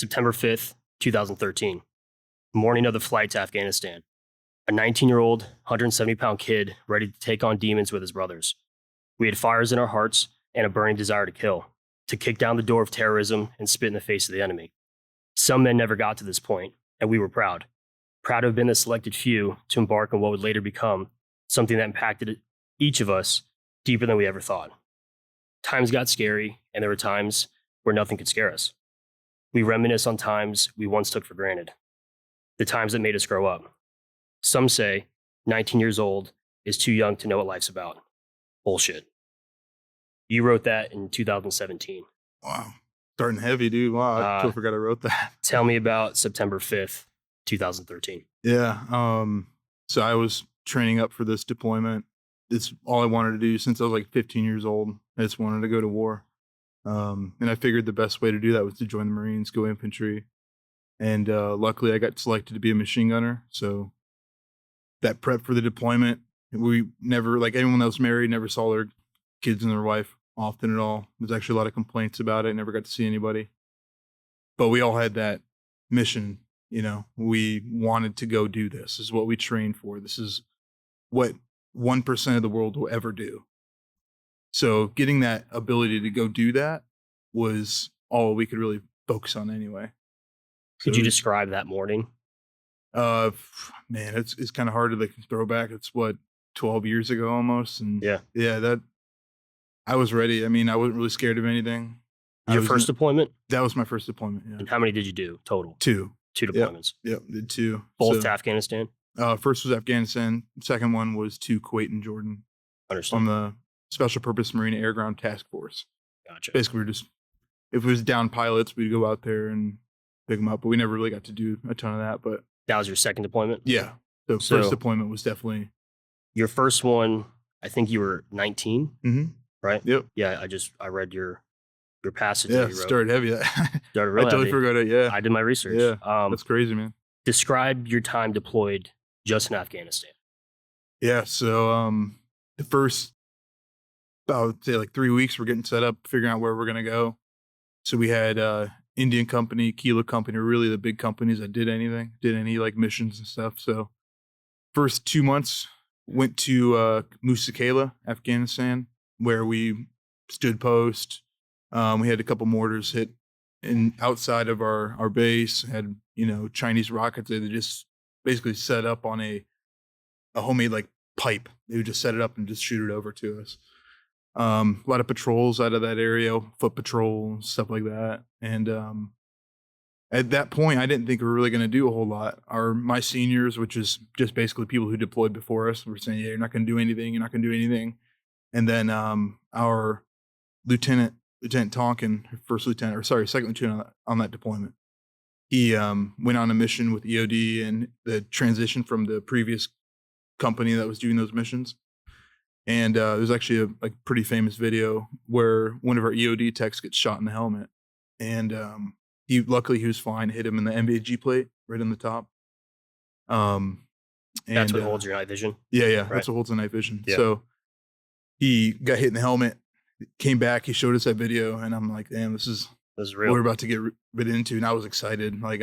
September 5th, 2013. Morning of the flight to Afghanistan. A 19-year-old, 170-pound kid ready to take on demons with his brothers. We had fires in our hearts and a burning desire to kill, to kick down the door of terrorism and spit in the face of the enemy. Some men never got to this point, and we were proud. Proud to have been the selected few to embark on what would later become something that impacted each of us deeper than we ever thought. Times got scary, and there were times where nothing could scare us. We reminisce on times we once took for granted, the times that made us grow up. Some say 19 years old is too young to know what life's about. Bullshit. You wrote that in 2017. Wow. Starting heavy, dude. Wow, I totally forgot I wrote that. Tell me about September 5th, 2013. Yeah. So I was training up for this deployment. It's all I wanted to do since I was like 15 years old. I just wanted to go to war. And I figured the best way to do that was to join the Marines, go infantry. And luckily I got selected to be a machine gunner. So that prep for the deployment, we never, like anyone that was married, never saw their kids and their wife often at all. There's actually a lot of complaints about it. Never got to see anybody. But we all had that mission, you know, we wanted to go do this. This is what we trained for. This is what 1% of the world will ever do. So getting that ability to go do that was all we could really focus on anyway. Could you describe that morning? Man, it's kind of hard to like throw back. It's what, 12 years ago almost. And yeah, that I was ready. I mean, I wasn't really scared of anything. Your first deployment? That was my first deployment. Yeah. And how many did you do total? Two deployments. Yep, did two. Both to Afghanistan? First was Afghanistan. Second one was to Kuwait and Jordan. Understood. On the Special Purpose Marine Air Ground Task Force. Gotcha. Basically, if it was down pilots, we'd go out there and pick them up. But we never really got to do a ton of that. But that was your second deployment? Yeah. The first deployment was definitely. Your first one, I think you were 19, right? Yep. Yeah, I read your passage. Yeah, that you wrote. Started heavy. Started real I totally heavy. forgot it. Yeah. I did my research. Yeah. That's crazy, man. Describe your time deployed just in Afghanistan. Yeah. So the first, I would say like 3 weeks, we're getting set up, figuring out where we're going to go. So we had Indian company, Kilo company, really the big companies that did any like missions and stuff. So first 2 months went to Marine Cpl, Afghanistan, where we stood post. We had a couple mortars hit outside of our base, had, you know, Chinese rockets. They just basically set up on a homemade like pipe. They would just set it up and just shoot it over to us. A lot of patrols out of that area, foot patrol, stuff like that. And at that point, I didn't think we were really going to do a whole lot. My seniors, which is just basically people who deployed before us, were saying, yeah, you're not going to do anything. You're not going to do anything. And then our Lieutenant Tonkin, second lieutenant on that deployment, he went on a mission with EOD and the transition from the previous company that was doing those missions. And there's actually a pretty famous video where one of our EOD techs gets shot in the helmet. And luckily he was fine, hit him in the MBG plate right on the top. That's what holds your night vision? Yeah. Right. That's what holds the night vision. Yeah. So he got hit in the helmet, came back, he showed us that video, and I'm like, damn, this is real. What we're about to get bit into. And I was excited. Like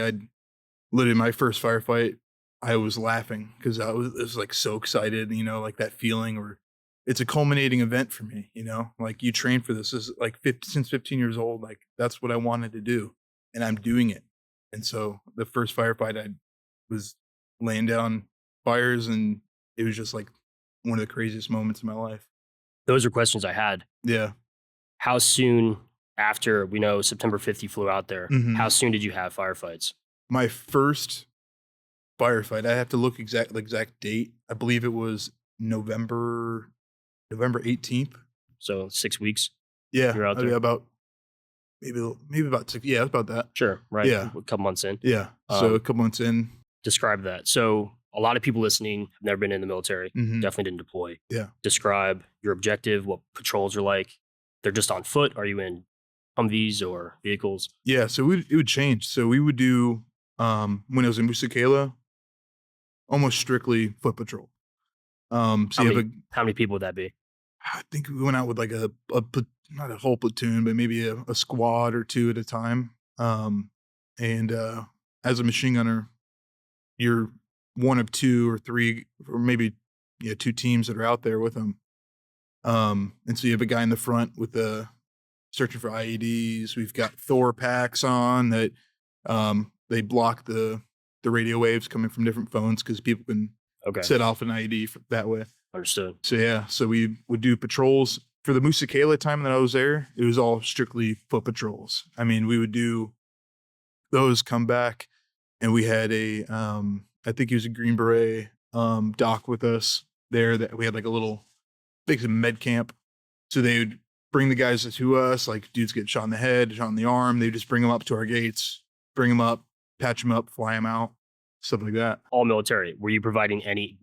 literally my first firefight, I was laughing because I was like so excited, you know, like that feeling, or it's a culminating event for me, you know, like you train for this. This is like since 15 years old, like that's what I wanted to do, and I'm doing it. And so the first firefight, I was laying down fires, and it was just like one of the craziest moments of my life. Those are questions I had. Yeah. How soon after, we know September 5th you flew out there, how soon did you have firefights? My first firefight, I have to look exact date. I believe it was November 18th. So 6 weeks. Yeah. You're out there? About maybe about 6. Yeah, about that. Sure. Right. Yeah. A couple months in. Yeah. So a couple months in. Describe that. So a lot of people listening have never been in the military. Definitely didn't deploy. Yeah. Describe your objective, what patrols are like. They're just on foot. Are you in Humvees or vehicles? Yeah. So it would change. So we would do, when I was in Marine Cpl, almost strictly foot patrol. So how many people would that be? I think we went out with like not a whole platoon, but maybe a squad or two at a time. And as a machine gunner, you're one of 2 or 3 or maybe 2 teams that are out there with them. And so you have a guy in the front with the searching for IEDs. We've got Thor packs on that they block the radio waves coming from different phones because people can set off an IED that way. Understood. So we would do patrols. For the Moschner time that I was there, it was all strictly foot patrols. I mean, we would do those, come back, and we had a I think he was a Green Beret doc with us there, that we had like a little big med camp. So they would bring the guys to us, like dudes get shot in the head, shot in the arm. They just bring them up to our gates, bring them up, patch them up, fly them out, stuff like that. All military. Were you providing any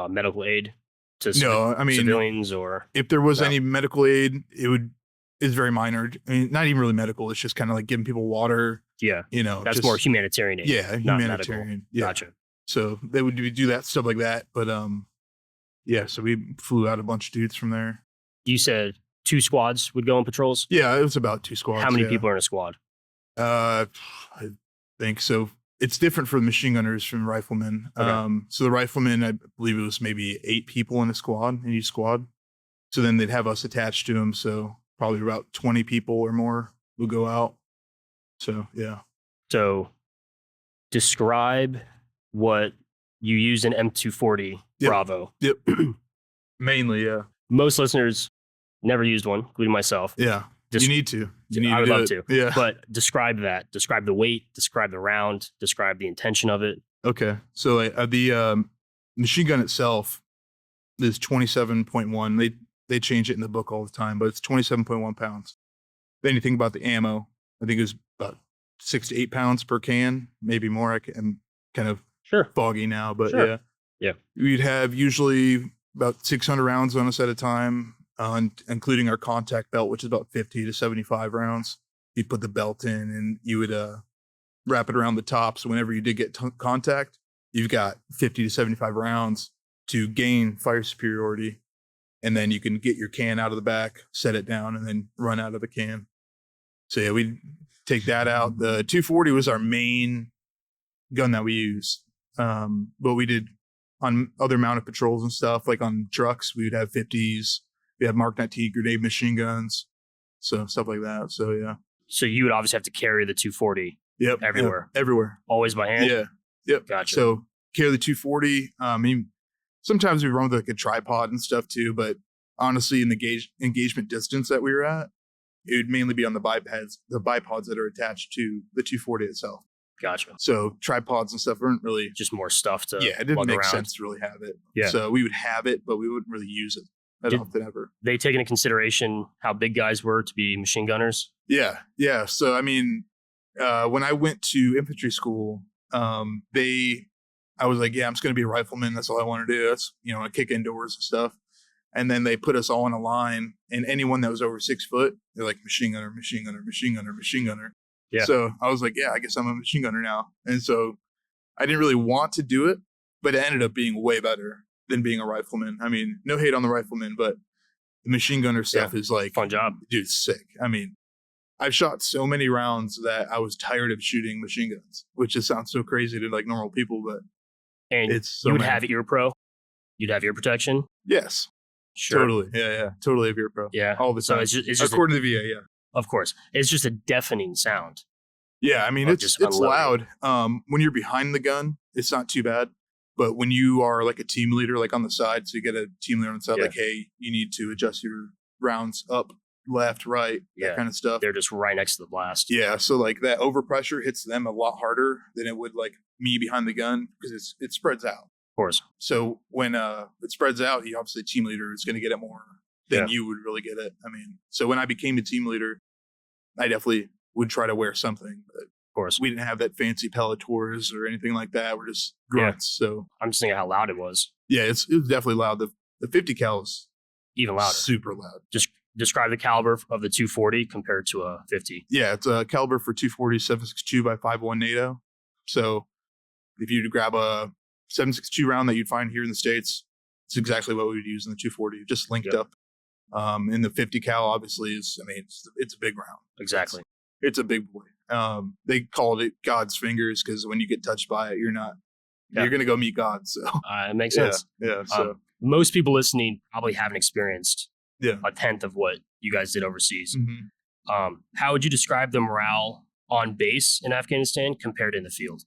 medical aid to civilians, or if there was any medical aid, it's very minor. I mean, not even really medical. It's just kind of like giving people water. Yeah, that's just more humanitarian aid. Yeah, not humanitarian. Medical. Yeah. Gotcha. So they would do that stuff like that. But so we flew out a bunch of dudes from there. You said 2 squads would go on patrols? Yeah, it was about 2 squads. How many people are in a squad? I think so. It's different for the machine gunners from riflemen. Okay. So the riflemen, I believe it was maybe 8 people in each squad. So then they'd have us attached to them. So probably about 20 people or more would go out. So, yeah. So describe what you use in M240 Bravo. Yep. Mainly, yeah. Most listeners never used one, including myself. Yeah. You need to. I would love to. Yeah. But describe that. Describe the weight. Describe the round. Describe the intention of it. Okay. So the machine gun itself is 27.1. They change it in the book all the time, but it's 27.1 pounds. Then you think about the ammo. I think it was about 6 to 8 pounds per can, maybe more. I'm kind of foggy now, but yeah. We'd have usually about 600 rounds on us at a time, including our contact belt, which is about 50 to 75 rounds. You put the belt in and you would wrap it around the top. So whenever you did get contact, you've got 50 to 75 rounds to gain fire superiority. And then you can get your can out of the back, set it down, and then run out of the can. So yeah, we'd take that out. The 240 was our main gun that we used. But we did on other mounted patrols and stuff, like on trucks, we would have 50s. We had Mark 19 grenade machine guns. So stuff like that. So yeah. So you would obviously have to carry the 240 everywhere. Yep, everywhere. Always by hand? Yeah. Yep. Gotcha. So carry the 240. I mean, sometimes we run with like a tripod and stuff too, but honestly, in the engagement distance that we were at, it would mainly be on the bipods that are attached to the 240 itself. Gotcha. So tripods and stuff weren't really just more stuff to it didn't make sense to really have it. Yeah. So we would have it, but we wouldn't really use it often ever. They take into consideration how big guys were to be machine gunners? Yeah. Yeah. So I mean, when I went to infantry school, I was like, I'm just going to be a rifleman. That's all I want to do. That's, I kick indoors and stuff. And then they put us all in a line, and anyone that was over 6 foot, they're like machine gunner, machine gunner, machine gunner, machine gunner. Yeah. So I was like, I guess I'm a machine gunner now. And so I didn't really want to do it, but it ended up being way better than being a rifleman. I mean, no hate on the rifleman, but the machine gunner stuff is like, fun job. Dude, it's sick. I mean, I've shot so many rounds that I was tired of shooting machine guns, which just sounds so crazy to like normal people, but and it's so you would have ear pro? You'd have ear protection? Yes. Sure. Totally. Yeah. Totally have ear pro. Yeah. All the time. So it's just according to the VA, yeah. Of course. It's just a deafening sound. Yeah, I mean, it's loud. When you're behind the gun, it's not too bad. But when you are like a team leader, like on the side, so you get a team leader on the side, like, hey, you need to adjust your rounds up, left, right, that kind of stuff. They're just right next to the blast. Yeah, so like that overpressure hits them a lot harder than it would like me behind the gun because it spreads out. Of course. So when it spreads out, you obviously team leader is going to get it more than you would really get it. I mean, so when I became a team leader, I definitely would try to wear something. But of course. We didn't have that fancy Pelletors or anything like that. We're just grunts. Yeah. So I'm just thinking how loud it was. Yeah, it was definitely loud. The 50 cal is even louder. Super loud. Just describe the caliber of the 240 compared to a 50. Yeah, it's a caliber for 240 7.62 by 5.1 NATO. So if you grab a 7.62 round that you'd find here in the States, it's exactly what we would use in the 240, just linked up. And the 50 cal obviously it's a big round. Exactly. It's a big boy. They called it God's fingers because when you get touched by it, you're going to go meet God. So it makes sense. Yeah. So most people listening probably haven't experienced yeah. a tenth of what you guys did overseas. Mm-hmm. How would you describe the morale on base in Afghanistan compared in the field?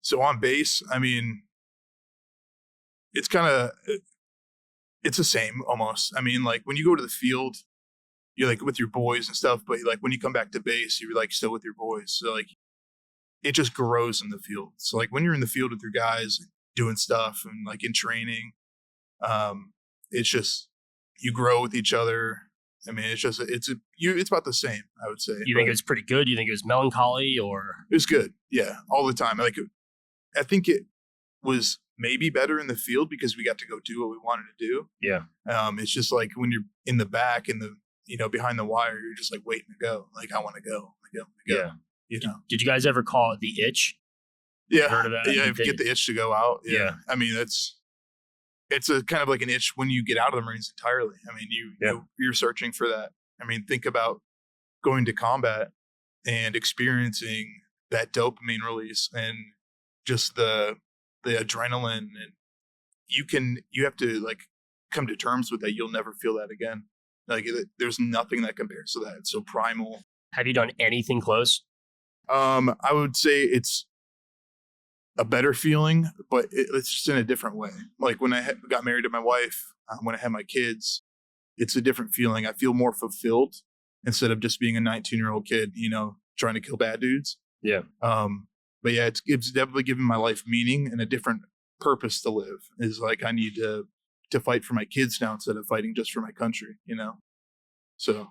So on base, I mean, it's the same almost. I mean, like when you go to the field, you're like with your boys and stuff, but like when you come back to base, you're like still with your boys. So like it just grows in the field. So like when you're in the field with your guys doing stuff and like in training, it's just you grow with each other. I mean, it's about the same, I would say. You think it was pretty good? You think it was melancholy or? It was good. Yeah. All the time. I think it was maybe better in the field because we got to go do what we wanted to do. Yeah. It's just like when you're in the back and behind the wire, you're just like waiting to go. Like, I want to go. Yeah. You know? Did you guys ever call it the itch? Yeah. Heard of that? Yeah. Get the itch to go out. Yeah. I mean, it's a kind of like an itch when you get out of the Marines entirely. I mean, you're searching for that. I mean, think about going to combat and experiencing that dopamine release and just the adrenaline, and you have to like come to terms with that. You'll never feel that again. Like there's nothing that compares to that. It's so primal. Have you done anything close? I would say it's a better feeling, but it's just in a different way. Like when I got married to my wife, when I had my kids, it's a different feeling. I feel more fulfilled instead of just being a 19-year-old kid, trying to kill bad dudes. Yeah. But yeah, it's definitely given my life meaning and a different purpose to live. Is like I need to fight for my kids now instead of fighting just for my country, So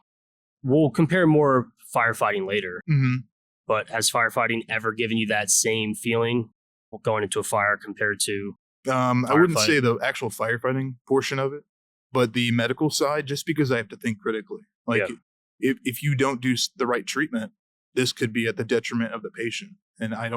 we'll compare more firefighting later. Mm-hmm. But has firefighting ever given you that same feeling going into a fire compared to? I wouldn't say the actual firefighting portion of it, but the medical side, just because I have to think critically. Like if you don't do the right treatment, this could be at the detriment of the patient. And I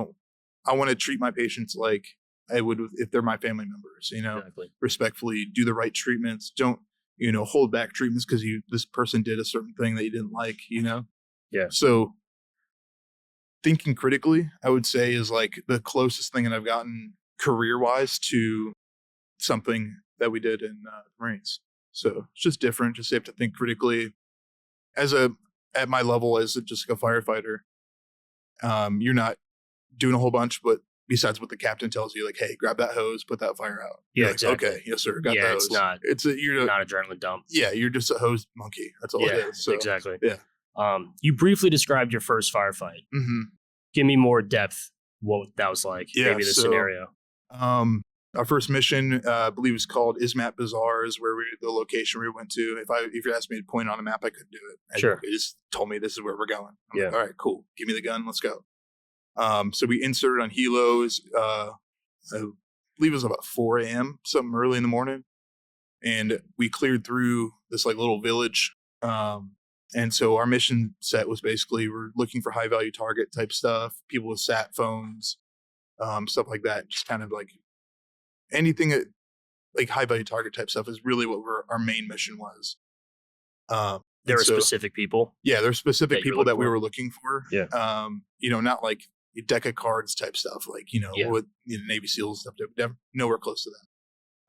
want to treat my patients like I would if they're my family members, Exactly. Respectfully, do the right treatments. Don't, hold back treatments because this person did a certain thing that you didn't like, Yeah. So thinking critically, I would say, is like the closest thing that I've gotten career-wise to something that we did in Marines. So it's just different. Just have to think critically. At my level as just like a firefighter, you're not doing a whole bunch, but besides what the captain tells you, like, hey, grab that hose, put that fire out. Yeah, like, exactly. Okay, yes, sir. Got the hose. You're not adrenaline dump. Yeah, you're just a hose monkey. That's all it is. So, exactly. Yeah. You briefly described your first firefight. Mm-hmm. Give me more depth. What that was like. Yeah, maybe the scenario. Our first mission, I believe, was called Ismat Bazaar, is where the location we went to. If you asked me to point on a map, I couldn't do it. Sure. It just told me this is where we're going. I'm like, Yeah. all right, cool. Give me the gun. Let's go. So we inserted on helos. I believe it was about 4 a.m., something early in the morning, and we cleared through this like little village. And so our mission set was basically we're looking for high value target type stuff, people with sat phones, stuff like that. Just kind of like anything that like high value target type stuff is really what our main mission was. There are specific people. Yeah, there's specific people that we were looking for. Yeah. Not like a deck of cards type stuff, like, with Navy SEALs and stuff. Nowhere close to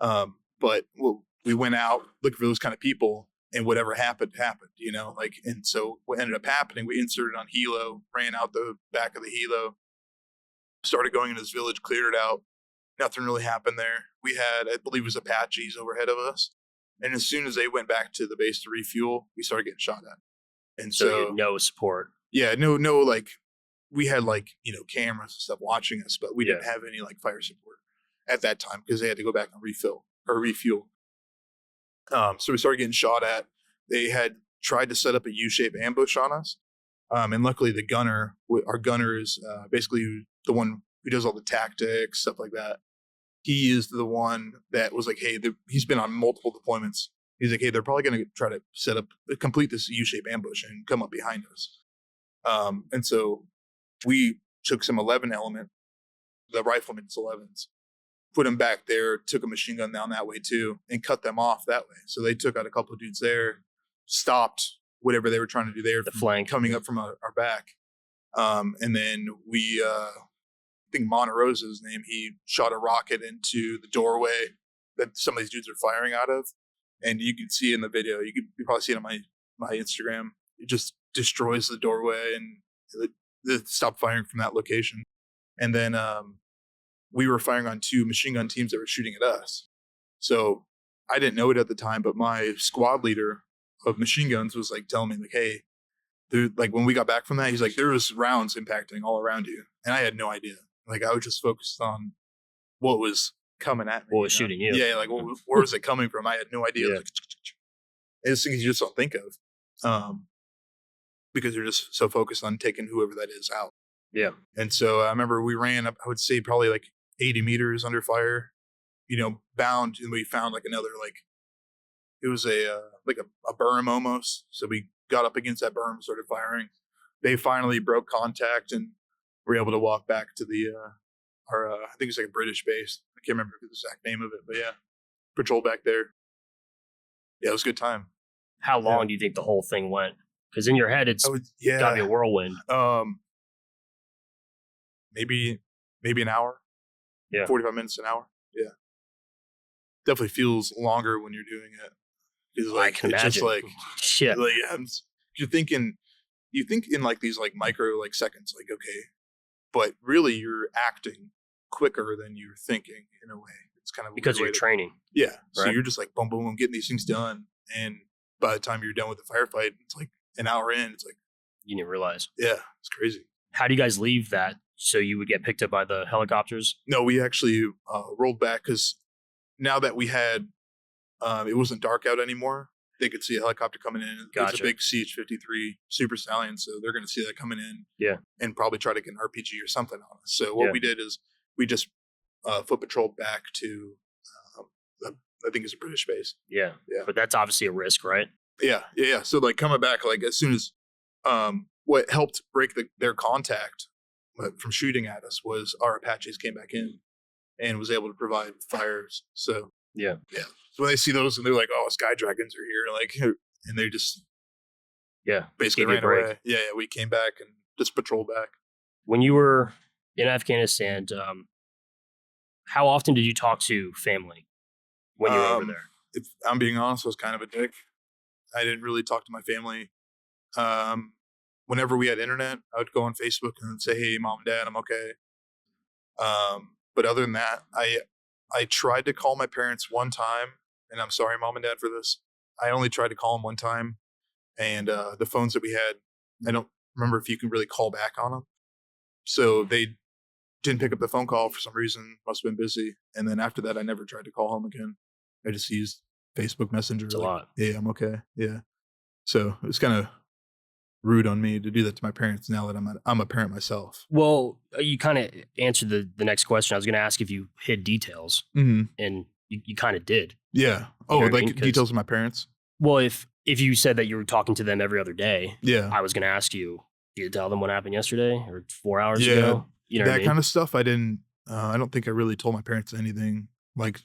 that. But we went out looking for those kind of people, and whatever happened, and so what ended up happening, we inserted on helo, ran out the back of the helo, started going into this village, cleared it out. Nothing really happened there. We had, I believe it was Apaches overhead of us. And as soon as they went back to the base to refuel, we started getting shot at. And so you had no support. Yeah, no, like we had like, cameras and stuff watching us, but we didn't have any like fire support at that time because they had to go back and refuel. So we started getting shot at. They had tried to set up a U-shaped ambush on us. And luckily our gunner is basically the one who does all the tactics, stuff like that. He is the one that was like, hey, he's been on multiple deployments. He's like, hey, they're probably going to try to complete this U-shaped ambush and come up behind us. And so we took some 11 element, the rifleman's 11s, put them back there, took a machine gun down that way too, and cut them off that way. So they took out a couple of dudes there, stopped whatever they were trying to do there, the flank coming up from our back. And then I think Montero's his name. He shot a rocket into the doorway that some of these dudes are firing out of. And you can see in the video, you probably see it on my Instagram. It just destroys the doorway and it stopped firing from that location. And then we were firing on 2 machine gun teams that were shooting at us. So I didn't know it at the time, but my squad leader of machine guns was like telling me like, hey, dude, like when we got back from that, he's like, there was rounds impacting all around you. And I had no idea. Like I was just focused on what was coming at me. What was shooting you? Yeah, like where was it coming from? I had no idea. Yeah. Like, it's things you just don't think of. Because you're just so focused on taking whoever that is out. Yeah. And so I remember we ran up, I would say probably like 80 meters under fire, bound, and we found like another, like it was a berm almost. So we got up against that berm, started firing. They finally broke contact and were able to walk back to the I think it's like a British base. I can't remember the exact name of it, but yeah, patrol back there. Yeah, it was a good time. How long do you think the whole thing went? Because in your head, it's got to be a whirlwind. Maybe an hour. Yeah, 45 minutes, an hour. Yeah, definitely feels longer when you're doing it. It's like, I can imagine. Just like shit. Like you think in like these like micro like seconds, like okay, but really you're acting quicker than you're thinking in a way. It's kind of because you're training. Yeah, right? So you're just like boom, boom, boom, getting these things done, and by the time you're done with the firefight, it's like an hour in. It's like you didn't realize. Yeah, it's crazy. How do you guys leave that? So you would get picked up by the helicopters? No, we actually rolled back because now that we had, it wasn't dark out anymore. They could see a helicopter coming in. Gotcha. It's a big CH-53 Super Stallion, so they're going to see that coming in. Yeah, and probably try to get an RPG or something on us. So what we did is we just foot patrolled back to, I think it's a British base. Yeah, but that's obviously a risk, right? Yeah. So like coming back, like as soon as what helped break their contact from shooting at us was our Apaches came back in and was able to provide fires. So yeah. So when they see those and they're like, "Oh, Sky Dragons are here!" Like, and they just basically ran away. Yeah, we came back and just patrolled back. When you were in Afghanistan, how often did you talk to family when you were over there? If I'm being honest, I was kind of a dick. I didn't really talk to my family. Whenever we had internet, I would go on Facebook and say, "Hey, mom and dad, I'm okay." But other than that, I tried to call my parents one time, and I'm sorry, mom and dad, for this. I only tried to call them one time, and the phones that we had, I don't remember if you can really call back on them. So they didn't pick up the phone call for some reason, must have been busy. And then after that, I never tried to call home again. I just used Facebook Messenger. It's a lot. Yeah, I'm okay. Yeah. So it was kind of rude on me to do that to my parents now that I'm a parent myself. Well, you kind of answered the next question. I was going to ask if you hid details, and you kind of did. Yeah. Oh, like details of my parents? Well, if you said that you were talking to them every other day, I was going to ask you, did you tell them what happened yesterday or 4 hours ago? You know that kind of stuff. I didn't. I don't think I really told my parents anything. Like,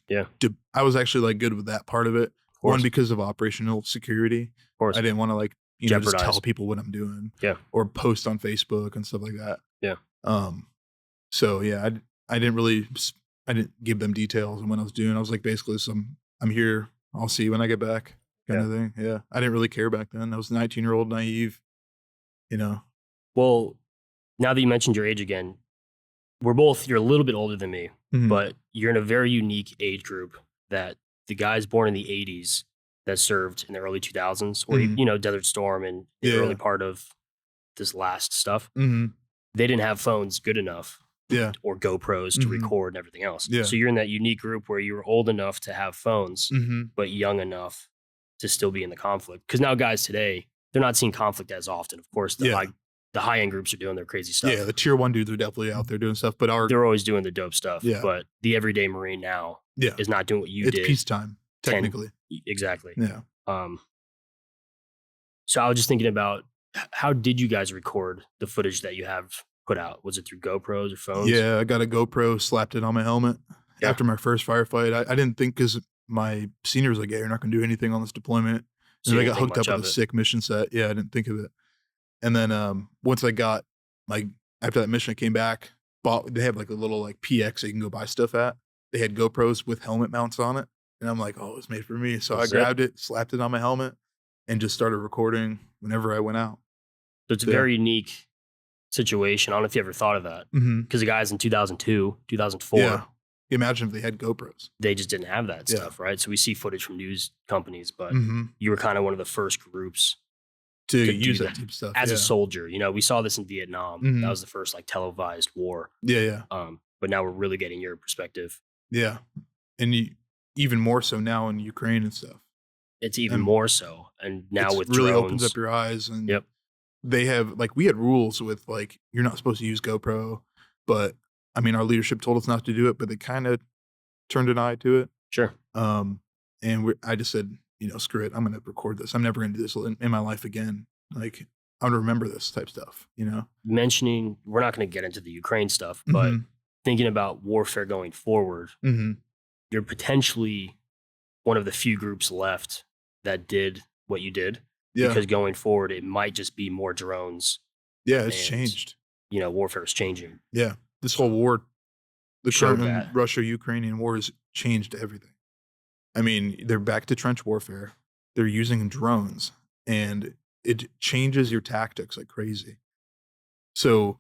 I was actually like good with that part of it. One, because of operational security. Of course, I didn't want to like just tell people what I'm doing. Yeah, or post on Facebook and stuff like that. Yeah. So yeah, I didn't give them details on what I was doing. I was like, basically, I'm here. I'll see you when I get back, kind of thing. Yeah, I didn't really care back then. I was a 19-year-old, naive. Well, now that you mentioned your age again, you're a little bit older than me, but you're in a very unique age group that the guys born in the 80s that served in the early 2000s or, Desert Storm and the early part of this last stuff, they didn't have phones good enough or GoPros to record and everything else. Yeah. So you're in that unique group where you were old enough to have phones, but young enough to still be in the conflict. Because now guys today, they're not seeing conflict as often. Of course, the high-end groups are doing their crazy stuff. Yeah, the tier 1 dudes are definitely out there doing stuff, but they're always doing the dope stuff. Yeah. But the everyday Marine now is not doing what you did. It's peacetime, technically. Exactly. Yeah. So I was just thinking about, how did you guys record the footage that you have put out? Was it through GoPros or phones? Yeah, I got a GoPro, slapped it on my helmet after my first firefight. I didn't think, because my senior was like, "Yeah, you're not going to do anything on this deployment." So I got hooked up with a sick mission set. Yeah, I didn't think of it. And then once I got Like after that mission, I came back, they have like a little like PX that you can go buy stuff at. They had GoPros with helmet mounts on it. And I'm like, oh, it's made for me. So I That's it. grabbed it, slapped it on my helmet, and just started recording whenever I went out. So it's a Yeah. very unique situation. I don't know if you ever thought of that. Mm-hmm. Because the guys in 2002, 2004, Yeah. Imagine if they had GoPros. they just didn't have that Yeah. stuff, right? So we see footage from news companies, but Mm-hmm. you were kind of one of the first groups To do use that that type of stuff. as Yeah. a soldier. You know, we saw this in Vietnam. Mhm. That was the first like televised war. Yeah. But now we're really getting your perspective. Yeah. And even more so now in Ukraine and stuff. It's even And more so. And now it with really drones, opens up your eyes. And Yep. they have, like, we had rules with, like, you're not supposed to use GoPro. But, I mean, our leadership told us not to do it, but they kind of turned an eye to it. Sure. And I just said, you know, screw it. I'm going to record this. I'm never going to do this in my life again. Like, I'm going to remember this type stuff, you know? Mentioning, we're not going to get into the Ukraine stuff, but Mhm. thinking about warfare going forward, Mhm. you're potentially one of the few groups left that did what you did. Yeah. Because going forward, it might just be more drones. Yeah, it's and, changed. You know, warfare is changing. Yeah. This whole war, the Showed current that. Russia-Ukrainian war has changed everything. I mean, they're back to trench warfare. They're using drones, and it changes your tactics like crazy. So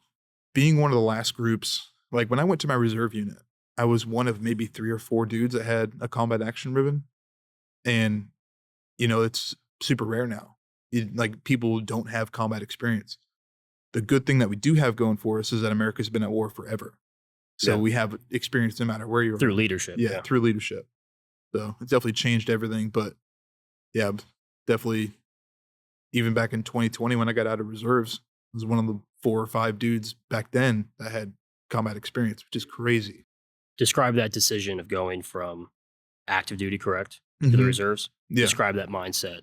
being one of the last groups, like when I went to my reserve unit, I was one of maybe 3 or 4 dudes that had a combat action ribbon. And, you know, it's super rare now. Like people don't have combat experience. The good thing that we do have going for us is that America's been at war forever. So Yeah. we have experience no matter where you're Through leadership. Yeah, through leadership. So it's definitely changed everything. But yeah, definitely even back in 2020 when I got out of reserves, I was one of the 4 or 5 dudes back then that had combat experience, which is crazy. Describe that decision of going from active duty, correct, to the Mhm. reserves. Yeah. Describe that mindset.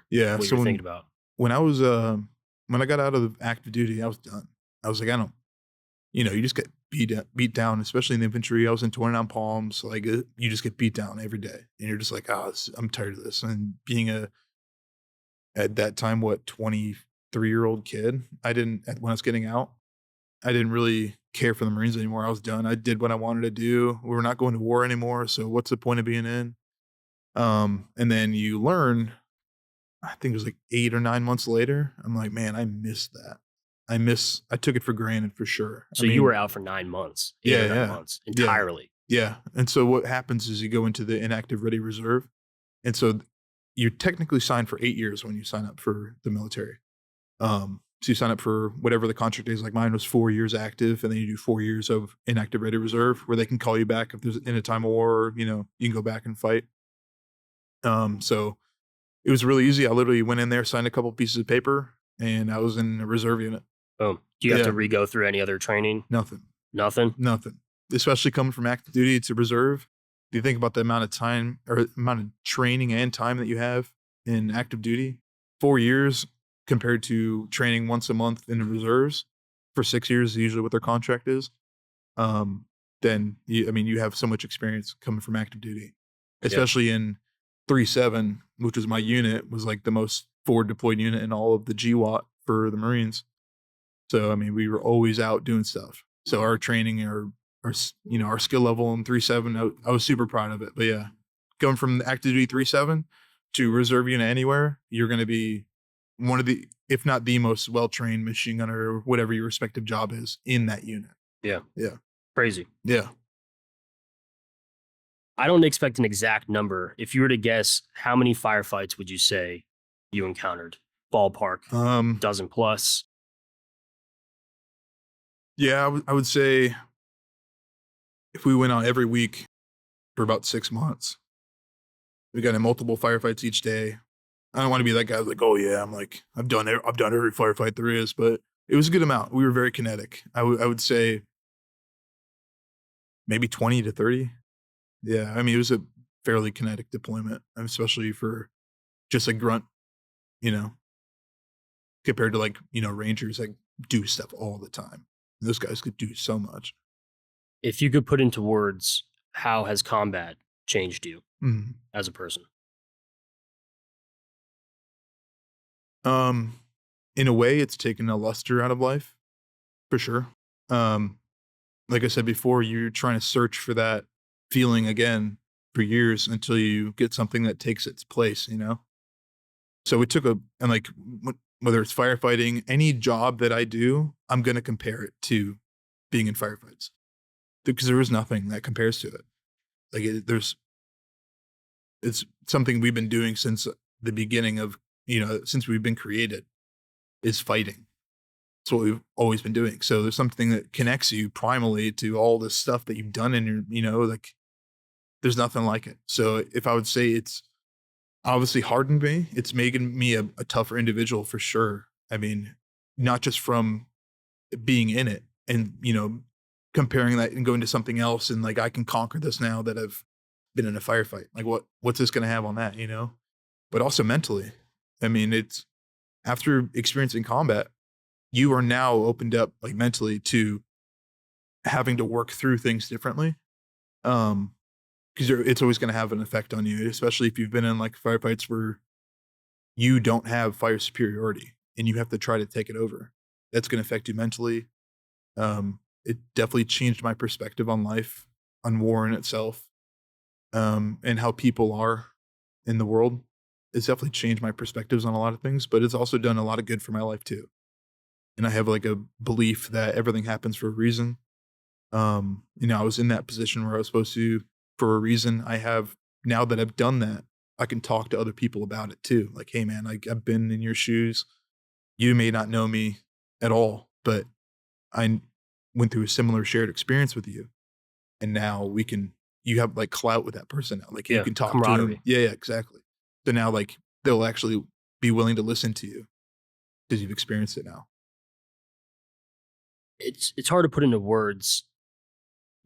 Yeah. What So you're thinking about. when I was when I got out of the active duty, I was done. I was like, I don't, you know, you just get beat down, especially in the infantry. I was in 29 Palms. Like you just get beat down every day, and you're just like, I'm tired of this. And being at that time, 23-year-old kid, when I was getting out, I didn't really care for the Marines anymore. I was done. I did what I wanted to do. We were not going to war anymore. So what's the point of being in? And then you learn, I think it was like 8 or 9 months later, I'm like, man, I missed that. I took it for granted for sure. So you were out for 9 months, 8 or 9 months entirely. Yeah. And so what happens is you go into the inactive ready reserve. And so you're technically signed for 8 years when you sign up for the military. So you sign up for whatever the contract is. Like mine was 4 years active, and then you do 4 years of inactive ready reserve where they can call you back if there's in a time of war, you know, you can go back and fight. So it was really easy. I literally went in there, signed a couple pieces of paper, and I was in a reserve unit. Boom. Do you have to re-go through any other training? Nothing. Nothing? Especially coming from active duty to reserve. Do you think about the amount of time or amount of training and time that you have in active duty? 4 years compared to training once a month in the reserves for 6 years is usually what their contract is. Then you have so much experience coming from active duty, especially in 3-7, which was my unit, was like the most forward deployed unit in all of the GWAT for the Marines. So, I mean, we were always out doing stuff. So our training, our skill level in 3-7, I was super proud of it. But yeah, going from active duty 3-7 to reserve unit anywhere, you're going to be one of the, if not the most well-trained machine gunner or whatever your respective job is in that unit. Yeah. Yeah. Crazy. Yeah. I don't expect an exact number. If you were to guess, how many firefights would you say you encountered? Ballpark, dozen plus. Yeah, I would say if we went out every week for about 6 months, we got in multiple firefights each day. I don't want to be that guy like, oh yeah, I've done every firefight there is, but it was a good amount. We were very kinetic. I would say maybe 20 to 30. Yeah, I mean, it was a fairly kinetic deployment, especially for just a grunt, you know, compared to like, you know, Rangers that do stuff all the time. Those guys could do so much. If you could put into words, how has combat changed you as a person? In a way, it's taken a luster out of life, for sure. Like I said before, you're trying to search for that feeling again for years until you get something that takes its place, you know? So it took and like, whether it's firefighting, any job that I do, I'm going to compare it to being in firefights because there is nothing that compares to it. Like it's something we've been doing since the beginning of, since we've been created, is fighting. It's what we've always been doing. So there's something that connects you primally to all this stuff that you've done in your, like there's nothing like it. So if I would say it's obviously hardened me, it's making me a tougher individual for sure. I mean, not just from being in it and, comparing that and going to something else and like, I can conquer this now that I've been in a firefight. Like what's this going to have on that, but also mentally. I mean, it's after experiencing combat, you are now opened up like mentally to having to work through things differently. Because it's always going to have an effect on you, especially if you've been in like firefights where you don't have fire superiority and you have to try to take it over. That's going to affect you mentally. It definitely changed my perspective on life, on war in itself, and how people are in the world. It's definitely changed my perspectives on a lot of things, but it's also done a lot of good for my life too. And I have like a belief that everything happens for a reason. I was in that position where I was supposed to for a reason. Now that I've done that, I can talk to other people about it too. Like, hey man, I've been in your shoes. You may not know me at all, but I went through a similar shared experience with you. And now you have like clout with that person now. Like you can talk to them. Yeah, exactly. So now like they'll actually be willing to listen to you because you've experienced it now. It's hard to put into words.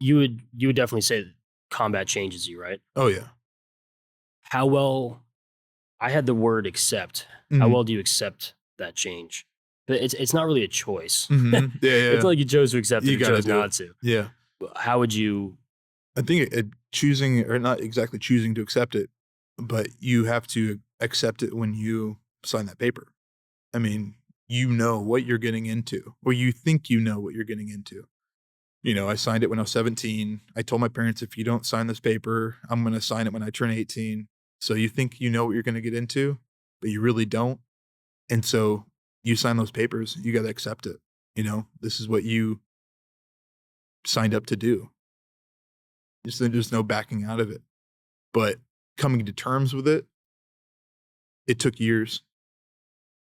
You would definitely say that combat changes you, right? Oh yeah. How well, I had the word accept. How Mhm. well do you accept that change? But it's not really a choice. Mhm. Yeah, It's like you chose to accept it, You you gotta chose do not it. to. Yeah. How would you? I think choosing, or not exactly choosing to accept it, but you have to accept it when you sign that paper. I mean, you know what you're getting into, or you think you know what you're getting into. I signed it when I was 17. I told my parents, if you don't sign this paper, I'm going to sign it when I turn 18. So you think you know what you're going to get into, but you really don't. And so you sign those papers, you got to accept it. This is what you signed up to do. There's no backing out of it. But coming to terms with it, it took years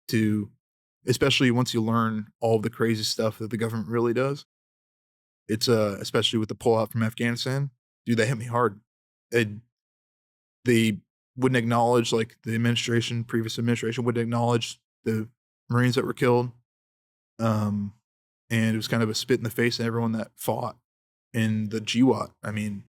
to, especially once you learn all the crazy stuff that the government really does. It's especially with the pullout from Afghanistan, dude, they hit me hard. They wouldn't acknowledge, like the previous administration wouldn't acknowledge the Marines that were killed. And it was kind of a spit in the face of everyone that fought in the GWAT. I mean,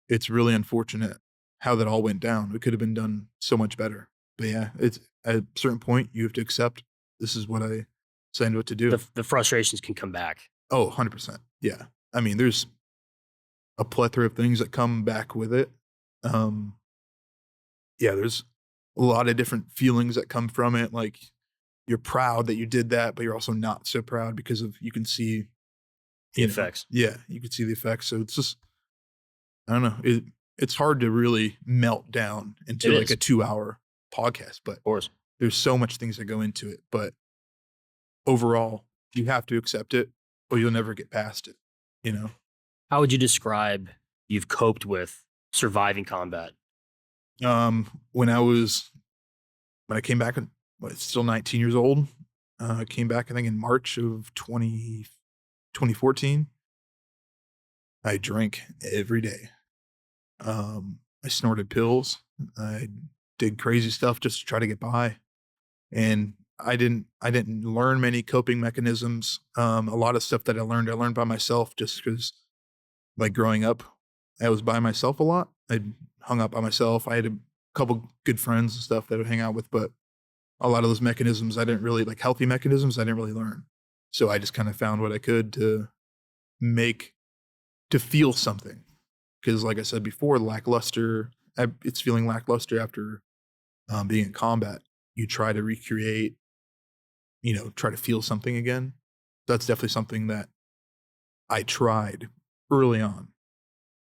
it's really unfortunate how that all went down. It could have been done so much better. But yeah, it's at a certain point you have to accept this is what I signed up to do. The frustrations can come back. Oh, 100%. Yeah. I mean, there's a plethora of things that come back with it. Yeah, there's a lot of different feelings that come from it. Like you're proud that you did that, but you're also not so proud because you can see The effects. Yeah, you can see the effects. So it's just, I don't know. It's hard to really melt down into like a 2-hour podcast, but Of course. there's so much things that go into it. But overall, you have to accept it or you'll never get past it. How would you describe you've coped with surviving combat? When I came back, still 19 years old, I came back, I think in March of 2014. I drank every day. I snorted pills. I did crazy stuff just to try to get by. And I didn't learn many coping mechanisms. A lot of stuff that I learned by myself just because, like growing up, I was by myself a lot. I hung out by myself. I had a couple good friends and stuff that I would hang out with, but a lot of those mechanisms I didn't really, like healthy mechanisms, I didn't really learn. So I just kind of found what I could to feel something. Because like I said before, it's feeling lackluster after being in combat. You try to recreate, try to feel something again. that's definitely something that I tried early on.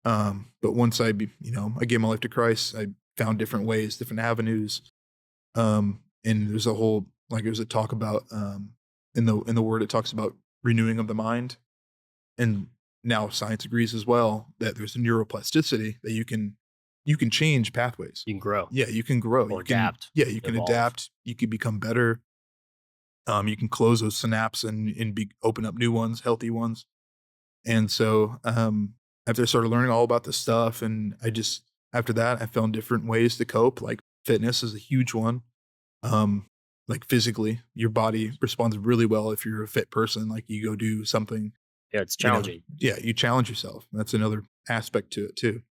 But once I gave my life to Christ, I found different ways, different avenues. And there's a talk about, in the word, it talks about renewing of the mind. And now science agrees as well that there's a neuroplasticity that you can change pathways. You can grow. Yeah, you can grow. Or adapt. Yeah, you can evolve. adapt. You can become better. You can close those synapses and open up new ones, healthy ones. And so after I started learning all about this stuff, and after that, I found different ways to cope. Like fitness is a huge one. Like physically, your body responds really well if you're a fit person. Like you go do something. Yeah, it's challenging. You challenge yourself. That's another aspect to it too.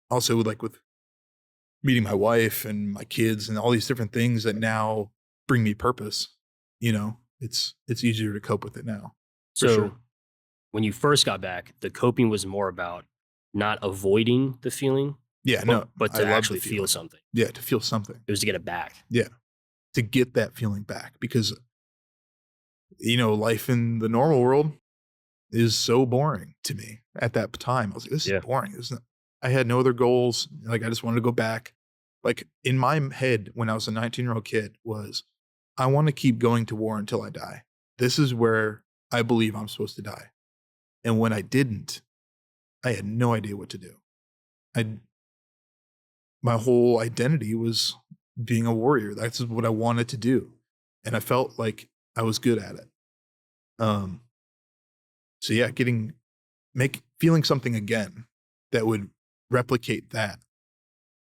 Also, with meeting my wife and my kids and all these different things that now bring me purpose. It's easier to cope with it now. So sure. When you first got back, the coping was more about not avoiding the feeling. Yeah, but to actually feel something. Yeah, to feel something. It was to get it back. Yeah, to get that feeling back, because life in the normal world is so boring to me at that time. I was like, this is boring. I had no other goals. Like, I just wanted to go back. Like, in my head, when I was a 19-year-old kid, was I want to keep going to war until I die. This is where I believe I'm supposed to die. And when I didn't, I had no idea what to do. My whole identity was being a warrior. That's what I wanted to do. And I felt like I was good at it. So yeah, feeling something again that would replicate that.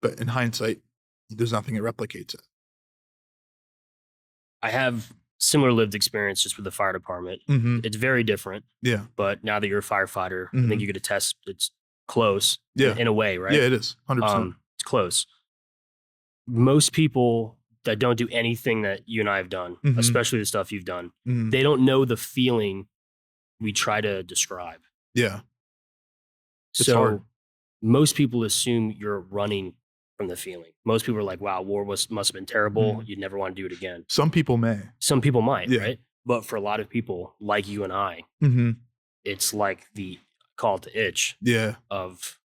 But in hindsight, there's nothing that replicates it. I have similar lived experience just with the fire department. Mm-hmm. It's very different. Yeah. But now that you're a firefighter, Mm-hmm. I think you get a test. It's close. Yeah. In a way, right? Yeah, it is. 100%. It's close. Most people that don't do anything that you and I have done, Mm-hmm. especially the stuff you've done, Mm-hmm. they don't know the feeling we try to describe. Yeah. It's so hard. Most people assume you're running from the feeling. Most people are like, wow, war must have been terrible. Mm-hmm. You'd never want to do it again. Some people may. Some people might, Yeah. right? But for a lot of people like you and I, Mm-hmm. it's like call it the itch of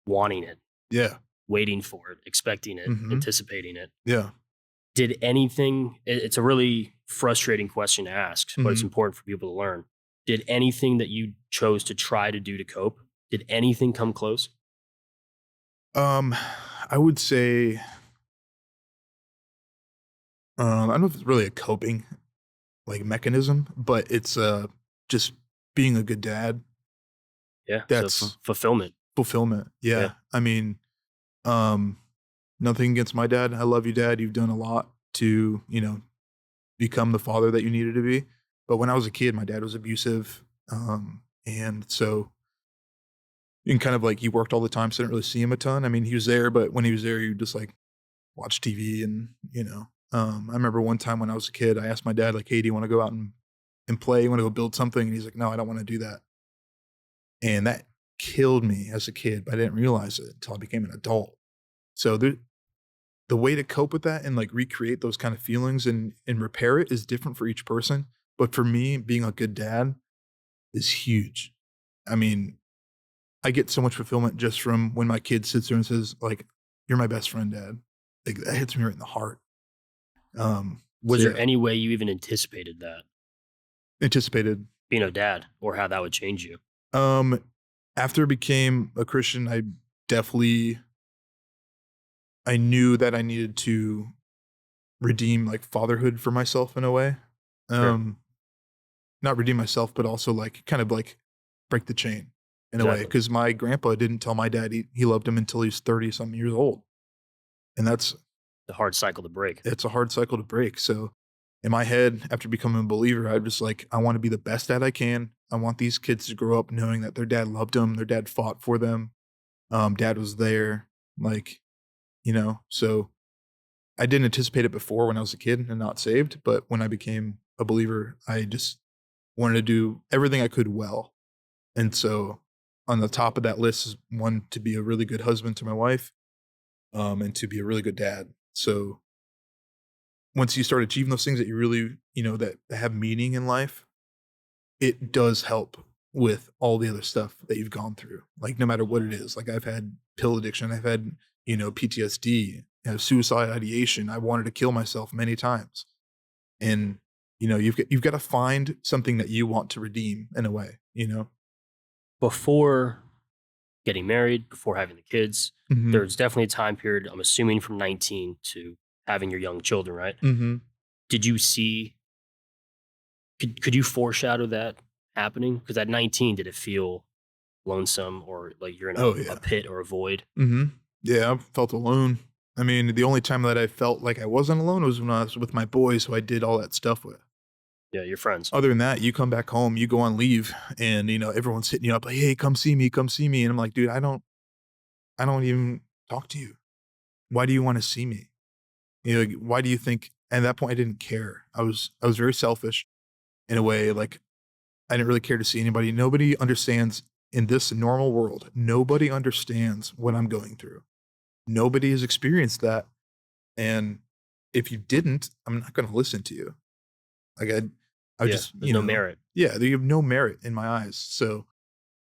wanting it. Yeah. Waiting for it, expecting it, Mm-hmm. anticipating it. Yeah. Did anything, it's a really frustrating question to ask, but it's important for people to learn. Did anything that you chose to try to do to cope, did anything come close? I would say, I don't know if it's really a coping mechanism, but it's just being a good dad. Yeah, that's so fulfillment. Yeah. I mean, nothing against my dad. I love you, Dad. You've done a lot to become the father that you needed to be. But when I was a kid, my dad was abusive, and so. And kind of he worked all the time, so I didn't really see him a ton. I mean, he was there, but when he was there, he would just watch TV and, I remember one time when I was a kid, I asked my dad, hey, do you want to go out and play? You want to go build something? And he's like, no, I don't want to do that. And that killed me as a kid, but I didn't realize it until I became an adult. So the way to cope with that and recreate those kind of feelings and repair it is different for each person. But for me, being a good dad is huge. I mean, I get so much fulfillment just from when my kid sits there and says, you're my best friend, Dad. That hits me right in the heart. Was there any way you even anticipated that? Anticipated being a dad, or how that would change you? After I became a Christian, I knew that I needed to redeem fatherhood for myself in a way. Sure. Not redeem myself, but also kind of break the chain. In a way, because my grandpa didn't tell my dad he loved him until he was 30-something years old. And that's a hard cycle to break. It's a hard cycle to break. So in my head, after becoming a believer, I'm just I want to be the best dad I can. I want these kids to grow up knowing that their dad loved them. Their dad fought for them. Dad was there. So I didn't anticipate it before when I was a kid and not saved. But when I became a believer, I just wanted to do everything I could well. And so on the top of that list is one, to be a really good husband to my wife, and to be a really good dad. So once you start achieving those things that you really, that have meaning in life, it does help with all the other stuff that you've gone through. Like, no matter what it is, like I've had pill addiction, I've had, PTSD, suicide ideation. I wanted to kill myself many times. And, you've got to find something that you want to redeem in a way, Before getting married, before having the kids, Mhm. there's definitely a time period, I'm assuming from 19 to having your young children, right? Mhm. Did you see, could you foreshadow that happening? Because at 19, did it feel lonesome or like you're in Oh, a yeah. pit or a void? Mhm. Yeah, I felt alone. I mean, the only time that I felt like I wasn't alone was when I was with my boys who I did all that stuff with. Yeah, your friends. Other than that, you come back home, you go on leave, and, everyone's hitting you up like, "Hey, come see me, come see me." And I'm like, "Dude, I don't even talk to you. Why do you wanna see me?" Like, why do you think at that point, I didn't care. I was very selfish in a way, like, I didn't really care to see anybody. Nobody understands in this normal world, nobody understands what I'm going through. Nobody has experienced that, and if you didn't, I'm not gonna listen to you. Like, I Yeah, just, there's no merit. yeah, you have no merit in my eyes. So,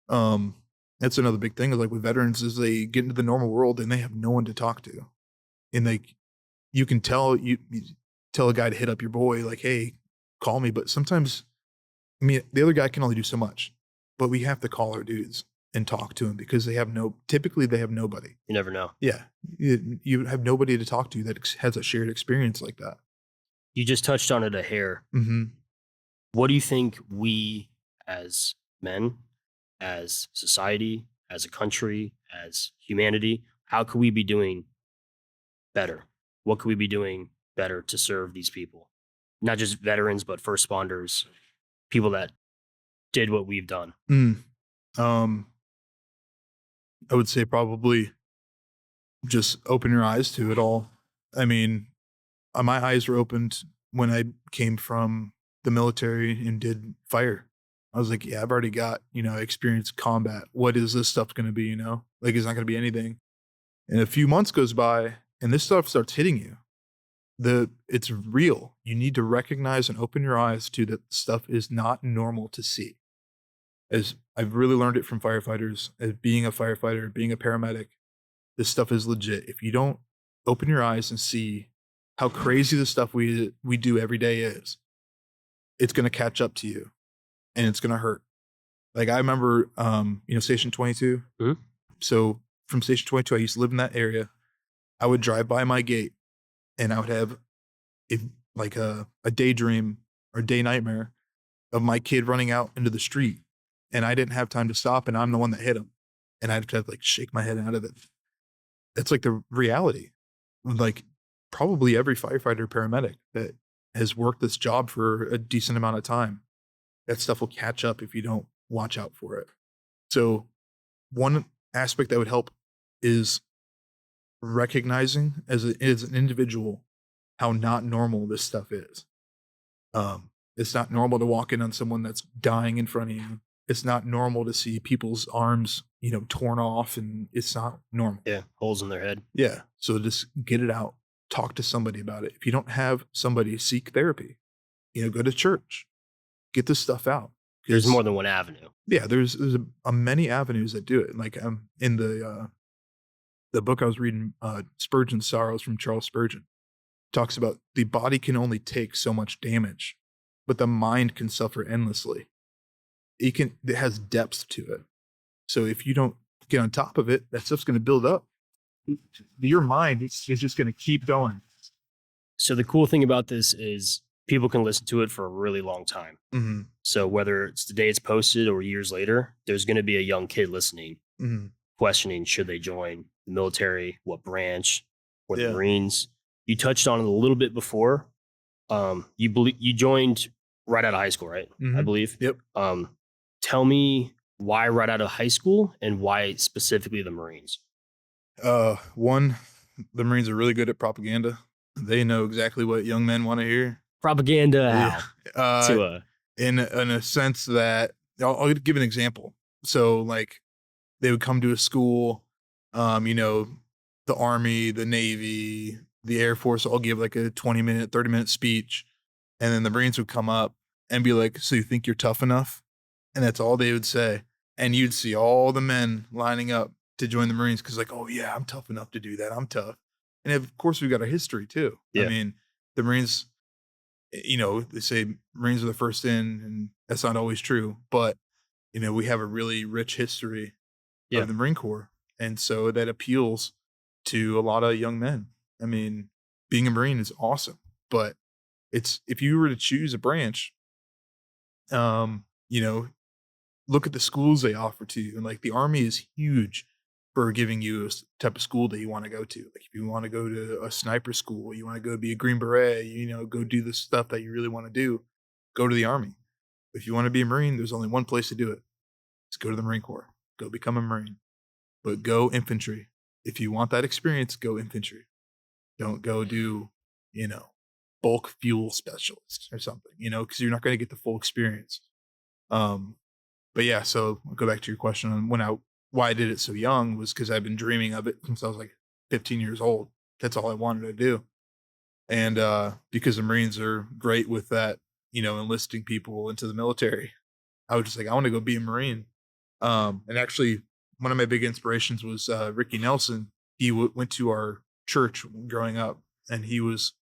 um, that's another big thing is like with veterans is they get into the normal world and they have no one to talk to. And you can tell you tell a guy to hit up your boy like, "Hey, call me," but sometimes, I mean, the other guy can only do so much, but we have to call our dudes and talk to him because typically they have nobody. You never know. Yeah, you have nobody to talk to that has a shared experience like that. You just touched on it a hair. Mhm. What do you think we as men, as society, as a country, as humanity, how could we be doing better? What could we be doing better to serve these people? Not just veterans, but first responders, people that did what we've done. Mm. Um, I would say probably just open your eyes to it all. I mean, my eyes were opened when I came from the military and did fire. I was like, yeah, I've already got, experience combat. What is this stuff going to be? Like, it's not going to be anything. And a few months goes by and this stuff starts hitting you. It's real. You need to recognize and open your eyes to that stuff is not normal to see. As I've really learned it from firefighters, as being a firefighter, being a paramedic, this stuff is legit. If you don't open your eyes and see how crazy the stuff we do every day is, it's gonna catch up to you and it's gonna hurt. Like I remember, Station 22. Mhm. So from Station 22, I used to live in that area. I would drive by my gate and I would have if like a daydream or day nightmare of my kid running out into the street and I didn't have time to stop and I'm the one that hit him. And I'd have to like shake my head out of it. That's like the reality. Like probably every firefighter paramedic that has worked this job for a decent amount of time, that stuff will catch up if you don't watch out for it. So one aspect that would help is recognizing as an individual how not normal this stuff is. It's not normal to walk in on someone that's dying in front of you. It's not normal to see people's arms, torn off, and it's not normal. Yeah, holes in their head. Yeah. So just get it out. Talk to somebody about it. If you don't have somebody, seek therapy. Go to church. Get this stuff out. There's 'Cause, more than one avenue. yeah, there's a many avenues that do it. Like in the book I was reading, Spurgeon's Sorrows from Charles Spurgeon, talks about the body can only take so much damage, but the mind can suffer endlessly. It has depth to it. So if you don't get on top of it, that stuff's going to build up. Your mind is just going to keep going. So the cool thing about this is people can listen to it for a really long time. Mm-hmm. So whether it's the day it's posted or years later, there's going to be a young kid listening, Mm-hmm. questioning should they join the military, what branch, or the Yeah. Marines. You touched on it a little bit before. You joined right out of high school, right? I Mhm. believe. Yep. Tell me why right out of high school and why specifically the Marines. One, the Marines are really good at propaganda. They know exactly what young men want to hear. Propaganda, Yeah. how? To a In a sense that I'll give an example. So like they would come to a school, the Army, the Navy, the Air Force all give like a 20-minute, 30-minute speech. And then the Marines would come up and be like, so you think you're tough enough? And that's all they would say. And you'd see all the men lining up to join the Marines because, like, oh, yeah, I'm tough enough to do that. I'm tough. And of course, we've got a history too. Yeah. I mean, the Marines, they say Marines are the first in, and that's not always true. But, we have a really rich history of the Marine Corps. And so that appeals to a lot of young men. I mean, being a Marine is awesome. But if you were to choose a branch, look at the schools they offer to you. And like the Army is huge for giving you a type of school that you want to go to. Like if you want to go to a sniper school, you want to go be a Green Beret, go do the stuff that you really want to do, go to the Army. If you want to be a Marine, there's only one place to do it. It's go to the Marine Corps. Go become a Marine. But go infantry. If you want that experience, go infantry. Don't go do, bulk fuel specialist or something, because you're not going to get the full experience. But yeah, so I'll go back to your question on why I did it so young was because I've been dreaming of it since I was like 15 years old. That's all I wanted to do. And because the Marines are great with that, enlisting people into the military, I was just like, I want to go be a Marine. And actually, one of my big inspirations was Ricky Nelson. He went to our church growing up, and he was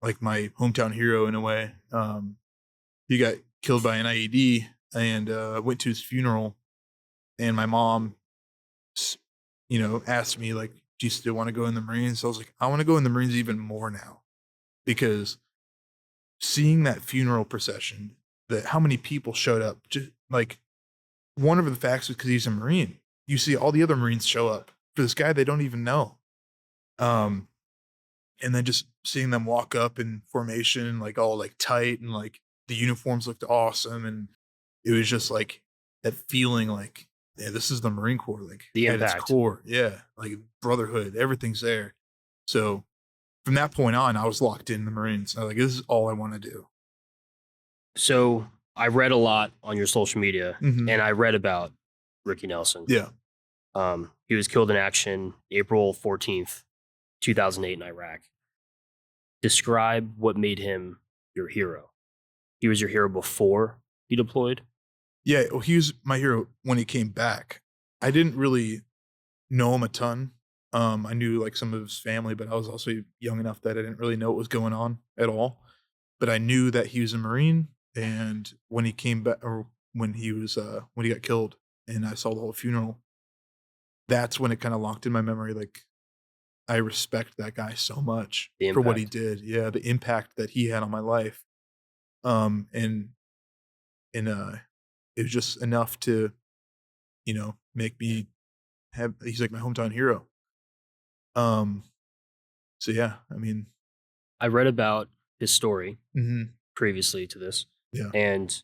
like my hometown hero in a way. He got killed by an IED, and went to his funeral, and my mom, asked me like, do you still want to go in the Marines? So I was like, I want to go in the Marines even more now, because seeing that funeral procession, how many people showed up, just like one of the facts was because he's a Marine. You see all the other Marines show up for this guy they don't even know. And then just seeing them walk up in formation, like all like tight, and like the uniforms looked awesome. And it was just like that feeling like, yeah, this is the Marine Corps, like The at its impact. core. Yeah. Like brotherhood, everything's there. So from that point on, I was locked in the Marines. I was like, this is all I want to do. So I read a lot on your social media, Mhm. and I read about Ricky Nelson. Yeah. He was killed in action April 14th, 2008 in Iraq. Describe what made him your hero. He was your hero before he deployed? Yeah. Well, he was my hero when he came back. I didn't really know him a ton. I knew like some of his family, but I was also young enough that I didn't really know what was going on at all. But I knew that he was a Marine, and when he came back, or when he got killed, and I saw the whole funeral, that's when it kind of locked in my memory. Like, I respect that guy so much The for what he impact. did. Yeah, the impact that he had on my life. And it was just enough to, make me he's like my hometown hero. Um, so yeah, I mean, I read about his story mhm, previously to this, yeah. and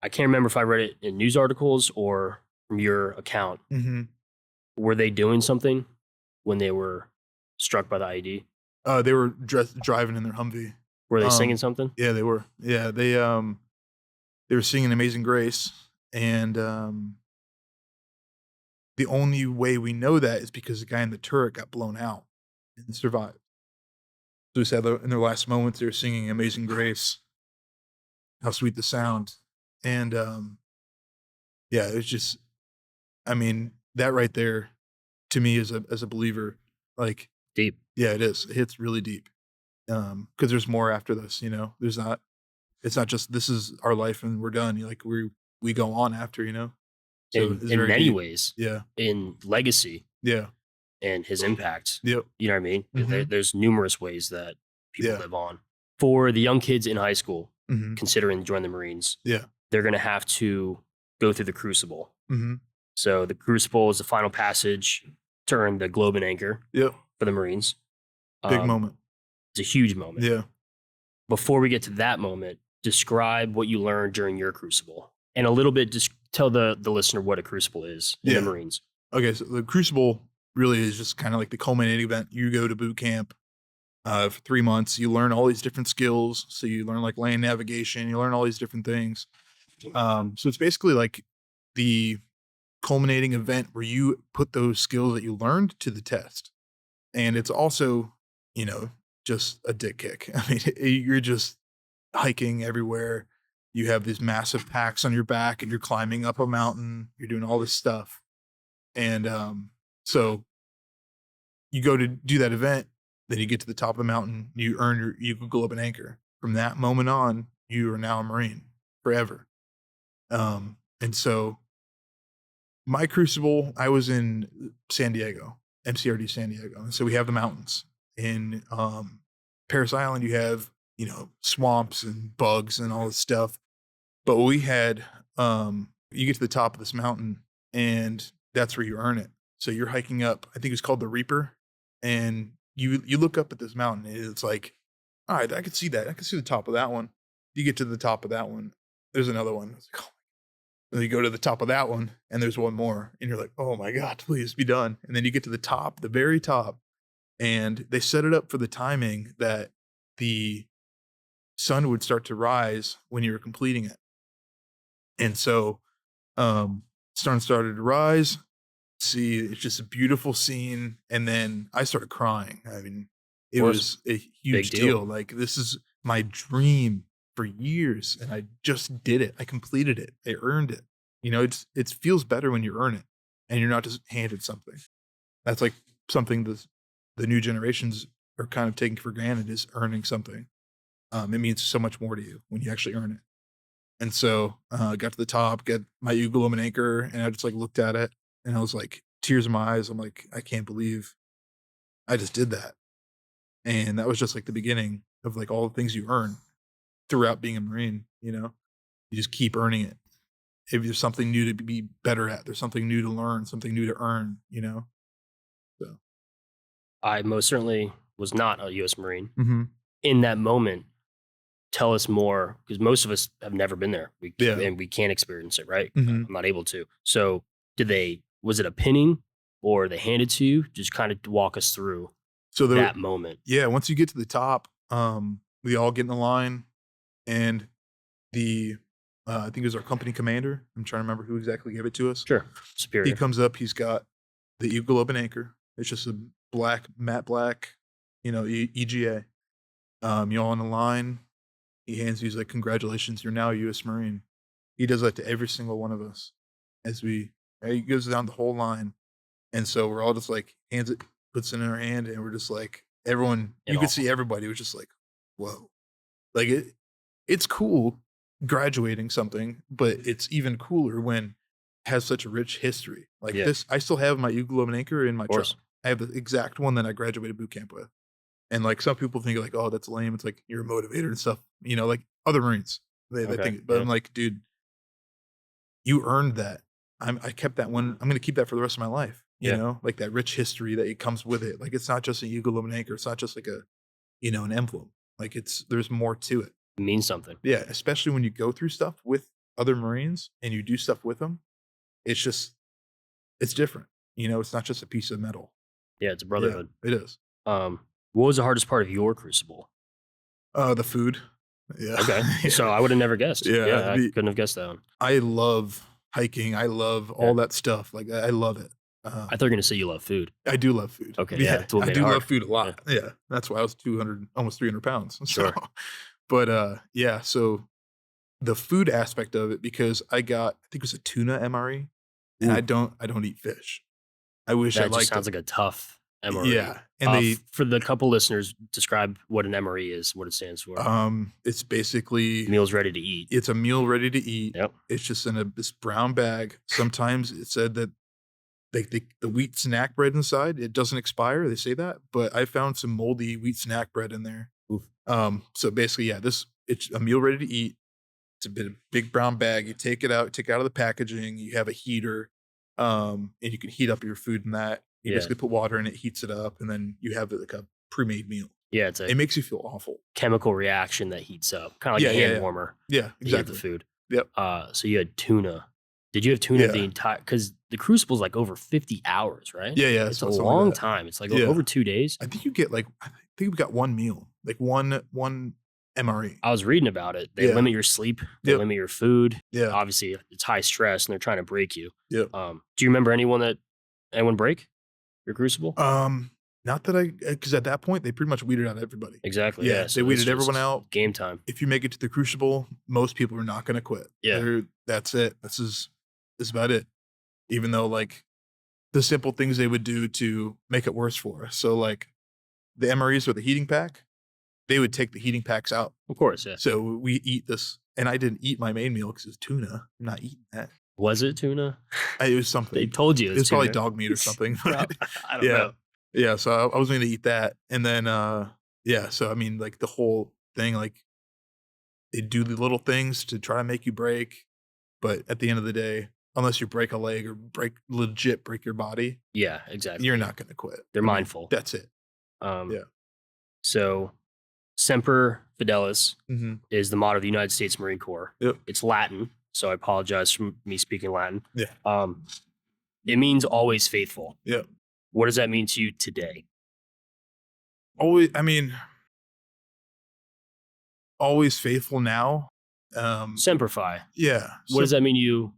I can't remember if I read it in news articles or from your account. Mhm. Were they doing something when they were struck by the IED? They were driving in their Humvee. Were they singing something? Yeah, they were. Yeah, they were singing Amazing Grace, and the only way we know that is because the guy in the turret got blown out and survived. So we said in their last moments they were singing Amazing Grace, how sweet the sound, and yeah, it was just, I mean, that right there to me as a believer, like, Deep. yeah, it is. It hits really deep. Because there's more after this. There's not. It's not just this is our life and we're done. Like we go on after. So it's In very many deep. ways, Yeah. in legacy Yeah. and his impact. Yep. You know what I mean? Mhm. There's numerous ways that people Yeah. live on. For the young kids in high school Mhm. considering joining the Marines, Yeah. they're going to have to go through the Crucible. Mhm. So the Crucible is the final passage to earn the globe and anchor Yep. for the Marines. Big moment. It's a huge moment. Yeah. Before we get to that moment, describe what you learned during your Crucible, and a little bit, just tell the listener what a Crucible is in the Yeah. Marines. Okay. So the Crucible really is just kind of like the culminating event. You go to boot camp for 3 months. You learn all these different skills. So you learn like land navigation. You learn all these different things. So it's basically like the culminating event where you put those skills that you learned to the test. And it's also, just a dick kick. I mean, you're just hiking everywhere. You have these massive packs on your back and you're climbing up a mountain. You're doing all this stuff. And so you go to do that event, then you get to the top of the mountain, you can go up an anchor. From that moment on, you are now a Marine forever. And so my Crucible, I was in San Diego, MCRD San Diego. And so we have the mountains. In Paris Island, you have, you know, swamps and bugs and all this stuff. But we had, you get to the top of this mountain and that's where you earn it. So you're hiking up, I think it's called the Reaper. And you look up at this mountain and it's like, all right, I could see that. I could see the top of that one. You get to the top of that one. There's another one. It's like, oh. Then you go to the top of that one and there's one more. And you're like, oh my God, please be done. And then you get to the top, the very top. And they set it up for the timing that the sun would start to rise when you were completing it. And so sun started to rise. See, it's just a beautiful scene. And then I started crying. I mean, it was a huge deal. Like, this is my dream for years. And I just did it. I completed it. I earned it. You know, it feels better when you earn it and you're not just handed something. That's like something the new generations are kind of taking for granted, is earning something. It means so much more to you when you actually earn it. And so I got to the top, got my Ugalum and anchor, and I just like looked at it and I was like, tears in my eyes. I'm like, I can't believe I just did that. And that was just like the beginning of like all the things you earn throughout being a Marine. You know, you just keep earning it. If there's something new to be better at, there's something new to learn, something new to earn, you know? So I most certainly was not a U.S. Marine. mm-hmm. In that moment, tell us more, because most of us have never been there. And we can't experience it, right? Mm-hmm. I'm not able to. So was it a pinning or they handed to you? Just kind of walk us through that moment. Yeah, once you get to the top, we all get in the line, and I think it was our company commander. I'm trying to remember who exactly gave it to us. Sure. Superior. He comes up, he's got the Eagle Open Anchor. It's just a matte black, you know, EGA. You all on the line. He hands you, he's like, congratulations, you're now a U.S. Marine. He does that to every single one of us he goes down the whole line. And so we're all just like, hands it, puts it in our hand, and we're just like, everyone, you could see everybody was just like, whoa. Like, it's cool graduating something, but it's even cooler when it has such a rich history. Like this, I still have my Eagle Open Anchor in my truck. I have the exact one that I graduated boot camp with. And like, some people think like, oh, that's lame. It's like, you're a motivator and stuff, you know, like other Marines, they think, but I'm like, dude, you earned that. I kept that one. I'm going to keep that for the rest of my life. You know, like that rich history that it comes with it. Like, it's not just a Eagle Open Anchor. It's not just like an emblem. Like, there's more to it. It means something. Yeah. Especially when you go through stuff with other Marines and you do stuff with them. It's different. You know, it's not just a piece of metal. Yeah. It's a brotherhood. Yeah, it is. What was the hardest part of your Crucible? The food. Yeah. Okay. Yeah. So I would have never guessed. Yeah. I couldn't have guessed that one. I love hiking. I love all that stuff. Like, I love it. I thought you were going to say you love food. I do love food. Okay. Yeah. I do love food a lot. Yeah. That's why I was almost 300 pounds. Sure. So, but so the food aspect of it, because I think it was a tuna MRE, and I don't eat fish. I wish I liked it. That just sounds like a tough MRE. Yeah. And for the couple listeners, describe what an MRE is, what it stands for. It's basically meals ready to eat. It's a meal ready to eat. Yep. It's just in this brown bag. Sometimes it said that the wheat snack bread inside, it doesn't expire. They say that, but I found some moldy wheat snack bread in there. Oof. So basically, it's a meal ready to eat. It's a big brown bag. You take it out of the packaging. You have a heater, and you can heat up your food in that. You basically put water in it, heats it up, and then you have like a pre-made meal. Yeah, it makes you feel awful. Chemical reaction that heats up, kind of like a hand warmer. Yeah, exactly. The food. Yep. So you had tuna. Did you have tuna the entire? Because the Crucible is like over 50 hours, right? Yeah. It's a long time. It's like over 2 days. I think you get I think we got one meal, like one MRE. I was reading about it. They limit your sleep. They limit your food. Yeah. Obviously, it's high stress, and they're trying to break you. Yep. Do you remember anyone break your Crucible? Not that because at that point they pretty much weeded out everybody. Exactly. Yeah, Yeah. they So weeded it's everyone just out. Game time. If you make it to the Crucible, most people are not going to quit. Yeah. That's it. This is about it. Even though like the simple things they would do to make it worse for us. So like the MREs with the heating pack, they would take the heating packs out. Of course. Yeah. So we eat this, and I didn't eat my main meal because it was tuna. I'm not eating that. Was it tuna? It was something. They told you it was probably tuna. dog meat or something. I don't yeah. know. Yeah. So I was going to eat that. And then, yeah. So, I mean, like the whole thing, like they do the little things to try to make you break. But at the end of the day, unless you break a leg or legit break your body, Yeah, exactly. you're not going to quit. They're mindful. That's it. Yeah. So Semper Fidelis Mm-hmm. is the motto of the United States Marine Corps. Yep. It's Latin, so I apologize for me speaking Latin. Yeah. It means always faithful. Yep. What does that mean to you today? Always, I mean, always faithful now. Semper Fi. Yeah. What does that mean to you?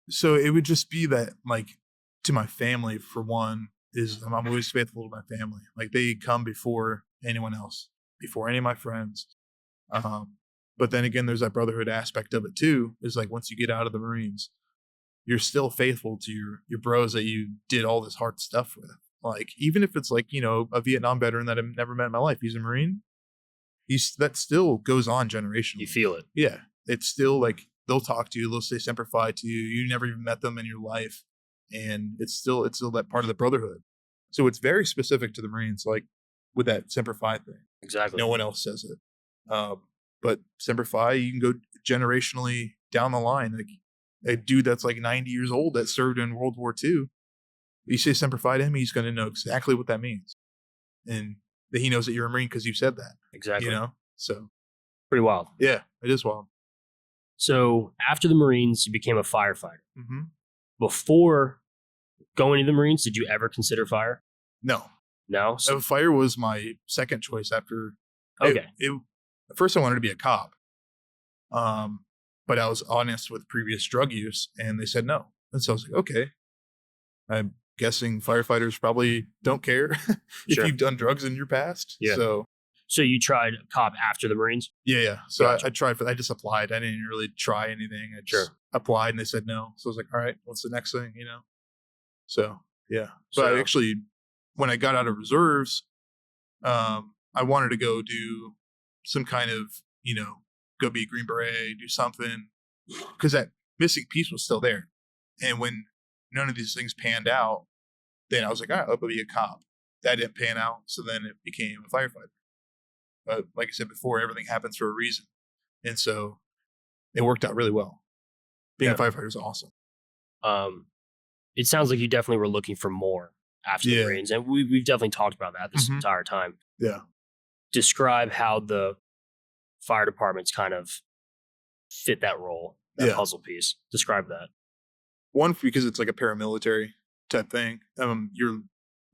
So it would just be that, like, to my family, for one, is I'm always faithful to my family. Like, they come before anyone else, before any of my friends. But then again, there's that brotherhood aspect of it too. Is like once you get out of the Marines, you're still faithful to your bros that you did all this hard stuff with. Like, even if it's like, you know, a Vietnam veteran that I've never met in my life, he's a Marine. That still goes on generationally. You feel it. Yeah. It's still like they'll talk to you, they'll say Semper Fi to you. You never even met them in your life. And it's still that part of the brotherhood. So it's very specific to the Marines, like with that Semper Fi thing. Exactly. No one else says it. But Semper Fi, you can go generationally down the line. Like a dude that's like 90 years old that served in World War II, you say Semper Fi to him, he's going to know exactly what that means. And that he knows that you're a Marine because you said that. Exactly. You know? So pretty wild. Yeah, it is wild. So after the Marines, you became a firefighter. Mm-hmm. Before going to the Marines, did you ever consider fire? No. No? So, Fire was my second choice after. okay. At first, I wanted to be a cop. But I was honest with previous drug use, and they said no. And so I was like, okay. I'm guessing firefighters probably don't care if Sure. you've done drugs in your past. Yeah. So you tried cop after the Marines? Yeah. So Gotcha. I tried I just applied. I didn't really try anything. I just applied, and they said no. So I was like, all right, what's the next thing, you know? So, yeah. But I actually, when I got out of reserves, I wanted to go do some kind of, you know, go be a Green Beret, do something, because that missing piece was still there. And when none of these things panned out, then I was like, all right, I'll be a cop. That didn't pan out, so then it became a firefighter. But like I said before, everything happens for a reason. And so it worked out really well. Being a firefighter is awesome. It sounds like you definitely were looking for more after the Marines. And we've definitely talked about that this entire time. Yeah. Describe how the fire departments kind of fit that role, that puzzle piece. Describe that. One, because it's like a paramilitary type thing. You're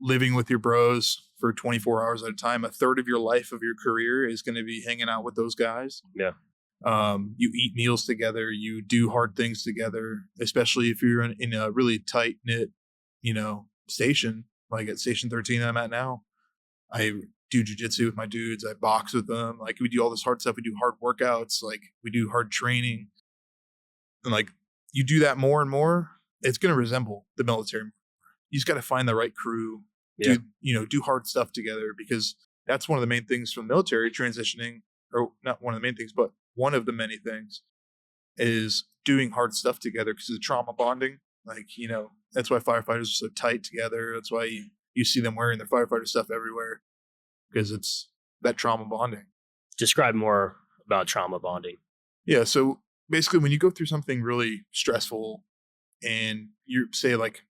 living with your bros for 24 hours at a time. A third of your life of your career is going to be hanging out with those guys. Yeah. You eat meals together. You do hard things together, especially if you're in a really tight knit, you know, station. Like at Station 13 I'm at now, I do jiu-jitsu with my dudes. I box with them. Like we do all this hard stuff. We do hard workouts. Like we do hard training. And like you do that more and more, it's going to resemble the military. You just got to find the right crew. Do hard stuff together, because that's one of the main things from the military transitioning, or not one of the main things, but one of the many things is doing hard stuff together because of the trauma bonding. Like, you know, that's why firefighters are so tight together. That's why you see them wearing their firefighter stuff everywhere, because it's that trauma bonding. Describe more about trauma bonding. Yeah. So basically when you go through something really stressful and you say like,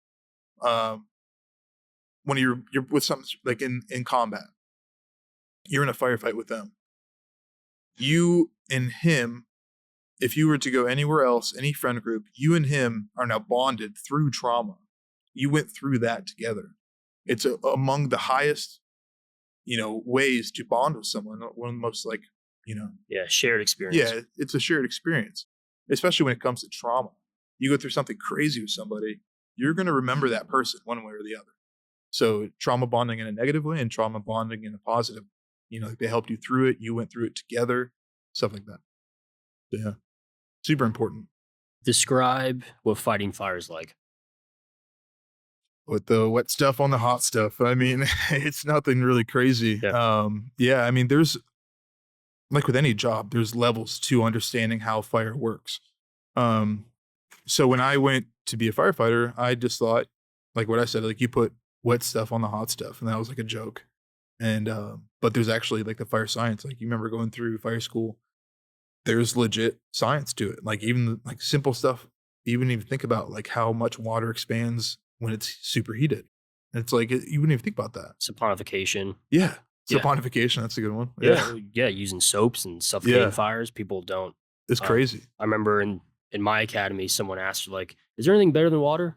when you're with something like in combat, you're in a firefight with them. You and him, if you were to go anywhere else, any friend group, you and him are now bonded through trauma. You went through that together. It's among the highest, you know, ways to bond with someone. One of the most like, you know. Yeah, shared experience. Yeah, it's a shared experience, especially when it comes to trauma. You go through something crazy with somebody, you're going to remember that person one way or the other. So trauma bonding in a negative way and trauma bonding in a positive. Like they helped you through it. You went through it together, stuff like that. So, yeah, super important. Describe what fighting fire is like. With the wet stuff on the hot stuff. I mean, it's nothing really crazy. Yeah. I mean, there's like with any job, there's levels to understanding how fire works. So when I went to be a firefighter, I just thought, like what I said, like you put wet stuff on the hot stuff, and that was like a joke. And but there's actually like the fire science. Like you remember going through fire school, there's legit science to it. Like even like simple stuff, even think about like how much water expands when it's superheated. And it's like you wouldn't even think about that. Saponification. Yeah. Yeah. Saponification, that's a good one. Yeah, using soaps and suffocating fires. People don't. It's crazy. I remember in my academy, someone asked, like, is there anything better than water?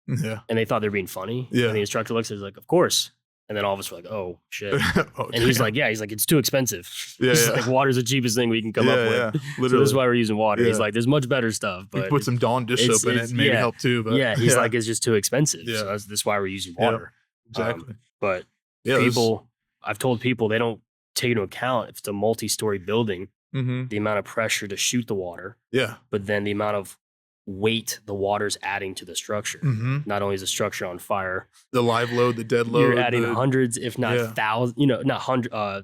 Yeah. And they thought they were being funny. Yeah. And the instructor looks at us like, of course. And then all of us were like, oh, shit. And he's like, it's too expensive. Yeah, He's like, water's the cheapest thing we can come up with. Yeah, literally. So this is why we're using water. He's like, there's much better stuff. But you put some Dawn dish soap in it and maybe help too. But he's like, it's just too expensive. Yeah. So that's why we're using water. Exactly. But I've told people they don't take into account if it's a multi-story building, the amount of pressure to shoot the water. Yeah. But then the amount of weight the water's adding to the structure. Not only is the structure on fire, the live load, the dead load, you're adding hundreds, if not thousands, not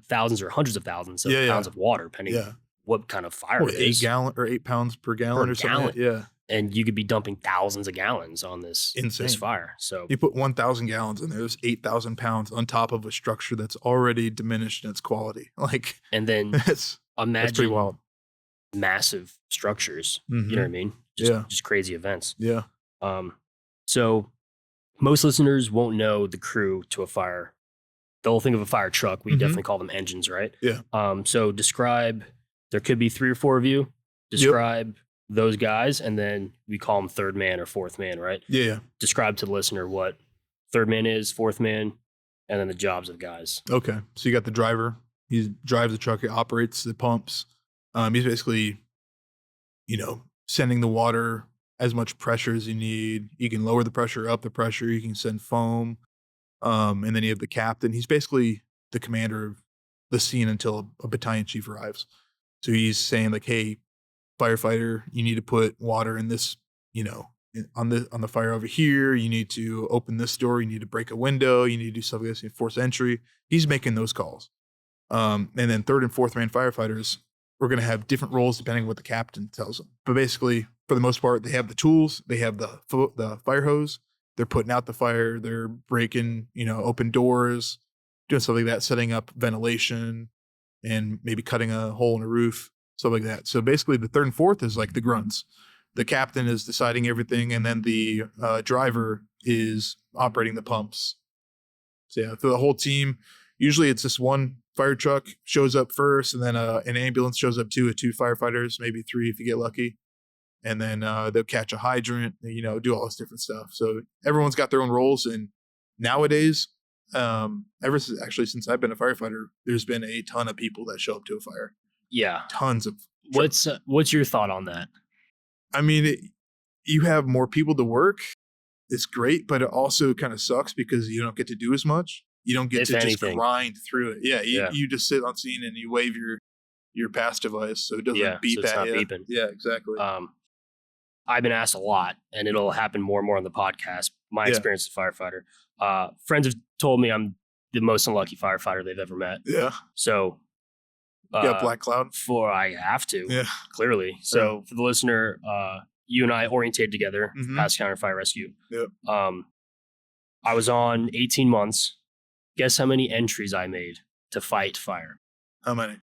thousands or hundreds of thousands of pounds of water, depending on what kind of fire it is. 8 pounds per gallon or something. Yeah. And you could be dumping thousands of gallons on this fire. So you put 1,000 gallons in there, there's 8,000 pounds on top of a structure that's already diminished in its quality. Like, and then imagine that's pretty wild. Massive structures. You know what I mean? Just crazy events. Yeah. So most listeners won't know the crew to a fire. They'll think of a fire truck. We definitely call them engines, right? Yeah. So describe, there could be 3 or 4 of you. Describe those guys, and then we call them third man or fourth man, right? Yeah. Describe to the listener what third man is, fourth man, and then the jobs of guys. Okay. So you got the driver. He drives the truck. He operates the pumps. He's basically, sending the water as much pressure as you need. You can lower the pressure, up the pressure. You can send foam. And then you have the captain. He's basically the commander of the scene until a battalion chief arrives. So he's saying like, hey, firefighter, you need to put water in this, on the fire over here. You need to open this door. You need to break a window. You need to do stuff like this. You force entry. He's making those calls. And then third and fourth man firefighters, we're going to have different roles depending on what the captain tells them. But basically, for the most part, they have the tools. They have the fire hose. They're putting out the fire. They're breaking, open doors, doing stuff like that, setting up ventilation, and maybe cutting a hole in a roof, stuff like that. So basically, the third and fourth is like the grunts. The captain is deciding everything, and then the driver is operating the pumps. So yeah, for the whole team, usually it's just one fire truck shows up first, and then an ambulance shows up too, with 2 firefighters, maybe 3 if you get lucky. And then they'll catch a hydrant, do all this different stuff. So everyone's got their own roles. And nowadays, since I've been a firefighter, there's been a ton of people that show up to a fire. Yeah. Tons of. What's your thought on that? I mean, you have more people to work. It's great, but it also kind of sucks because you don't get to do as much. You don't get just grind through it. Yeah, you just sit on scene and you wave your pass device so it doesn't beep at you. Beeping. Yeah, exactly. I've been asked a lot, and it'll happen more and more on the podcast. My experience as a firefighter. Friends have told me I'm the most unlucky firefighter they've ever met. Yeah. So you got black cloud? I have to, clearly. So for the listener, you and I orientated together, Pasco County Fire Rescue. Yep. I was on 18 months. Guess how many entries I made to fight fire? How many?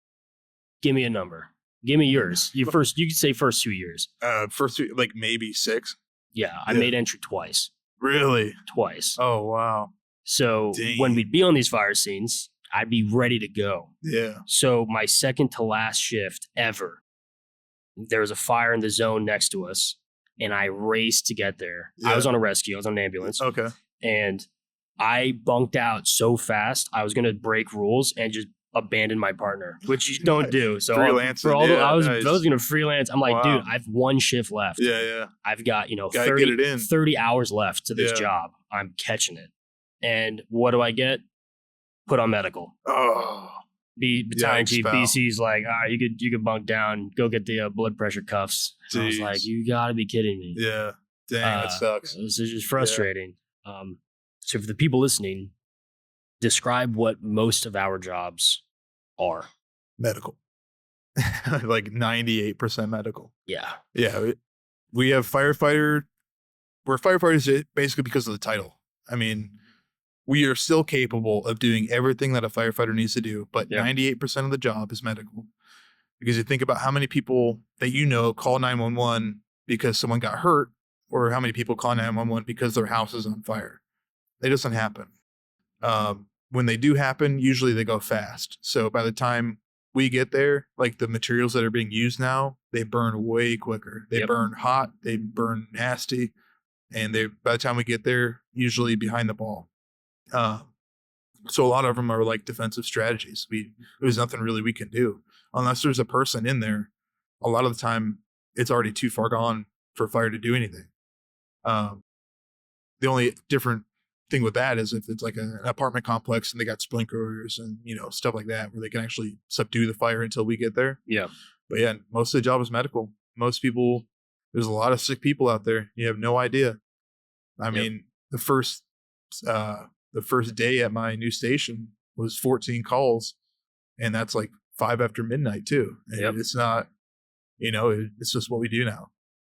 Give me a number. Give me yours. You could say first 2 years. First 2, like maybe 6. Yeah, I made entry twice. Really? Twice. Oh, wow. So when we'd be on these fire scenes, I'd be ready to go. Yeah. So my second to last shift ever, there was a fire in the zone next to us, and I raced to get there. Yeah. I was on a rescue. I was on an ambulance. Okay. And I bunked out so fast, I was going to break rules and just abandon my partner, which you don't do. So freelance. I was going to freelance. I'm like, dude, I have 1 shift left. Yeah. I've got, 30 hours left to this job. I'm catching it. And what do I get? Put on medical. Oh, Battalion yikes, chief pal. BC's like, all right, you could bunk down, go get the blood pressure cuffs. And I was like, Jeez. you gotta be kidding me. Yeah. Dang, that sucks. This is just frustrating. So for the people listening, describe what most of our jobs are. Medical. Like 98% medical. Yeah. Yeah. We have firefighter. We're firefighters basically because of the title. I mean, we are still capable of doing everything that a firefighter needs to do, but 98% of the job is medical. Because you think about how many people that you know call 911 because someone got hurt, or how many people call 911 because their house is on fire. It doesn't happen. When they do happen, usually they go fast. So by the time we get there, like the materials that are being used now, they burn way quicker. They burn hot, they burn nasty, and by the time we get there, usually behind the ball. So a lot of them are like defensive strategies. There's nothing really we can do unless there's a person in there. A lot of the time, it's already too far gone for fire to do anything. The only different thing with that is if it's like an apartment complex and they got sprinklers and stuff like that, where they can actually subdue the fire until we get there. Yeah. But yeah, most of the job is medical. Most people, there's a lot of sick people out there. You have no idea. I mean, the first day at my new station was 14 calls, and that's like 5 after midnight too. And it's not, it's just what we do now.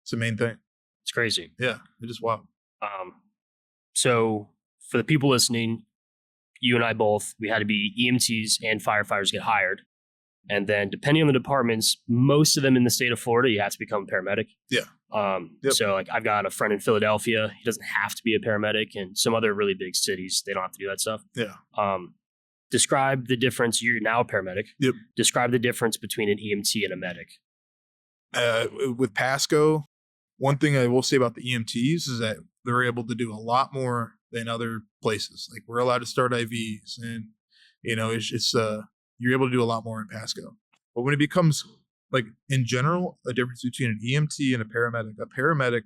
It's the main thing. It's crazy. Yeah, it is wild. So for the people listening, you and I both, we had to be EMTs and firefighters get hired. And then depending on the departments, most of them in the state of Florida, you have to become a paramedic. Yeah. So like I've got a friend in Philadelphia. He doesn't have to be a paramedic, and some other really big cities, they don't have to do that stuff. Yeah. Describe the difference. You're now a paramedic. Yep. Describe the difference between an EMT and a medic. With Pasco, one thing I will say about the EMTs is that they're able to do a lot more than other places. Like we're allowed to start IVs, and it's you're able to do a lot more in Pasco. But when it becomes like in general, a difference between an EMT and a paramedic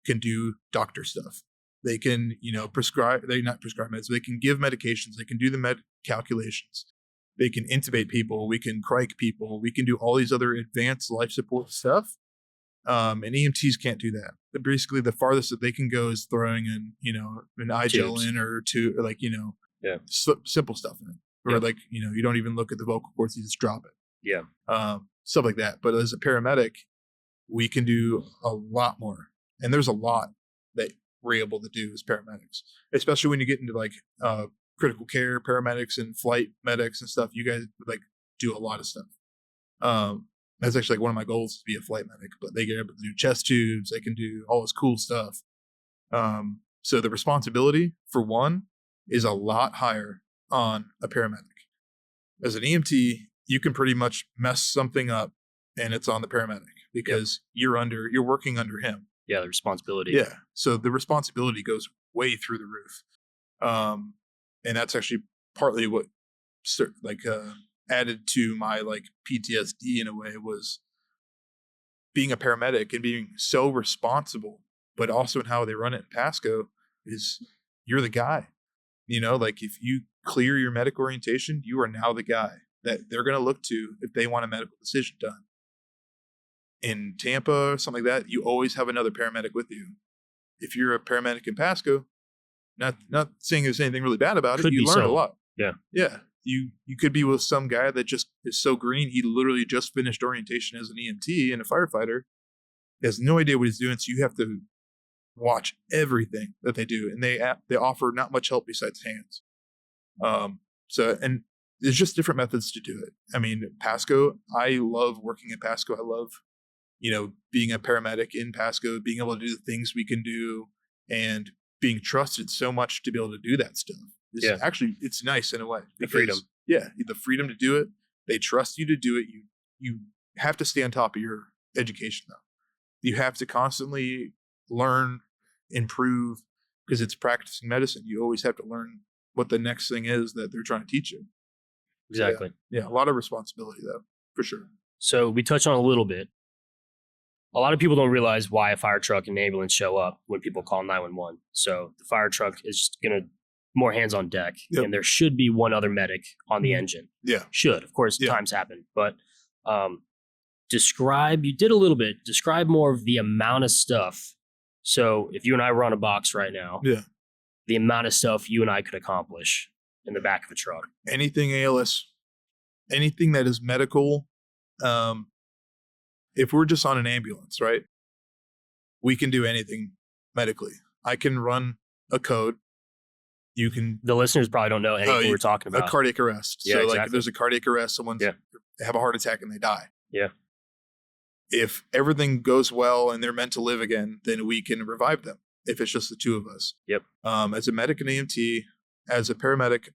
can do doctor stuff. They can, not prescribe meds. They can give medications. They can do the med calculations. They can intubate people. We can crike people. We can do all these other advanced life support stuff. And EMTs can't do that. Basically, the farthest that they can go is throwing in, an eye gel in or two, or like, simple stuff in. Or like, you don't even look at the vocal cords, you just drop it. Yeah. Stuff like that. But as a paramedic, we can do a lot more. And there's a lot that we're able to do as paramedics, especially when you get into like critical care paramedics and flight medics and stuff. You guys like do a lot of stuff. That's actually like one of my goals to be a flight medic, but they get able to do chest tubes. They can do all this cool stuff. So the responsibility for one is a lot higher on a paramedic. As an EMT, you can pretty much mess something up and it's on the paramedic because you're working under him. Yeah, the responsibility. Yeah. So the responsibility goes way through the roof. And that's actually partly what added to my like PTSD in a way, was being a paramedic and being so responsible, but also in how they run it in Pasco is you're the guy. Like if you clear your medic orientation, you are now the guy that they're going to look to if they want a medical decision done. In Tampa or something like that, you always have another paramedic with you. If you're a paramedic in Pasco, not saying there's anything really bad about it, you learn a lot. Yeah. Yeah. You could be with some guy that just is so green, he literally just finished orientation as an EMT and a firefighter. He has no idea what he's doing, so you have to watch everything that they do, and they offer not much help besides hands. And there's just different methods to do it. I mean, Pasco, I love working at Pasco. I love, being a paramedic in Pasco, being able to do the things we can do, and being trusted so much to be able to do that stuff. Actually, it's nice in a way. The freedom. Yeah, the freedom to do it. They trust you to do it. You have to stay on top of your education, though. You have to constantly learn, improve, because it's practicing medicine. You always have to learn what the next thing is that they're trying to teach you. Exactly. Yeah, a lot of responsibility, though, for sure. So we touched on a little bit. A lot of people don't realize why a fire truck and ambulance show up when people call 911. So the fire truck is just going to more hands on deck, and there should be one other medic on the engine. Yeah. Should. Of course, times happen. But describe more of the amount of stuff. So if you and I were on a box right now, the amount of stuff you and I could accomplish in the back of a truck. Anything ALS, anything that is medical. If we're just on an ambulance, right? We can do anything medically. I can run a code. You can. The listeners probably don't know anything we're talking about. A cardiac arrest. Yeah, so exactly. like if there's a cardiac arrest, someone's they have a heart attack and they die. Yeah. If everything goes well and they're meant to live again, then we can revive them. If it's just the two of us. Yep. As a medic and EMT, as a paramedic,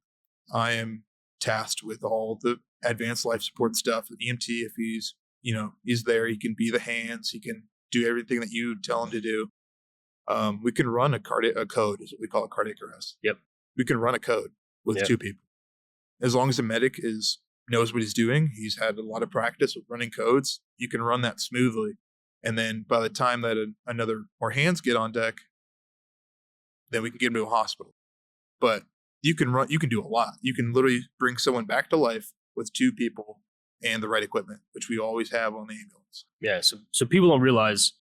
I am tasked with all the advanced life support stuff. An EMT, if he's there, he can be the hands. He can do everything that you tell him to do. We can run a code, is what we call a cardiac arrest. Yep. We can run a code with two people. As long as the medic knows what he's doing, he's had a lot of practice with running codes, you can run that smoothly. And then by the time that another more hands get on deck, then we can get him to a hospital. But you can do a lot. You can literally bring someone back to life with two people and the right equipment, which we always have on the ambulance. Yeah. So people don't realize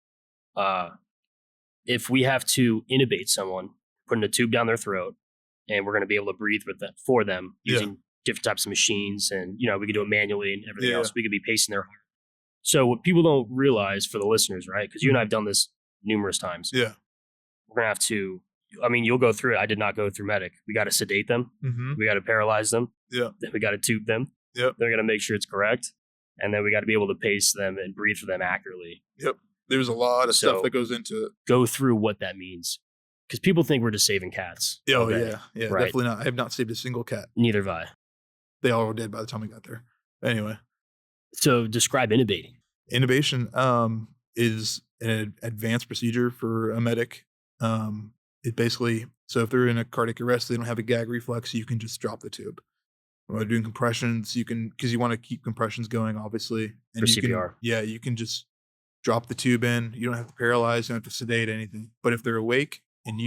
if we have to intubate someone, putting a tube down their throat, and we're going to be able to breathe for them using different types of machines, and we could do it manually and everything else. We could be pacing their heart. So what people don't realize for the listeners, right? Because you and I have done this numerous times. Yeah. We're going to have to, you'll go through it. I did not go through medic. We got to sedate them. Mm-hmm. We got to paralyze them. Yeah. Then we got to tube them. Yep. Then we got to make sure it's correct. And then we got to be able to pace them and breathe for them accurately. Yep. There's a lot of stuff that goes into it. Go through what that means. Because people think we're just saving cats. Oh, yeah. Yeah, right. Definitely not. I have not saved a single cat. Neither have I. They all were dead by the time we got there. Anyway. So describe intubating. Intubation is an advanced procedure for a medic. It basically, so if they're in a cardiac arrest, they don't have a gag reflex, you can just drop the tube. While doing compressions, you can, because you want to keep compressions going, obviously. And for CPR. You can just drop the tube in. You don't have to paralyze, you don't have to sedate anything. But if they're awake and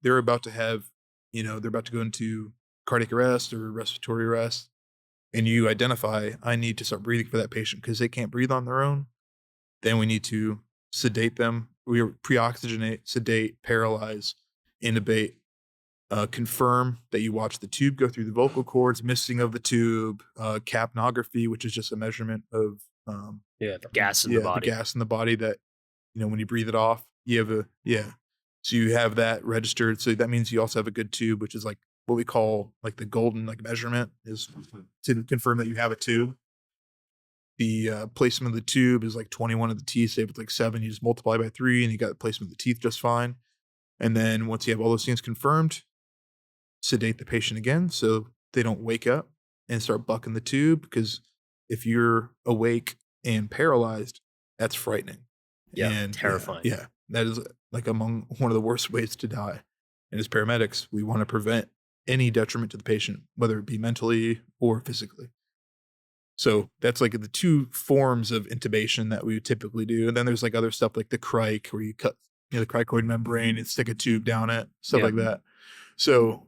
they're about to have, they're about to go into cardiac arrest or respiratory arrest, and you identify, I need to start breathing for that patient because they can't breathe on their own, then we need to sedate them. We pre-oxygenate, sedate, paralyze, intubate, confirm that you watch the tube go through the vocal cords, missing of the tube, capnography, which is just a measurement of the gas in the body. The gas in the body that, when you breathe it off, you have so you have that registered. So that means you also have a good tube, which is like what we call like the golden measurement, is to confirm that you have a tube. The placement of the tube is like 21 of the teeth. Say if it's like 7, you just multiply by 3 and you got the placement of the teeth just fine. And then once you have all those things confirmed, sedate the patient again so they don't wake up and start bucking the tube, because if you're awake and paralyzed, that's frightening. Yeah, and terrifying. Yeah, that is like among one of the worst ways to die. And as paramedics, we want to prevent any detriment to the patient, whether it be mentally or physically. So that's like the two forms of intubation that we typically do. And then there's like other stuff like the cric, where you cut the cricoid membrane and stick a tube down it, stuff like that. So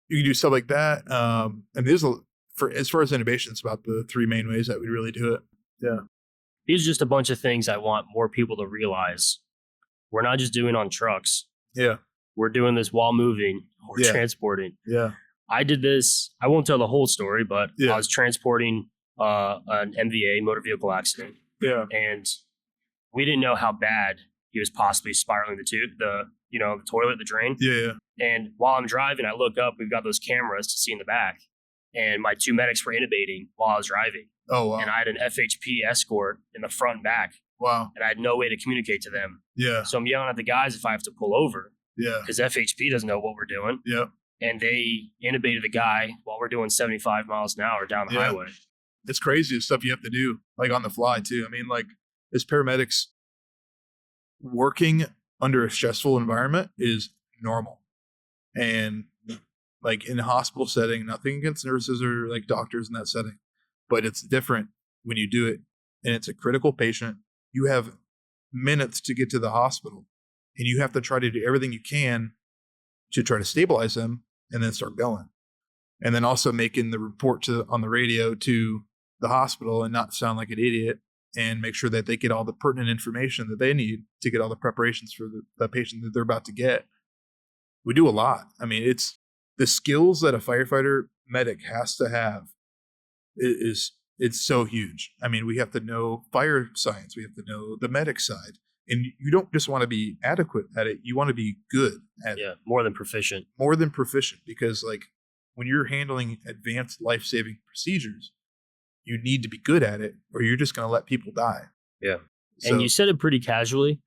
you can do stuff like that. And there's as far as intubation, it's about the 3 main ways that we really do it. Yeah. These are just a bunch of things I want more people to realize. We're not just doing on trucks. Yeah. We're doing this while moving or transporting. Yeah. I did this. I won't tell the whole story, but I was transporting an MVA, motor vehicle accident. Yeah. And we didn't know how bad he was possibly spiraling the tube, the toilet, the drain. Yeah. And while I'm driving, I look up, we've got those cameras to see in the back. And my 2 medics were intubating while I was driving. Oh, wow. And I had an FHP escort in the front and back. Wow. And I had no way to communicate to them. Yeah. So I'm yelling at the guys if I have to pull over. Yeah. Because FHP doesn't know what we're doing. Yeah. And they intubated the guy while we're doing 75 miles an hour down the highway. It's crazy the stuff you have to do, like on the fly too. I mean, like as paramedics, working under a stressful environment is normal. And like in a hospital setting, nothing against nurses or like doctors in that setting, but it's different when you do it and it's a critical patient. You have minutes to get to the hospital and you have to try to do everything you can to try to stabilize them and then start going. And then also making the report on the radio to the hospital and not sound like an idiot, and make sure that they get all the pertinent information that they need to get all the preparations for the patient that they're about to get. We do a lot. I mean, it's the skills that a firefighter medic has to have it's so huge. I mean, we have to know fire science. We have to know the medic side. And you don't just want to be adequate at it. You want to be good at it. Yeah, more than proficient. More than proficient, because like when you're handling advanced life-saving procedures, you need to be good at it, or you're just going to let people die. Yeah. So, and you said it pretty casually,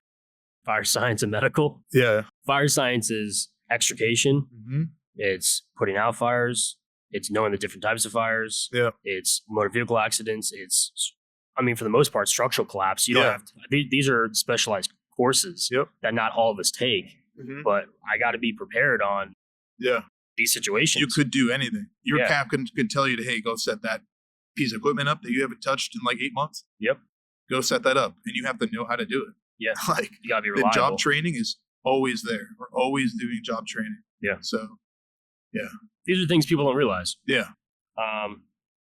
fire science and medical. Yeah. Fire science is extrication. Mm-hmm. It's putting out fires. It's knowing the different types of fires. Yeah. It's motor vehicle accidents. It's, I mean, for the most part, structural collapse. You don't Yeah. have to, these are specialized courses Yep. that not all of us take, Mm-hmm. but I got to be prepared on Yeah. these situations. You could do anything. Your Yeah. captain can tell you to, hey, go set that piece of equipment up that you haven't touched in like 8 months. Yep. Go set that up, and you have to know how to do it. Yeah. Like You got to be the reliable. job training is always there. We're always doing job training. Yeah. So, These are things people don't realize. yeah.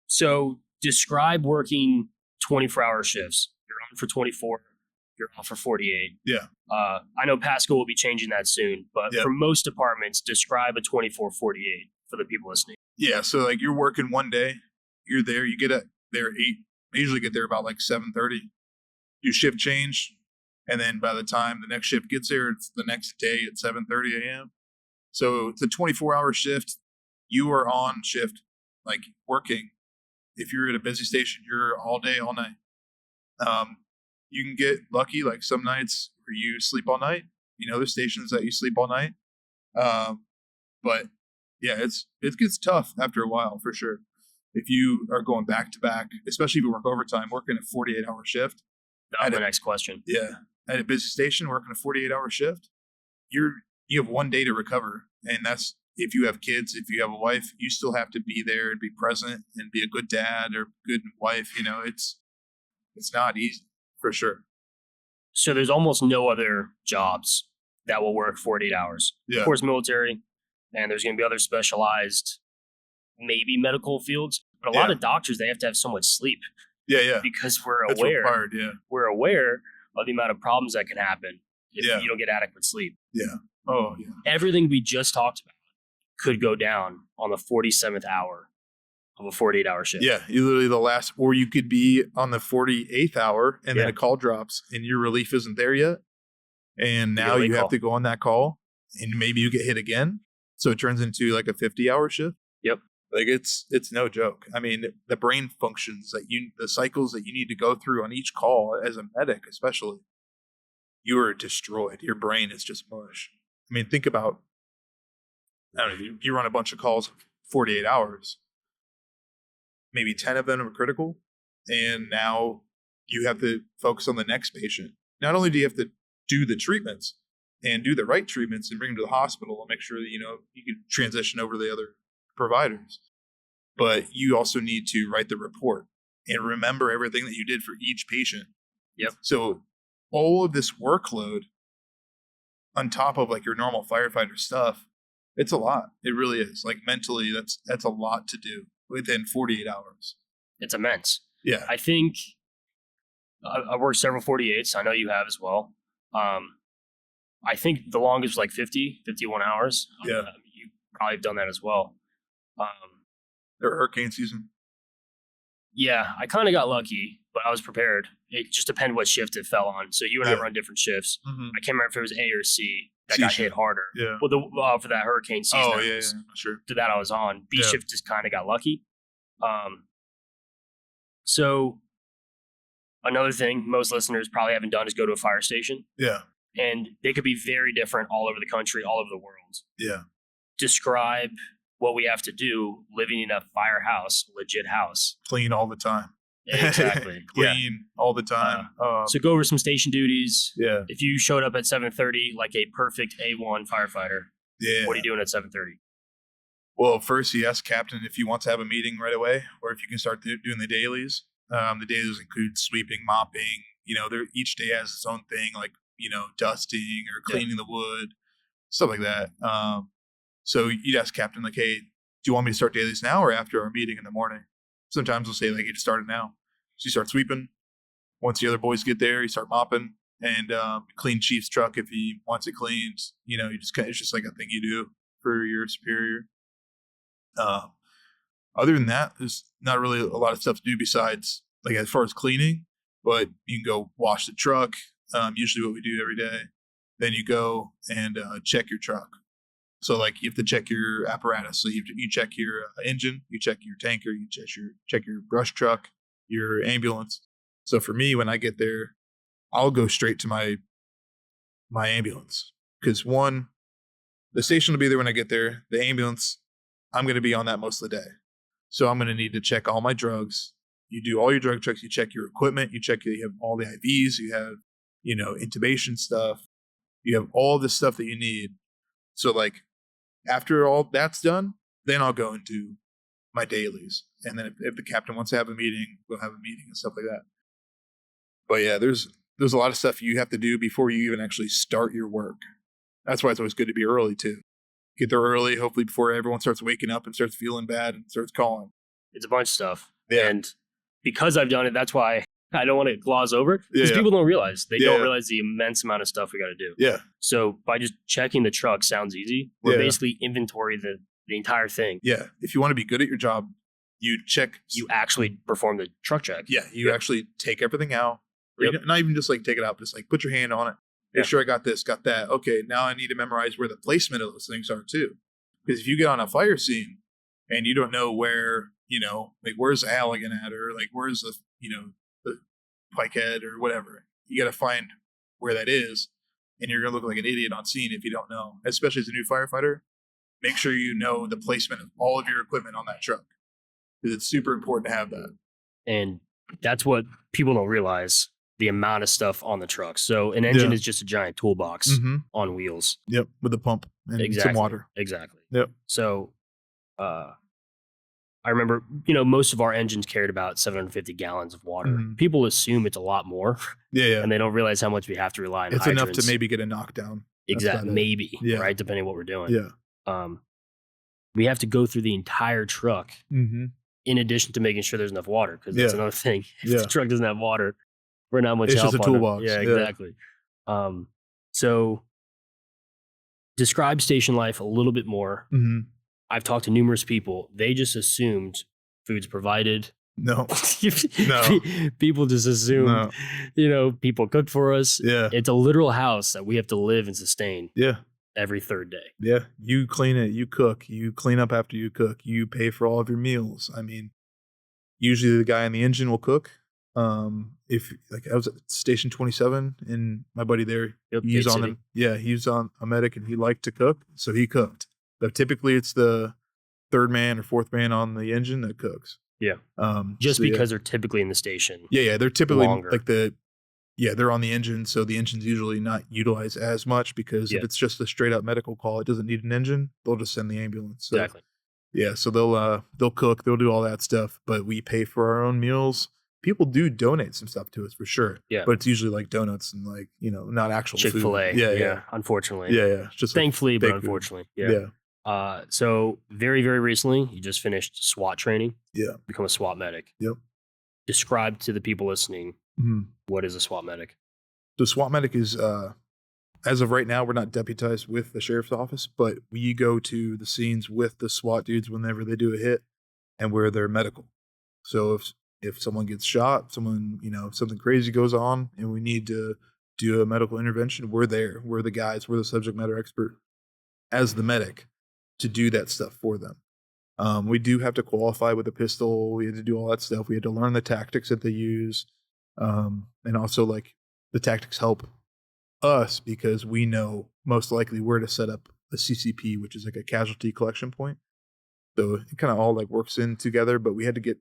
So describe working 24-hour shifts. You're on for 24. You're off for 48. Yeah. I know Pasco will be changing that soon, but Yep. for most departments, describe a 24-48 for the people listening. Yeah. So like you're working one day, you're there, you get there at 8. I usually get there about like 7:30. You shift change. And then by the time the next shift gets there, it's the next day at 7:30 a.m. So it's a 24-hour shift. You are on shift, like working. If you're at a busy station, you're all day, all night. You can get lucky, like some nights where you sleep all night. You know, there's stations that you sleep all night. But yeah, it gets tough after a while for sure. If you are going back to back, especially if you work overtime, working a 48-hour shift. That's my next question. Yeah. At a busy station, working a 48-hour shift, you have one day to recover. And that's, if you have kids, if you have a wife, you still have to be there and be present and be a good dad or good wife. You know, it's not easy for sure. So there's almost no other jobs that will work 48 hours. Yeah. Of course, military, and there's going to be other specialized, maybe medical fields, but a lot Yeah. of doctors, they have to have so much sleep Yeah. because we're That's aware. required. Yeah. We're aware of the amount of problems that can happen if Yeah. you don't get adequate sleep. Yeah. Oh, yeah. Everything we just talked about could go down on the 47th hour of a 48-hour shift. Yeah. You literally the last, or you could be on the 48th hour and then Yeah. a call drops and your relief isn't there yet. And now late you have call. to go on that call and maybe you get hit again. So it turns into like a 50-hour shift. Yep. Like it's no joke. I mean, the brain functions the cycles that you need to go through on each call as a medic, especially, you are destroyed. Your brain is just mush. I mean, think about, I don't know, you run a bunch of calls 48 hours, maybe 10 of them are critical. And now you have to focus on the next patient. Not only do you have to do the treatments and do the right treatments and bring them to the hospital and make sure that, you know, you can transition over to the other providers, but you also need to write the report and remember everything that you did for each patient. Yep. So all of this workload on top of like your normal firefighter stuff, it's a lot. It really is. Like mentally, that's a lot to do within 48 hours. It's immense. Yeah. I think I worked several 48s. I know you have as well. I think the longest was like 50, 51 hours. Yeah. You probably have done that as well. Or hurricane season. Yeah, I kind of got lucky, but I was prepared. It just depended what shift it fell on. So you and I Yeah. run different shifts. Mm-hmm. I can't remember if it was A or C that C got shift. hit harder. Yeah. Well, for that hurricane season. Oh, that yeah, was- sure. To that I was on. B Yeah. shift just kind of got lucky. So another thing most listeners probably haven't done is go to a fire station. Yeah. And they could be very different all over the country, all over the world. Yeah. Describe what we have to do living in a firehouse, a legit house. Clean all the time. Exactly. Yeah. Clean all the time. So go over some station duties. Yeah. If you showed up at 7:30 like a perfect A1 firefighter, Yeah. what are you doing at 7:30? Well, first you ask captain if he wants to have a meeting right away, or if you can start doing the dailies. The dailies include sweeping, mopping. You know, each day has its own thing, like, you know, dusting or cleaning the wood, stuff like that. So you'd ask captain, like, hey, do you want me to start dailies now or after our meeting in the morning? Sometimes we'll say, like, hey, just start it now. So you start sweeping. Once the other boys get there, you start mopping and clean chief's truck if he wants it cleaned. You know, it's just like a thing you do for your superior. Other than that, there's not really a lot of stuff to do besides, like, as far as cleaning, but you can go wash the truck, usually what we do every day. Then you go and check your truck. So, like, you have to check your apparatus. So you check your engine, you check your tanker, you check your brush truck, your ambulance. So for me, when I get there, I'll go straight to my ambulance because one, the station will be there when I get there. The ambulance, I'm going to be on that most of the day. So I'm going to need to check all my drugs. You do all your drug checks. You check your equipment. You check you have all the IVs. You have, you know, intubation stuff. You have all the stuff that you need. So, like, after all that's done, then I'll go and do my dailies. And then if the captain wants to have a meeting, we'll have a meeting and stuff like that. But yeah, there's a lot of stuff you have to do before you even actually start your work. That's why it's always good to be early too. Get there early, hopefully before everyone starts waking up and starts feeling bad and starts calling. It's a bunch of stuff. Yeah. And because I've done it, that's why I don't want to gloss over it. Because people don't realize. They don't realize the immense amount of stuff we got to do. Yeah. So by just checking the truck sounds easy. We're basically inventory the entire thing. Yeah. If you want to be good at your job, you check. You actually perform the truck check. Yeah. You actually take everything out. Not even just like take it out, just like put your hand on it. Make sure I got this, got that. Okay, now I need to memorize where the placement of those things are too. Because if you get on a fire scene and you don't know where, you know, like where's the Halligan at, or like where's the, you know, the pike head or whatever, you got to find where that is. And you're going to look like an idiot on scene if you don't know, especially as a new firefighter. Make sure you know the placement of all of your equipment on that truck because it's super important to have that. And that's what people don't realize. The amount of stuff on the truck. So an engine is just a giant toolbox on wheels. Yep, with a pump and some water. Exactly. Yep. So I remember, you know, most of our engines carried about 750 gallons of water. People assume it's a lot more. Yeah. And they don't realize how much we have to rely on It's hydrants. enough to maybe get a knockdown. Exactly. Maybe. Right? Depending on what we're doing. Yeah. We have to go through the entire truck in addition to making sure there's enough water. Because that's another thing. If the truck doesn't have water, we're not much help. It's just a toolbox. Yeah, exactly. So describe station life a little bit more. I've talked to numerous people. They just assumed food's provided. No. People just assume, you know, people cook for us. Yeah. It's a literal house that we have to live and sustain. Yeah. Every third day. Yeah. You clean it. You cook. You clean up after you cook. You pay for all of your meals. I mean, usually the guy in the engine will cook. If like I was at station 27 and my buddy there, he's on them. Yeah, he's on a medic and he liked to cook, so he cooked. But typically it's the third man or fourth man on the engine that cooks. Yeah. Just because they're typically in the station. Yeah, they're typically longer. like they're on the engine, so the engine's usually not utilized as much because if it's just a straight up medical call, it doesn't need an engine. They'll just send the ambulance. So, exactly. Yeah, so they'll cook, they'll do all that stuff, but we pay for our own meals. People do donate some stuff to us for sure. Yeah. But it's usually like donuts and like, you know, not actual Chick-fil-A. food. Yeah. Unfortunately. Yeah. Just thankfully, like but unfortunately. Food. Yeah. So very, very recently, you just finished SWAT training. Yeah. Become a SWAT medic. Yep. Describe to the people listening, what is a SWAT medic? The SWAT medic is, as of right now, we're not deputized with the sheriff's office, but we go to the scenes with the SWAT dudes whenever they do a hit and we're their medical. So if someone gets shot, something crazy goes on and we need to do a medical intervention, we're there. We're the guys, we're the subject matter expert as the medic to do that stuff for them. We do have to qualify with a pistol. We had to do all that stuff. We had to learn the tactics that they use. And also like the tactics help us because we know most likely where to set up a CCP, which is like a casualty collection point. So it kind of all like works in together, but we had to get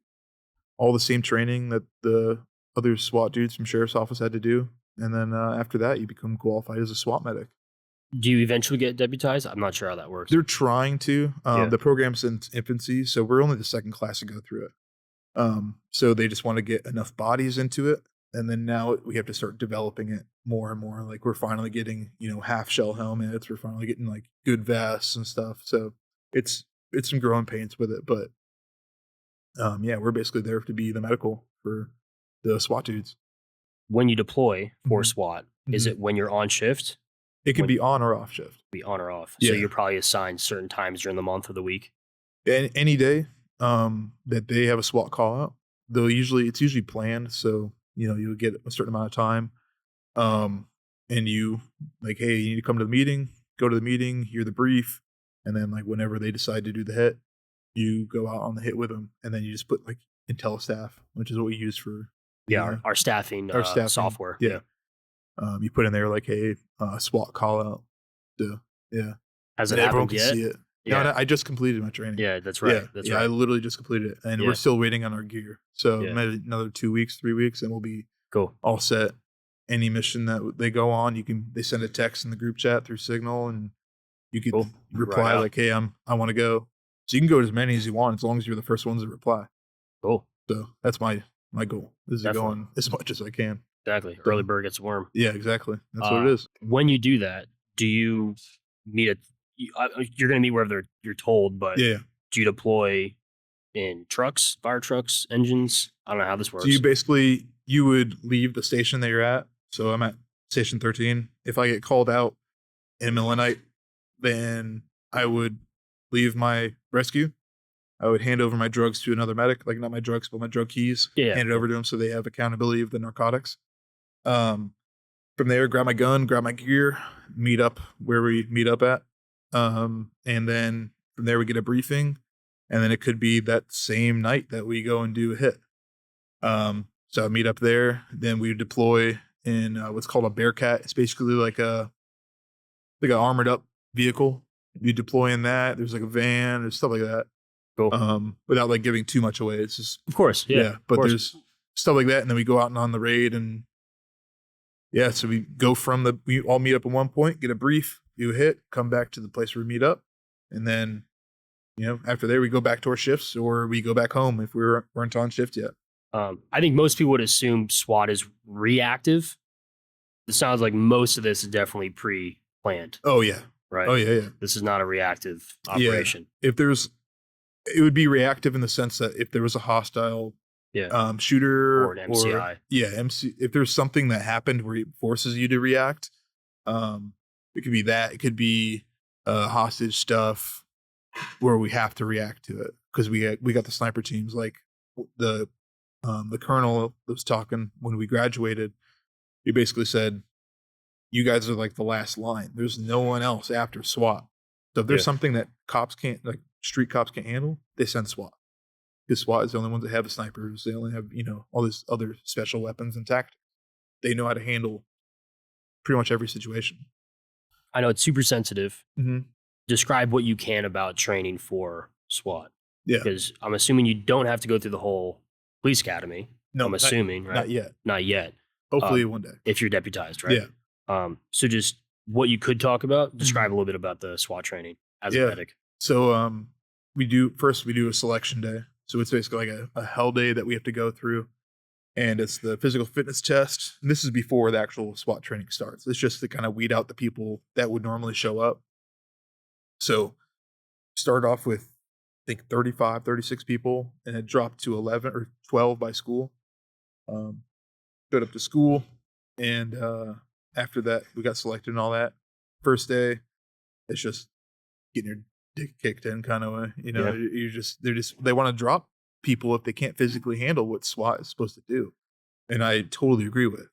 all the same training that the other SWAT dudes from sheriff's office had to do. And then after that, you become qualified as a SWAT medic. Do you eventually get deputized? I'm not sure how that works. They're trying to. The program's in infancy, so we're only the second class to go through it. So they just want to get enough bodies into it And then now we have to start developing it more and more. Like we're finally getting, half shell helmets. We're finally getting like good vests and stuff. So it's some growing pains with it, but yeah, we're basically there to be the medical for the SWAT dudes. When you deploy for Mhm. SWAT, is Mhm. it when you're on shift? It can When be on or off shift. be on or off? So Yeah. you're probably assigned certain times during the month or the week. Any day that they have a SWAT call out, it's usually planned. So, you'll get a certain amount of time. And you like, hey, you need to come to the meeting, go to the meeting, hear the brief. And then like whenever they decide to do the hit, you go out on the hit with them. And then you just put like IntelliStaff, which is what we use for Yeah, the, our staffing our staffing. software. Yeah. You put in there like, hey, SWAT call out. So, yeah. Has it And everyone happened can yet? see it. Yeah. No, I just completed my training. Yeah, that's Yeah, right. That's yeah, I right. literally just completed it, and Yeah. we're still waiting on our gear. So Yeah. maybe another 2 weeks, 3 weeks, and we'll be Cool. all set. Any mission that they go on, they send a text in the group chat through Signal, and you could Cool. reply Right on. like, "Hey, I want to go." So you can go as many as you want, as long as you're the first ones to reply. Cool. So that's my goal, is to go Definitely. on as much as I can. Exactly. So, Early bird gets the worm. yeah, exactly. That's what it is. When you do that, do you meet you're going to meet wherever you're told, but Yeah. do you deploy in trucks, fire trucks, engines? I don't know how this So you works. basically you would leave the station that you're at. So I'm at station 13. If I get called out in the middle of the night, then I would leave my rescue. I would hand over my drugs to another medic, like not my drugs, but my drug keys. Yeah. Hand it over to them so they have accountability of the narcotics. Um, from there, grab my gun, grab my gear, meet up where we meet up at. And then from there we get a briefing. And then it could be that same night that we go and do a hit. So I meet up there. Then we deploy in what's called a Bearcat. It's basically like an armored up vehicle. You deploy in that. There's like a van. There's stuff like that. Cool. Without like giving too much away. It's just Of course. Yeah. But there's stuff like that, and then we go out and on the raid, and yeah. So we go we all meet up at one point, get a brief, do a hit, come back to the place where we meet up, and then after there we go back to our shifts, or we go back home if we weren't on shift yet. I think most people would assume SWAT is reactive. It sounds like most of this is definitely pre-planned. Oh yeah. Right. Oh yeah. This is not a reactive operation. Yeah. It would be reactive in the sense that if there was a hostile shooter or an MCI. If there's something that happened where it forces you to react, it could be that. It could be hostage stuff where we have to react to it because we got the sniper teams. Like the colonel that was talking when we graduated, he basically said, "You guys are like the last line. There's no one else after SWAT. So if there's something that cops can't, like street cops can't handle, they send SWAT. Because SWAT is the only ones that have the snipers. They only have, all these other special weapons and tactics. They know how to handle pretty much every situation." I know it's super sensitive. Mm-hmm. Describe what you can about training for SWAT. Yeah. Because I'm assuming you don't have to go through the whole police academy. No, I'm assuming, right? Not yet. Not yet. Hopefully one day. If you're deputized, right? Yeah. So just what you could talk about, describe a little bit about the SWAT training as a medic. So we do a selection day. So it's basically like a hell day that we have to go through. And it's the physical fitness test. And this is before the actual SWAT training starts. It's just to kind of weed out the people that would normally show up. So start off with, I think, 35, 36 people, and it dropped to 11 or 12 by school. Showed up to school, and after that, we got selected and all that. First day, it's just getting your dick kicked in kind of way. They want to drop people if they can't physically handle what SWAT is supposed to do. And I totally agree with it.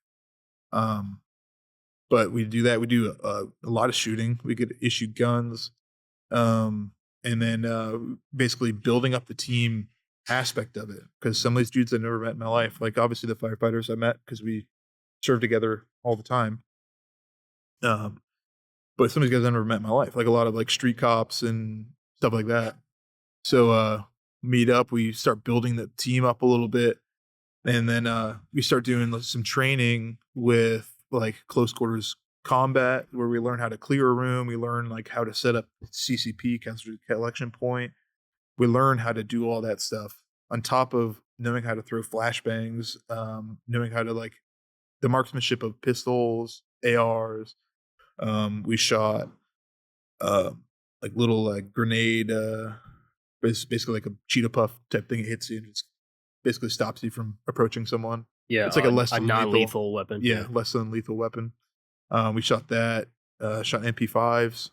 But we do that. We do a lot of shooting. We get issued guns. And then basically building up the team aspect of it. Because some of these dudes I've never met in my life, like obviously the firefighters I met because we serve together all the time. But some of these guys I've never met in my life, like a lot of like street cops and stuff like that. So meet up, we start building the team up a little bit. And then we start doing some training with like close quarters combat, where we learn how to clear a room. We learn like how to set up CCP, casualty collection point. We learn how to do all that stuff on top of knowing how to throw flashbangs, knowing how to like the marksmanship of pistols, ARs. We shot like little like grenade, basically like a cheetah puff type thing. It hits you and just basically stops you from approaching someone. Yeah, It's like a less a than non-lethal weapon. yeah, less than lethal weapon. We shot that. Shot MP5s.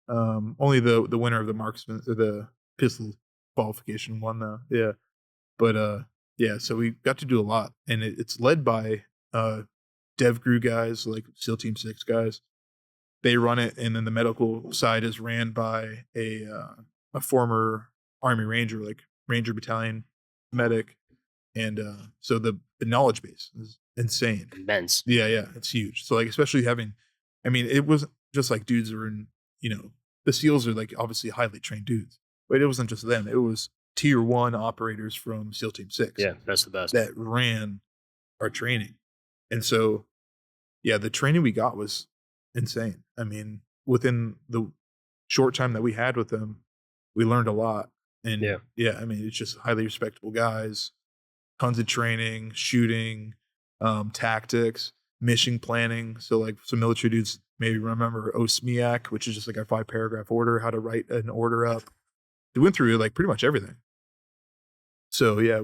Only the winner of the marksman or the pistol qualification won though. Yeah, but yeah. So we got to do a lot, and it's led by Dev Crew guys like SEAL Team 6 guys. They run it, and then the medical side is ran by a former Army Ranger, like Ranger Battalion medic, and so the knowledge base is insane, Immense. Yeah, it's huge. So like, especially having, I mean, it wasn't just like dudes who were in, the SEALs are like obviously highly trained dudes, but it wasn't just them. It was tier 1 operators from SEAL Team 6. Yeah, that's the best. That ran our training, and so yeah, the training we got was insane. I mean, within the short time that we had with them, we learned a lot. And yeah, I mean, it's just highly respectable guys, tons of training, shooting, tactics, mission planning. So like some military dudes maybe remember OSMIAC, which is just like a 5-paragraph order, how to write an order up. We went through like pretty much everything. So yeah,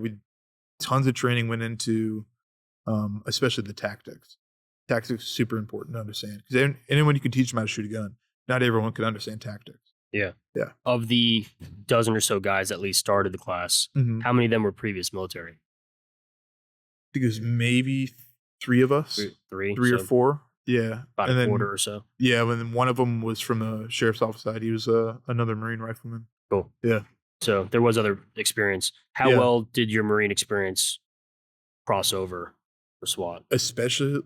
tons of training went into, especially the tactics. Tactics is super important to understand because anyone you can teach them how to shoot a gun. Not everyone can understand tactics. Yeah. Yeah. Of the dozen or so guys that at least started the class, how many of them were previous military? I think it was maybe 3 of us. Three or 4. Yeah. About a quarter or so. Yeah, and then one of them was from the sheriff's office side. He was another Marine rifleman. Cool. Yeah. So there was other experience. How well did your Marine experience cross over for SWAT? Especially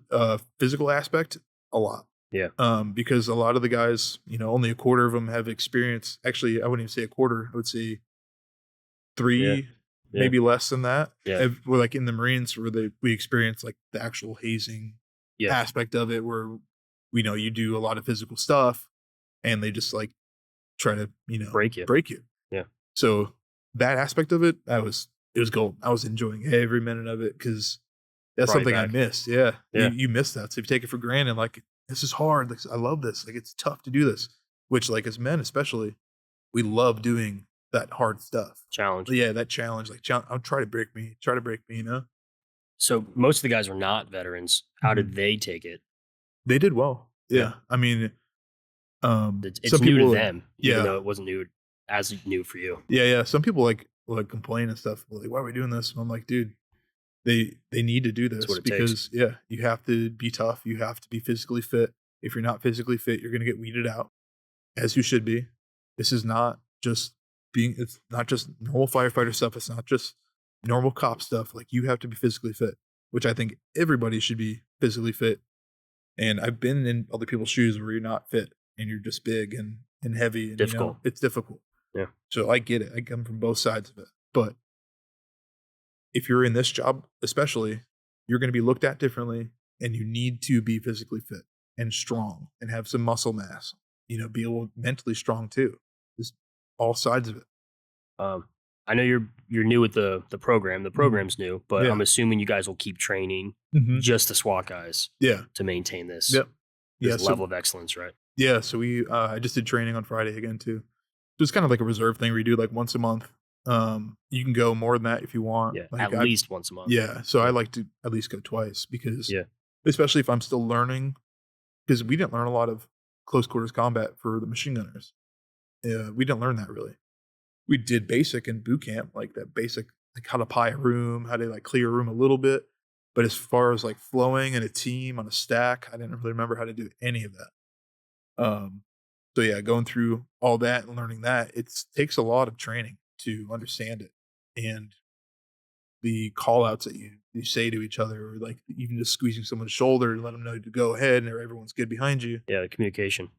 physical aspect, a lot. Yeah. Because a lot of the guys, only a quarter of them have experience. Actually, I wouldn't even say a quarter. I would say 3, maybe less than that. Yeah. We're like in the Marines where we experience like the actual hazing aspect of it, where you do a lot of physical stuff, and they just like try to break you. Yeah. So that aspect of it, it was gold. I was enjoying every minute of it because that's something I missed. Yeah. You miss that. So if you take it for granted, like, this is hard. Like, I love this. Like, it's tough to do this, which like as men, especially, we love doing that hard stuff. Challenge. Yeah. That challenge, like I'll try to break me, So most of the guys were not veterans. How did they take it? They did well. Yeah. I mean, it's some new people, to them, even though it wasn't as new for you. Yeah. Some people like complain and stuff. Like, why are we doing this? And I'm like, dude, they need to do this because you have to be tough. You have to be physically fit. If you're not physically fit, you're going to get weeded out, as you should be. This is not just it's not just normal firefighter stuff. It's not just normal cop stuff. Like, you have to be physically fit, which I think everybody should be physically fit. And I've been in other people's shoes where you're not fit and you're just big and heavy. And, difficult. It's difficult. Yeah. So I get it. I come from both sides of it. But if you're in this job, especially, you're going to be looked at differently, and you need to be physically fit and strong and have some muscle mass, be able mentally strong too. Just all sides of it. I know you're new with the program. The program's new, but I'm assuming you guys will keep training just the SWAT guys to maintain this, this level of excellence, right? Yeah. So I just did training on Friday again too. So it's kind of like a reserve thing we do like once a month. You can go more than that if you want. Yeah, like at least once a month. Yeah. So I like to at least go twice because especially if I'm still learning, because we didn't learn a lot of close quarters combat for the machine gunners. Yeah, we didn't learn that really. We did basic in boot camp, like that basic, like how to pie a room, how to like clear a room a little bit. But as far as like flowing in a team on a stack, I didn't really remember how to do any of that. So yeah, going through all that and learning that, it takes a lot of training to understand it. And the call outs that you say to each other, or like even just squeezing someone's shoulder and let them know to go ahead and everyone's good behind you. Yeah, the communication.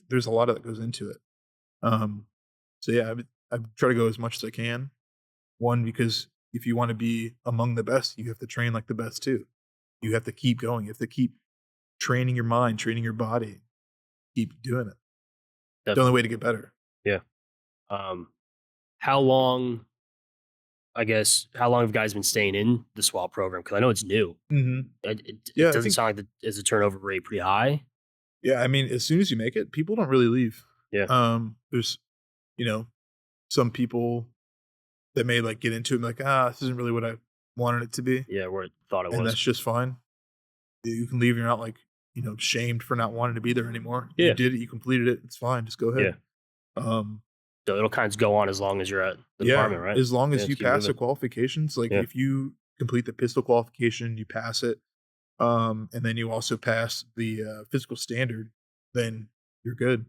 There's a lot of that goes into it. So yeah, I try to go as much as I can. One, because if you want to be among the best, you have to train like the best too. You have to keep going. You have to keep training your mind, training your body. Keep doing it. Definitely. The only way to get better. Yeah. How long I guess, how long have guys been staying in the SWAT program? Because I know it's new. Mm-hmm. It Yeah, I doesn't think, sound like is the turnover rate pretty high? yeah, I mean, as soon as you make it, people don't really leave. Yeah. There's, you know, some people that may like get into it and be like, this isn't really what I wanted it to be. Yeah, where I thought it And was. that's just fine. You can leave. You're not like, shamed for not wanting to be there anymore. Yeah. You did it. You completed it. It's fine. Just go ahead. So it'll kind of go on as long as you're at the Yeah, department, right? as long as Yeah, you keep pass the moving. qualifications, like Yeah. if you complete the pistol qualification, you pass it, and then you also pass the physical standard, then you're good.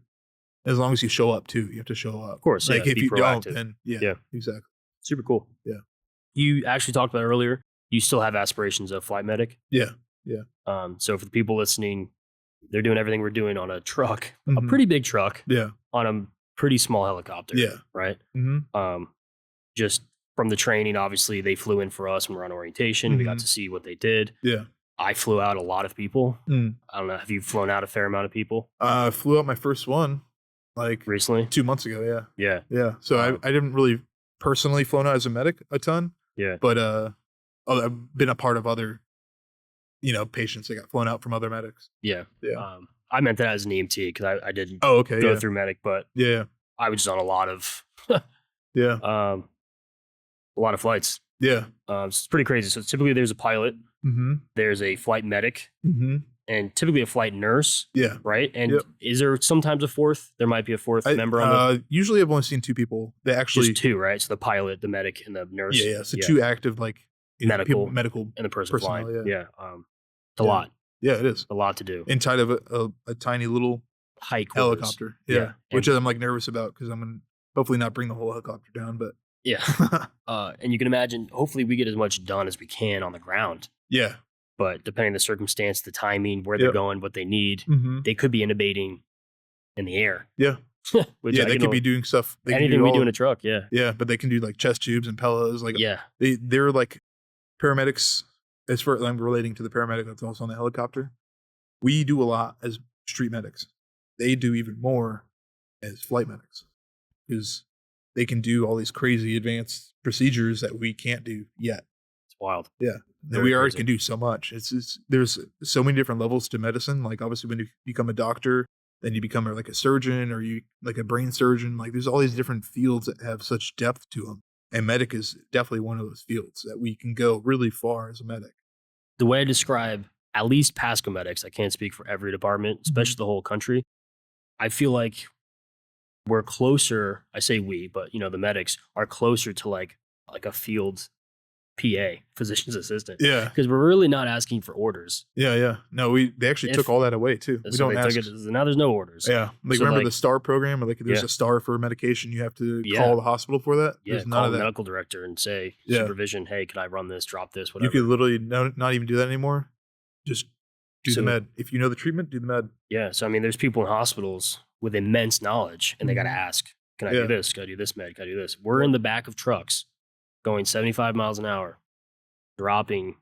As long as you show up too, you have to show up. Of course, Like yeah, if be you don't, proactive. then Yeah. exactly. Super cool. Yeah. You actually talked about earlier, you still have aspirations of flight medic. Yeah. So for the people listening, they're doing everything we're doing on a truck, a Mhm. pretty big truck, Yeah. on a pretty small helicopter. Yeah. Right. Mm-hmm. Just from the training, obviously they flew in for us when we were on orientation. We got Mhm. to see what they did. Yeah. I flew out a lot of people. Mm. I don't know. Have you flown out a fair amount of people I flew out my first one like recently? 2 months ago. Yeah. Yeah. Yeah. So Wow. I didn't really personally flown out as a medic a ton, Yeah. but I've been a part of other, patients that got flown out from other medics. Yeah. Yeah. I meant that as an EMT because I didn't Oh, okay. go Yeah. through medic, but Yeah. I was just on a lot of Yeah. flights. Yeah. It's pretty crazy. So typically there's a pilot, Mm-hmm. there's a flight medic, Mm-hmm. and typically a flight nurse, Yeah. right? And Yep. is there sometimes a fourth? There might be a fourth member on the Usually I've only seen two people. They actually just two, right? So the pilot, the medic, and the nurse. Yeah. So two active like Medical. medical. And the person personnel, flying. yeah. It's a Yeah. lot. Yeah, it is. A lot to do. Inside of a tiny little High quarters. helicopter. Yeah. Yeah. Which I'm like nervous about because I'm gonna hopefully not bring the whole helicopter down, but Yeah. And you can imagine, hopefully we get as much done as we can on the ground. yeah. But depending on the circumstance, the timing, where they're Yep. going, what they need, Mm-hmm. they could be intubating in the air. Yeah. Which Yeah, I they can could only- be doing stuff. They can anything we all- do in a truck. Yeah. Yeah, but they can do like chest tubes and pillows. Like Yeah. they're like paramedics. As far as I'm relating to the paramedic that's also on the helicopter, we do a lot as street medics. They do even more as flight medics because they can do all these crazy advanced procedures that we can't do yet. It's wild. Yeah, and Very we already crazy. can do so much. It's there's so many different levels to medicine. Like obviously, when you become a doctor, then you become like a surgeon or you like a brain surgeon. Like there's all these different fields that have such depth to them. And medic is definitely one of those fields that we can go really far as a medic. The way I describe at least Pasco medics, I can't speak for every department, especially the whole country. I feel like we're closer. I say we, but the medics are closer to like a field PA, physician's assistant, Yeah, because we're really not asking for orders. yeah. No, they actually If- took all that away too. We So don't they ask. took it. Now there's no orders. Yeah, like So, remember like- the STAR program? Or like there's Yeah. a STAR for medication. You have to Yeah. call the hospital for that. Yeah, There's call none the of that. medical director and say Yeah. supervision. Hey, can I run this? Drop this? You Whatever. could literally not even do that anymore. Just do So- the med. If you know the treatment, do the med. Yeah. So I mean, there's people in hospitals with immense knowledge, and they got to Mhm. ask, "Can I Yeah. do this? Can I do this med? Can I do this?" We're in the back of trucks, going 75 miles an hour, dropping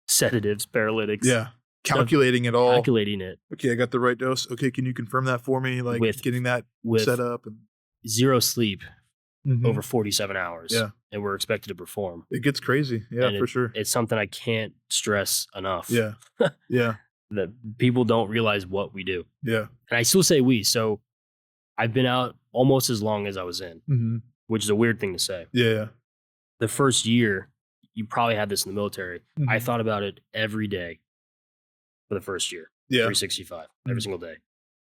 sedatives, paralytics, Yeah, calculating it all. calculating it Okay, I got the right dose. Okay, can you confirm that for me? Like With- getting that with set up and zero sleep Mhm. over 47 hours. Yeah. And we're expected to perform. It gets crazy. Yeah, And for sure. It's something I can't stress enough. Yeah, yeah, That people don't realize what we do. yeah. And I still say we. So I've been out almost as long as I was in, Mm-hmm. which is a weird thing to say. Yeah, The first year, you probably had this in the military. I Mhm. thought about it every day for the first year, yeah. 365, every Mhm. single day.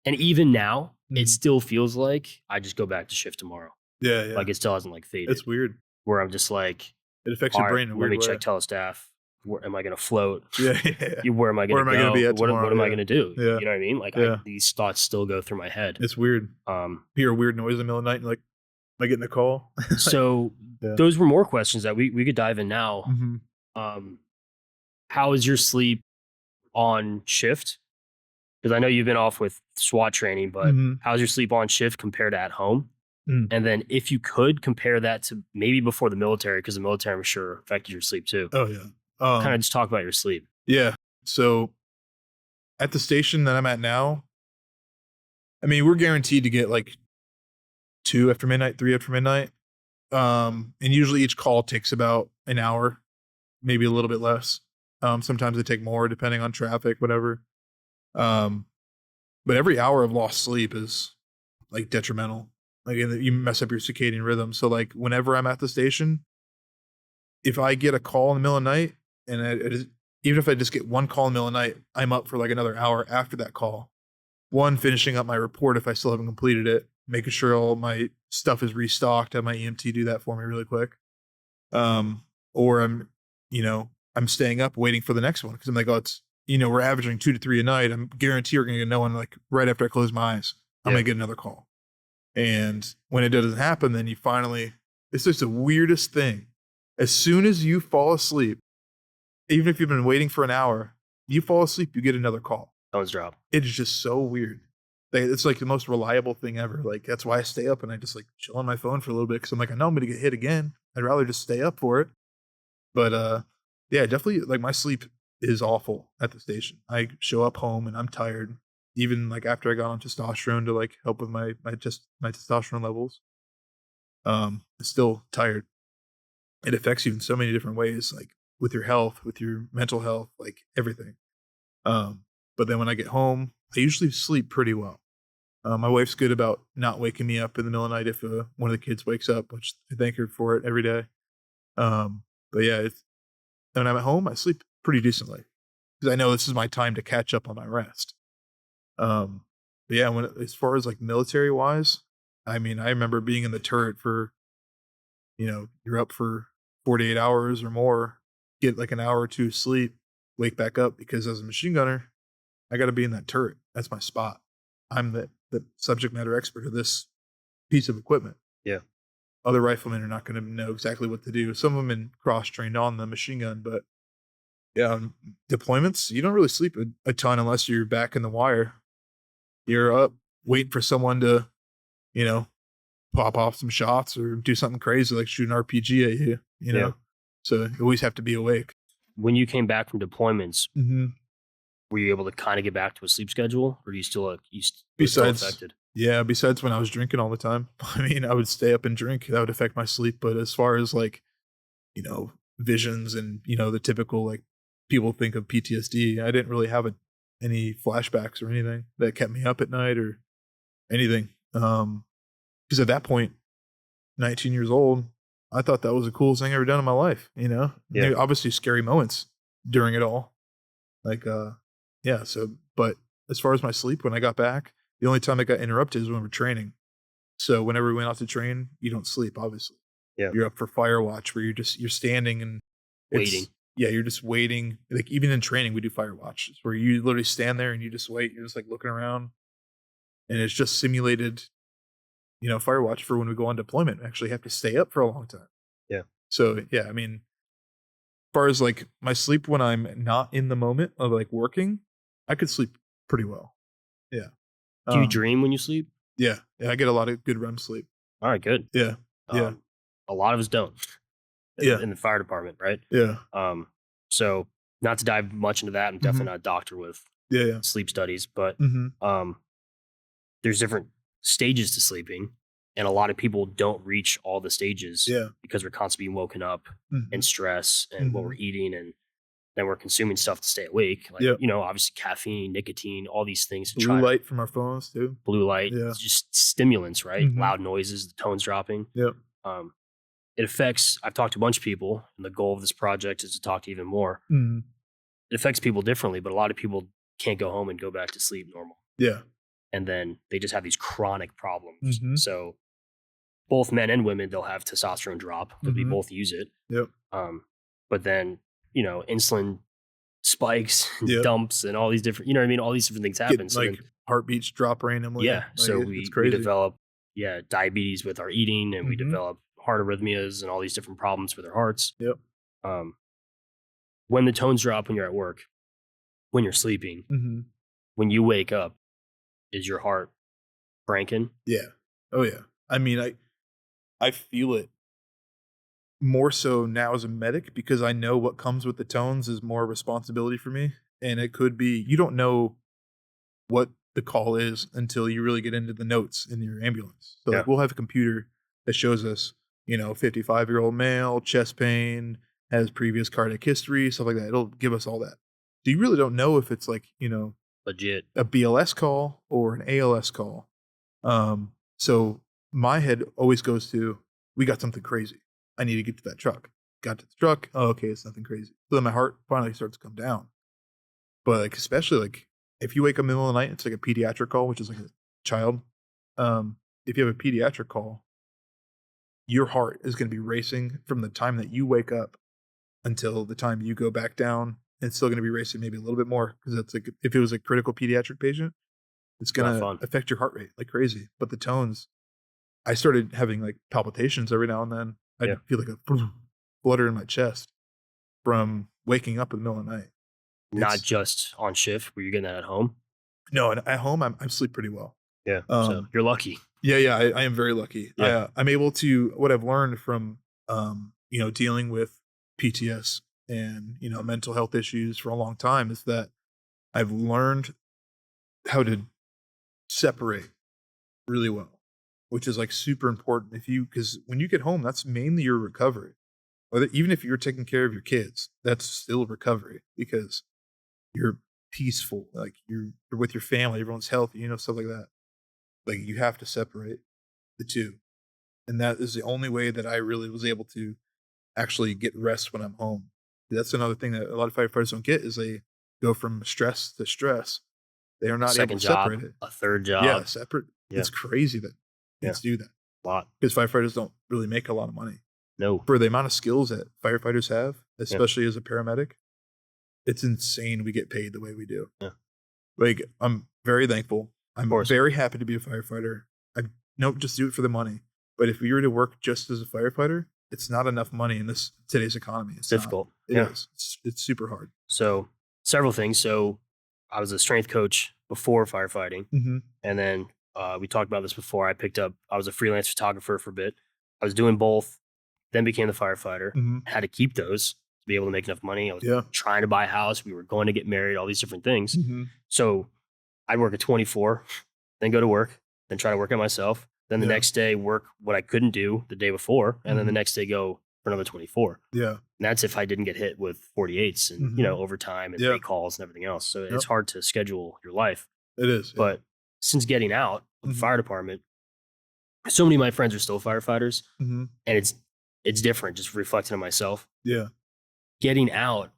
And even now, Mhm. it still feels like I just go back to shift tomorrow. Yeah, yeah. Like it still hasn't faded. It's weird. Where I'm just like, It affects all your right, brain in a let weird me way. check telestaff. Where am I going to float? Yeah, yeah. Where am I going to go? Where am I gonna be at what tomorrow? am I Yeah. going to do? Yeah. You know what I mean? Like Yeah. these thoughts still go through my head. It's weird. Um, Hear a weird noise in the middle of the night and like, am I getting a call? so Yeah. those were more questions that we could dive in now. Mm-hmm. How is your sleep on shift? Because I know you've been off with SWAT training, but Mhm. how's your sleep on shift compared to at home? Mm. And then if you could compare that to maybe before the military, because the military I'm sure affected your sleep too. Oh yeah. Kind of just talk about your sleep. Yeah. So at the station that I'm at now, I mean, we're guaranteed to get like 2 after midnight, 3 after midnight. And usually each call takes about an hour, maybe a little bit less. Sometimes they take more depending on traffic, whatever. But every hour of lost sleep is like detrimental. Like you mess up your circadian rhythm. So like whenever I'm at the station, if I get a call in the middle of the night, and even if I just get one call in the middle of the night, I'm up for like another hour after that call. One, finishing up my report if I still haven't completed it, making sure all my stuff is restocked. Have my EMT do that for me really quick. Or I'm staying up waiting for the next one because I'm like, oh, it's, we're averaging 2 to 3 a night. I'm guarantee we're going to get no one like right after I close my eyes. I'm going to get another call. And when it doesn't happen, then it's just the weirdest thing. As soon as you fall asleep, even if you've been waiting for an hour, you fall asleep, you get another call. Phones drop. It's just so weird. It's like the most reliable thing ever. Like that's why I stay up and I just like chill on my phone for a little bit because I'm like, I know I'm going to get hit again. I'd rather just stay up for it. But yeah, definitely like my sleep is awful at the station. I show up home and I'm tired. Even like after I got on testosterone to like help with my testosterone levels, I'm still tired. It affects you in so many different ways, like with your health, with your mental health, like everything. But then when I get home, I usually sleep pretty well. My wife's good about not waking me up in the middle of the night if one of the kids wakes up, which I thank her for it every day. But yeah, when I'm at home, I sleep pretty decently because I know this is my time to catch up on my rest. But yeah, as far as like military wise, I mean, I remember being in the turret for, you're up for 48 hours or more, get like an hour or two of sleep, wake back up because as a machine gunner, I got to be in that turret. That's my spot. I'm the subject matter expert of this piece of equipment. Yeah. Other riflemen are not going to know exactly what to do. Some of them been cross-trained on the machine gun, but yeah, on deployments, you don't really sleep a ton unless you're back in the wire. You're up waiting for someone to, pop off some shots or do something crazy like shoot an RPG at you, Yeah. So you always have to be awake. When you came back from deployments, Mm-hmm. were you able to kind of get back to a sleep schedule, or do you still still Besides, affected? yeah, besides when I was drinking all the time. I mean, I would stay up and drink. That would affect my sleep. But as far as like, visions and, the typical like people think of PTSD, I didn't really have any flashbacks or anything that kept me up at night or anything. Because at that point, 19 years old, I thought that was the coolest thing I ever done in my life. Yeah. There were obviously scary moments during it all. Like, yeah. So, but as far as my sleep, when I got back, the only time I got interrupted is when we're training. So whenever we went out to train, you don't sleep, obviously. Yeah. You're up for fire watch where you're standing and Waiting. Yeah, you're just waiting. Like even in training, we do fire watch. It's where you literally stand there and you just wait. You're just like looking around, and it's just simulated, fire watch for when we go on deployment. We actually have to stay up for a long time. Yeah. So yeah, I mean, as far as like my sleep when I'm not in the moment of like working, I could sleep pretty well. Yeah. Do you dream when you sleep? Yeah. I get a lot of good REM sleep. All right, good. Yeah. Yeah. A lot of us don't. In the fire department, right? Yeah. So not to dive much into that, I'm definitely not a doctor with sleep studies, but there's different stages to sleeping, and a lot of people don't reach all the stages because we're constantly being woken up and stress and what we're eating, and then we're consuming stuff to stay awake. Like, obviously caffeine, nicotine, all these things. Blue light from our phones too. Blue light, it's just stimulants, right? Loud noises, the tone's dropping. Yep. It affects, I've talked to a bunch of people, and the goal of this project is to talk to even more. It affects people differently, but a lot of people can't go home and go back to sleep normal. Yeah. And then they just have these chronic problems. So both men and women, they'll have testosterone drop because we both use it. Yep. But then, insulin spikes, and dumps, and all these different, all these different things happen. So like heartbeats drop randomly. Yeah. So we develop, diabetes with our eating, and we develop heart arrhythmias and all these different problems with our hearts. Yep. When the tones drop when you're at work, when you're sleeping, when you wake up, is your heart cranking? Yeah. Oh yeah. I mean, I feel it more so now as a medic because I know what comes with the tones is more responsibility for me. And it could be, you don't know what the call is until you really get into the notes in your ambulance. So like, we'll have a computer that shows us, 55-year-old male, chest pain, has previous cardiac history, stuff like that. It'll give us all that. So you really don't know if it's like, Legit. a BLS call or an ALS call. So my head always goes to, we got something crazy. I need to get to that truck. Got to the truck. Oh, okay, it's nothing crazy. So then my heart finally starts to come down. But like, especially like if you wake up in the middle of the night, it's like a pediatric call, which is like a child. If you have a pediatric call, your heart is going to be racing from the time that you wake up until the time you go back down. It's still going to be racing maybe a little bit more because that's like if it was a critical pediatric patient, it's going to affect your heart rate like crazy. But the tones, I started having like palpitations every now and then. I'd feel like a flutter in my chest from waking up in the middle of the night. Not just on shift. Were you getting that at home? No, and at home I sleep pretty well. Yeah, so you're lucky. Yeah, I am very lucky. Yeah. I'm able to, what I've learned from, dealing with PTS and, mental health issues for a long time is that I've learned how to separate really well, which is like super important because when you get home, that's mainly your recovery. Even if you're taking care of your kids, that's still recovery because you're peaceful. Like you're with your family, everyone's healthy, stuff like that. Like you have to separate the two. And that is the only way that I really was able to actually get rest when I'm home. That's another thing that a lot of firefighters don't get is they go from stress to stress. They are not able to separate it. A third job. Yeah, separate. Yeah. It's crazy that kids do that. A lot. Because firefighters don't really make a lot of money. No. For the amount of skills that firefighters have, especially as a paramedic, it's insane we get paid the way we do. Yeah. Like, I'm very thankful. I'm very happy to be a firefighter. I don't just do it for the money. But if we were to work just as a firefighter, it's not enough money in today's economy. It's difficult. It is. It's super hard. So several things. So I was a strength coach before firefighting. Mm-hmm. And then we talked about this before. I was a freelance photographer for a bit. I was doing both, then became the firefighter. Mm-hmm. Had to keep those to be able to make enough money. I was trying to buy a house. We were going to get married, all these different things. Mm-hmm. So I'd work at 24, then go to work, then try to work on myself. Then the next day work what I couldn't do the day before. And then the next day go for another 24. Yeah. And that's if I didn't get hit with 48s and, overtime and recalls and everything else. So it's hard to schedule your life. It is. But since getting out of the fire department, so many of my friends are still firefighters. Mm-hmm. And it's different, just reflecting on myself. Yeah. Getting out,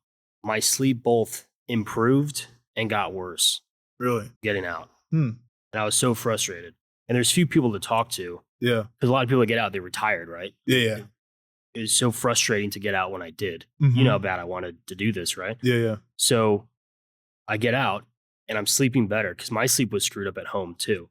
my sleep both improved and got worse. Really? Getting out. And I was so frustrated. And there's few people to talk to. Yeah. Because a lot of people that get out, they retired, right? Yeah. It was so frustrating to get out when I did. Mm-hmm. You know how bad I wanted to do this, right? Yeah. So I get out and I'm sleeping better because my sleep was screwed up at home too.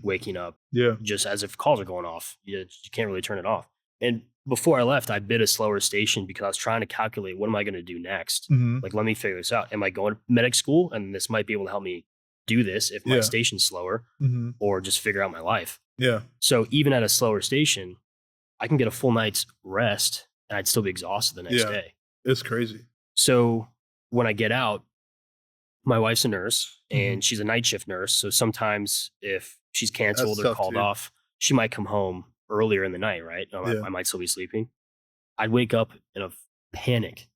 Waking up just as if calls are going off. You can't really turn it off. And before I left, I bid a slower station because I was trying to calculate what am I going to do next? Mm-hmm. Like, let me figure this out. Am I going to medic school? And this might be able to help me do this if my station's slower or just figure out my life. Yeah. So even at a slower station, I can get a full night's rest and I'd still be exhausted the next day. It's crazy. So when I get out, my wife's a nurse and she's a night shift nurse. So sometimes if she's canceled or called off, she might come home earlier in the night, right? I might still be sleeping. I'd wake up in a panic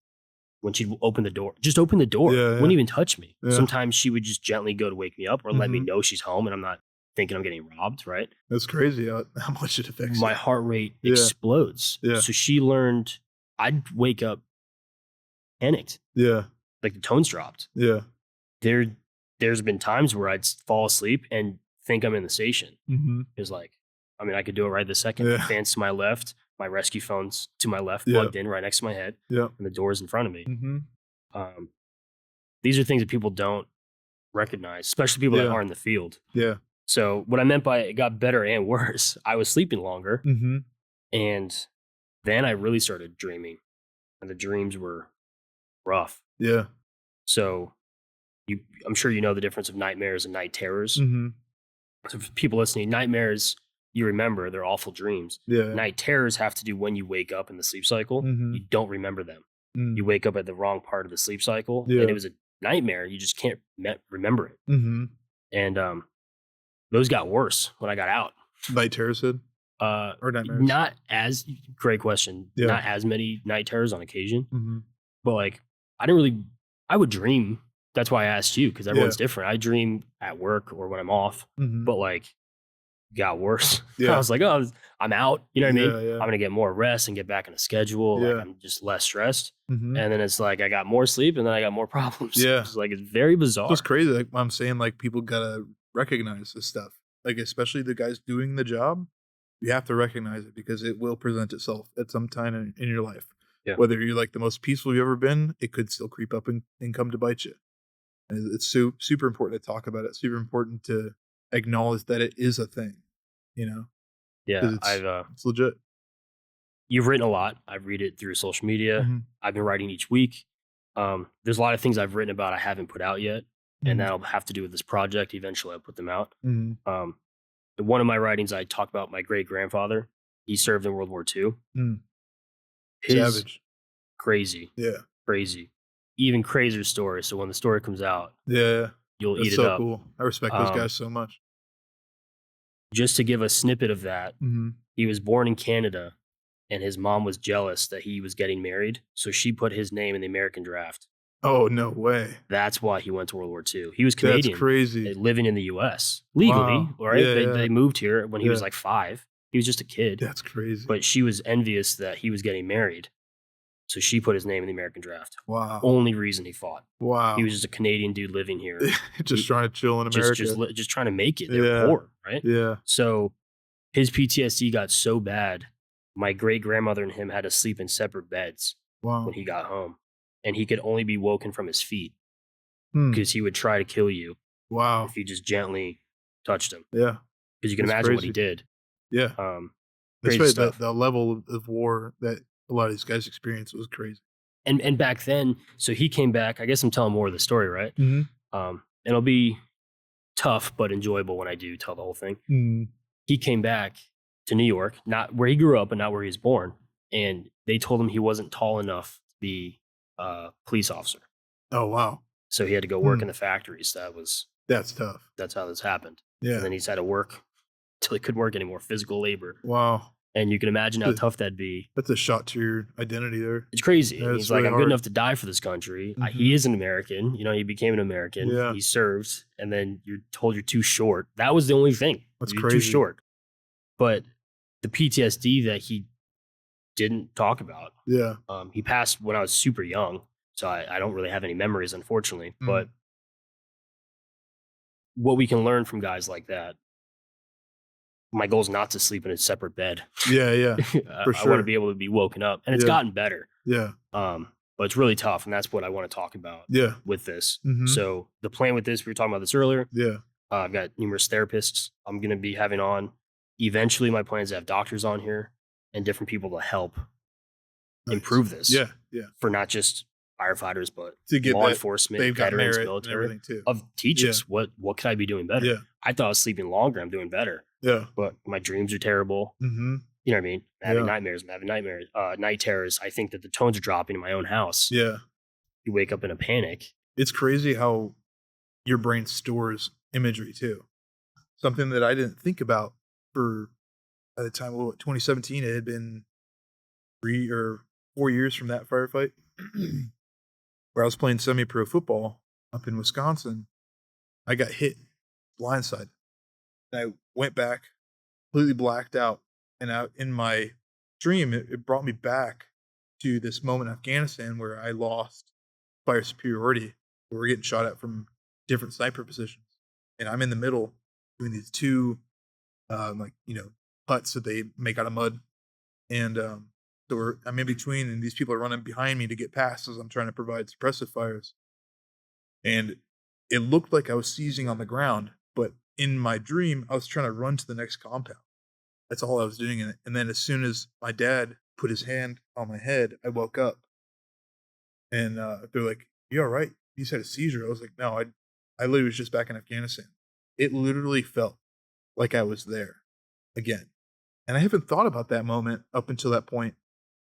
when she'd open the door. Just open the door. Wouldn't even touch me. Yeah. Sometimes she would just gently go to wake me up or let me know she's home and I'm not thinking I'm getting robbed, right? That's crazy how much it affects my heart rate explodes. Yeah. So she learned I'd wake up panicked. Yeah. Like the tones dropped. Yeah. There's been times where I'd fall asleep and think I'm in the station. Mm-hmm. It's like, I mean, I could do it right this second. Yeah. Fans to my left, my rescue phone's to my left, plugged in right next to my head, and the door's in front of me. Mm-hmm. These are things that people don't recognize, especially people that aren't in the field. Yeah. So what I meant by it got better and worse, I was sleeping longer, and then I really started dreaming, and the dreams were rough. Yeah. So I'm sure you know the difference of nightmares and night terrors. Mm-hmm. So for people listening, nightmares, you remember, they're awful dreams. Yeah. Night terrors have to do when you wake up in the sleep cycle. You don't remember them. You wake up at the wrong part of the sleep cycle, and it was a nightmare. You just can't remember it. And those got worse when I got out. Night terrors did? or nightmares? Not as great question. Yeah. Not as many night terrors on occasion, Mm-hmm. but like I would dream. That's why I asked you, because everyone's different. I dream at work or when I'm off, Mm-hmm. but like got worse. I Yeah. was like, oh, I'm out. You know what I mean? Yeah. I'm gonna get more rest and get back in a schedule. Like Yeah. I'm just less stressed. Mm-hmm. And then it's like I got more sleep, and then I got more problems. Yeah. It's like it's very bizarre. So it's crazy. Like I'm saying, like people gotta recognize this stuff. Like especially the guys doing the job, you have to recognize it because it will present itself at some time in your life. Yeah. Whether you're like the most peaceful you've ever been, it could still creep up and come to bite you. And it's super important to talk about it. Super important to acknowledge that it is a thing. You know, Yeah, it's legit. You've written a lot. I've read it through social media. Mm-hmm. I've been writing each week. There's a lot of things I've written about I haven't put out yet, and that'll have to do with this project. Eventually, I'll put them out. Mm-hmm. One of my writings, I talk about my great grandfather. He served in World War II. His Savage. Crazy. Yeah. Crazy. Even crazier story. So when the story comes out, Yeah. you'll That's eat it so up. cool. I respect those guys so much. Just to give a snippet of that, he was born in Canada, and his mom was jealous that he was getting married, so she put his name in the American draft. Oh, no way. That's why he went to World War II. He was Canadian. That's crazy. Living in the U.S. legally, Wow. right? Yeah, They moved here when he was like 5. He was just a kid. That's crazy. But she was envious that he was getting married, so she put his name in the American draft. Wow. Only reason he fought. Wow. He was just a Canadian dude living here. Just trying to chill in America. Just trying to make it. They were poor, right? Yeah. So his PTSD got so bad, my great-grandmother and him had to sleep in separate beds when he got home. And he could only be woken from his feet because he would try to kill you if you just gently touched him. Yeah. Because you can imagine what he did. Yeah. Crazy stuff. The level of war that a lot of these guys experienced was crazy. And back then, so he came back. I guess I'm telling more of the story, right? Mm-hmm. It'll be tough but enjoyable when I do tell the whole thing. Mm-hmm. He came back to New York, not where he grew up and not where he was born. And they told him he wasn't tall enough to be a police officer. Oh, wow. So he had to go work in the factories. That's tough. That's how this happened. Yeah. And then he's had to work until he couldn't work anymore, physical labor. Wow. And you can imagine how tough that'd be. That's a shot to your identity there. It's crazy. Yeah, he's like, really I'm hard. good enough to die for this country. He is an American. You know, he became an American. Yeah. He served. And then you're told you're too short. That was the only thing. That's you're crazy. Too short. But the PTSD that he didn't talk about. Yeah. He passed when I was super young. So I don't really have any memories, unfortunately. But what we can learn from guys like that, my goal is not to sleep in a separate bed. Yeah. For I sure. want to be able to be woken up. And it's gotten better. Yeah. But it's really tough. And that's what I want to talk about with this. Mm-hmm. So the plan with this, we were talking about this earlier. Yeah. I've got numerous therapists I'm going to be having on. Eventually, my plan is to have doctors on here and different people to help improve this. Yeah. For not just firefighters, but To get law that, enforcement, they've got veterans, merit military. and everything too. Of teach us what could I be doing better. Yeah. I thought I was sleeping longer. I'm doing better. Yeah. But my dreams are terrible. Mm-hmm. You know what I mean? I'm having nightmares. I'm having nightmares. Night terrors. I think that the tones are dropping in my own house. Yeah. You wake up in a panic. It's crazy how your brain stores imagery too. Something that I didn't think about for by the time 2017, it had been 3 or 4 years from that firefight where I was playing semi-pro football up in Wisconsin. I got hit blindside. And I went back, completely blacked out. And in my dream, it brought me back to this moment in Afghanistan where I lost fire superiority. Where we're getting shot at from different sniper positions. And I'm in the middle doing these two, huts that they make out of mud. And so I'm in between, and these people are running behind me to get past as I'm trying to provide suppressive fires. And it looked like I was seizing on the ground, but in my dream, I was trying to run to the next compound. That's all I was doing in it. And then as soon as my dad put his hand on my head, I woke up. And they're like, "You all right? You had a seizure." I was like, "No, I literally was just back in Afghanistan." It literally felt like I was there again. And I haven't thought about that moment up until that point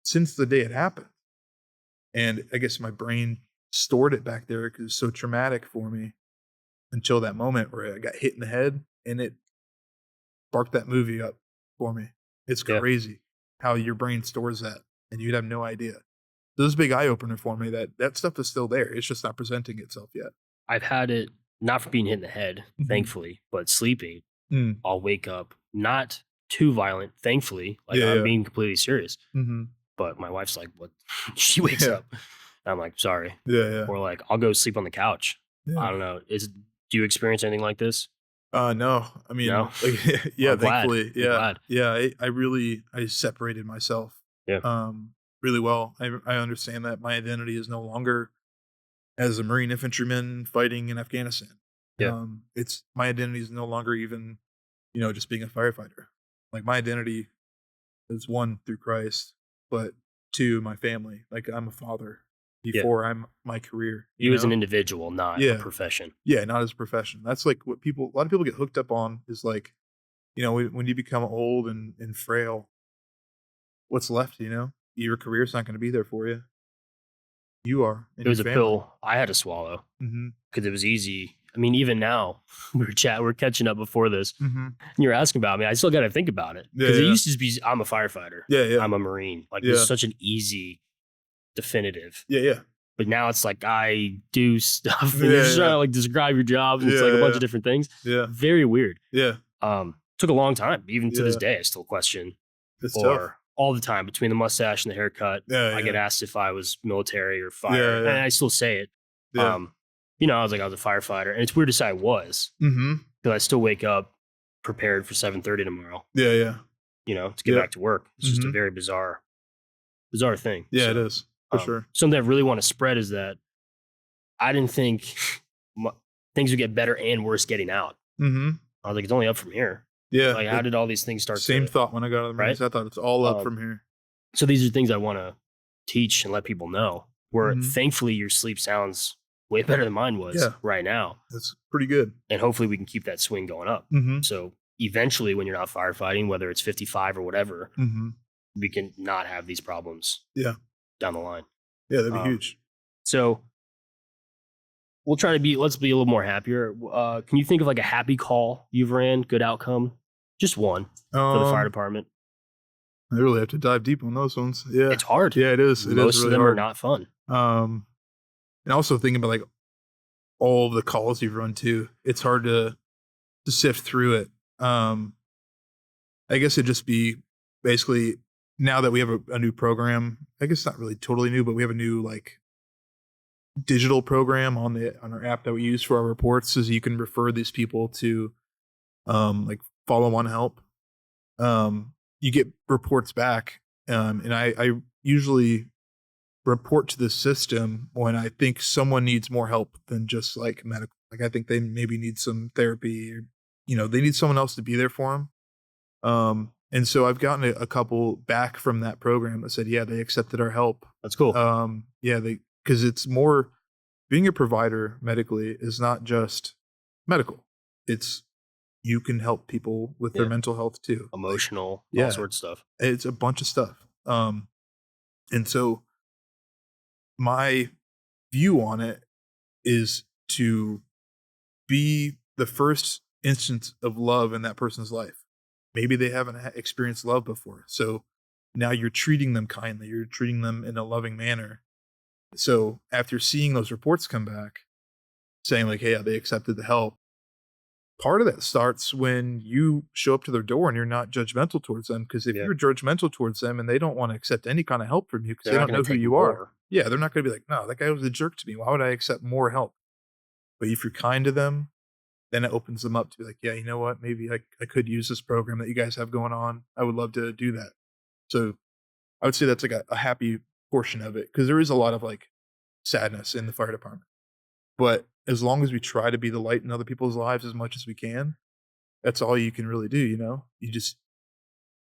since the day it happened. And I guess my brain stored it back there because it's so traumatic for me until that moment where I got hit in the head, and it sparked that movie up for me. It's Yeah. crazy how your brain stores that, and you'd have no idea. So this is a big eye opener for me that stuff is still there. It's just not presenting itself yet. I've had it not for being hit in the head, Mhm. thankfully, but sleeping. Mm. I'll wake up not too violent, thankfully. Like Yeah, I'm yeah. being completely serious. Mhm. But my wife's like, "What?" She wakes Yeah. up. And I'm like, "Sorry." Yeah, yeah. Or like, I'll go sleep on the couch. I Yeah. don't know. Do you experience anything like this? No. I mean, No. like, Well, yeah, I'm glad. thankfully, I'm yeah. glad. Yeah, I separated myself, Yeah. really well. I understand that my identity is no longer as a Marine infantryman fighting in Afghanistan. Yeah. It's my identity is no longer even, just being a firefighter. Like, my identity is, 1, through Christ, but 2, my family. Like, I'm a father Yeah. before I'm my career, You as an individual, not a Yeah. profession. Yeah, not as a profession. That's like what a lot of people get hooked up on is like, when you become old and frail, what's left, Your career's not gonna be there for you. You are, and It your was a family. pill I had to swallow Mhm. because it was easy. I mean, even now, we're catching up before this. Mhm. And you're asking about me. I still got to think about it Yeah, because it yeah. used to be I'm a firefighter. Yeah, yeah. I'm a Marine. Like, Yeah. there's such an easy definitive. Yeah, yeah. But now it's like I do stuff and Yeah, you're just yeah. trying to like describe your job and it's like a Yeah, bunch yeah. of different things. Yeah. Very weird. Yeah. Took a long time. Even to this Yeah. day, I still question It's tough. or all the time between the mustache and the haircut. Yeah, I get yeah. asked if I was military or fire, Yeah, and yeah. I still say it. Yeah. I was like I was a firefighter, and it's weird to say I was Mhm. because I still wake up prepared for 7:30 tomorrow. Yeah, yeah. To get Yeah. back to work. It's just a Mhm. very bizarre thing. Yeah, it So, is, for sure. something I really want to spread is that I didn't think things would get better and worse getting out. Mhm. I was like, it's only up from here. Yeah. Like, how did all these things start? Same to, thought when I got out of the Marines. right? I thought it's all up Um, from here. So these are things I want to teach and let people know. Where Mhm. thankfully your sleep sounds way better than mine was Yeah. right now, That's pretty good. and hopefully we can keep that swing going up. Mhm. So eventually, when you're not firefighting, whether it's 55 or whatever, Mhm. we can not have these problems. Yeah. Down the line. Yeah, that'd be Um, huge. So let's be a little more happier. Can you think of like a happy call you've ran, good outcome? Just one for the fire department. I really have to dive deep on those ones. Yeah. It's hard. Yeah, it is. It Most is of really them hard. are not fun. And also thinking about like all of the calls you've run too. It's hard to sift through it. I guess it'd just be basically now that we have a new program. I guess not really totally new, but we have a new like digital program on our app that we use for our reports, so you can refer these people to like follow on help. You get reports back, and I usually report to the system when I think someone needs more help than just like medical. Like I think they maybe need some therapy, or they need someone else to be there for them. And so I've gotten a couple back from that program that said, yeah, they accepted our help. That's cool. Yeah, because it's more being a provider medically is not just medical. It's you can help people with their mental health too, Emotional, yeah. all sorts of stuff. It's a bunch of stuff. And so my view on it is to be the first instance of love in that person's life. Maybe they haven't experienced love before. So now you're treating them kindly. You're treating them in a loving manner. So after seeing those reports come back saying like, hey, they accepted the help, part of that starts when you show up to their door and you're not judgmental towards them. Because if you're judgmental towards them and they don't want to accept any kind of help from you because they don't know who you are, yeah, they're not going to be like, no, that guy was a jerk to me. Why would I accept more help? But if you're kind to them, then it opens them up to be like, yeah, you know what? Maybe I could use this program that you guys have going on. I would love to do that. So I would say that's like a happy portion of it, because there is a lot of like sadness in the fire department. But as long as we try to be the light in other people's lives as much as we can, that's all you can really do, You just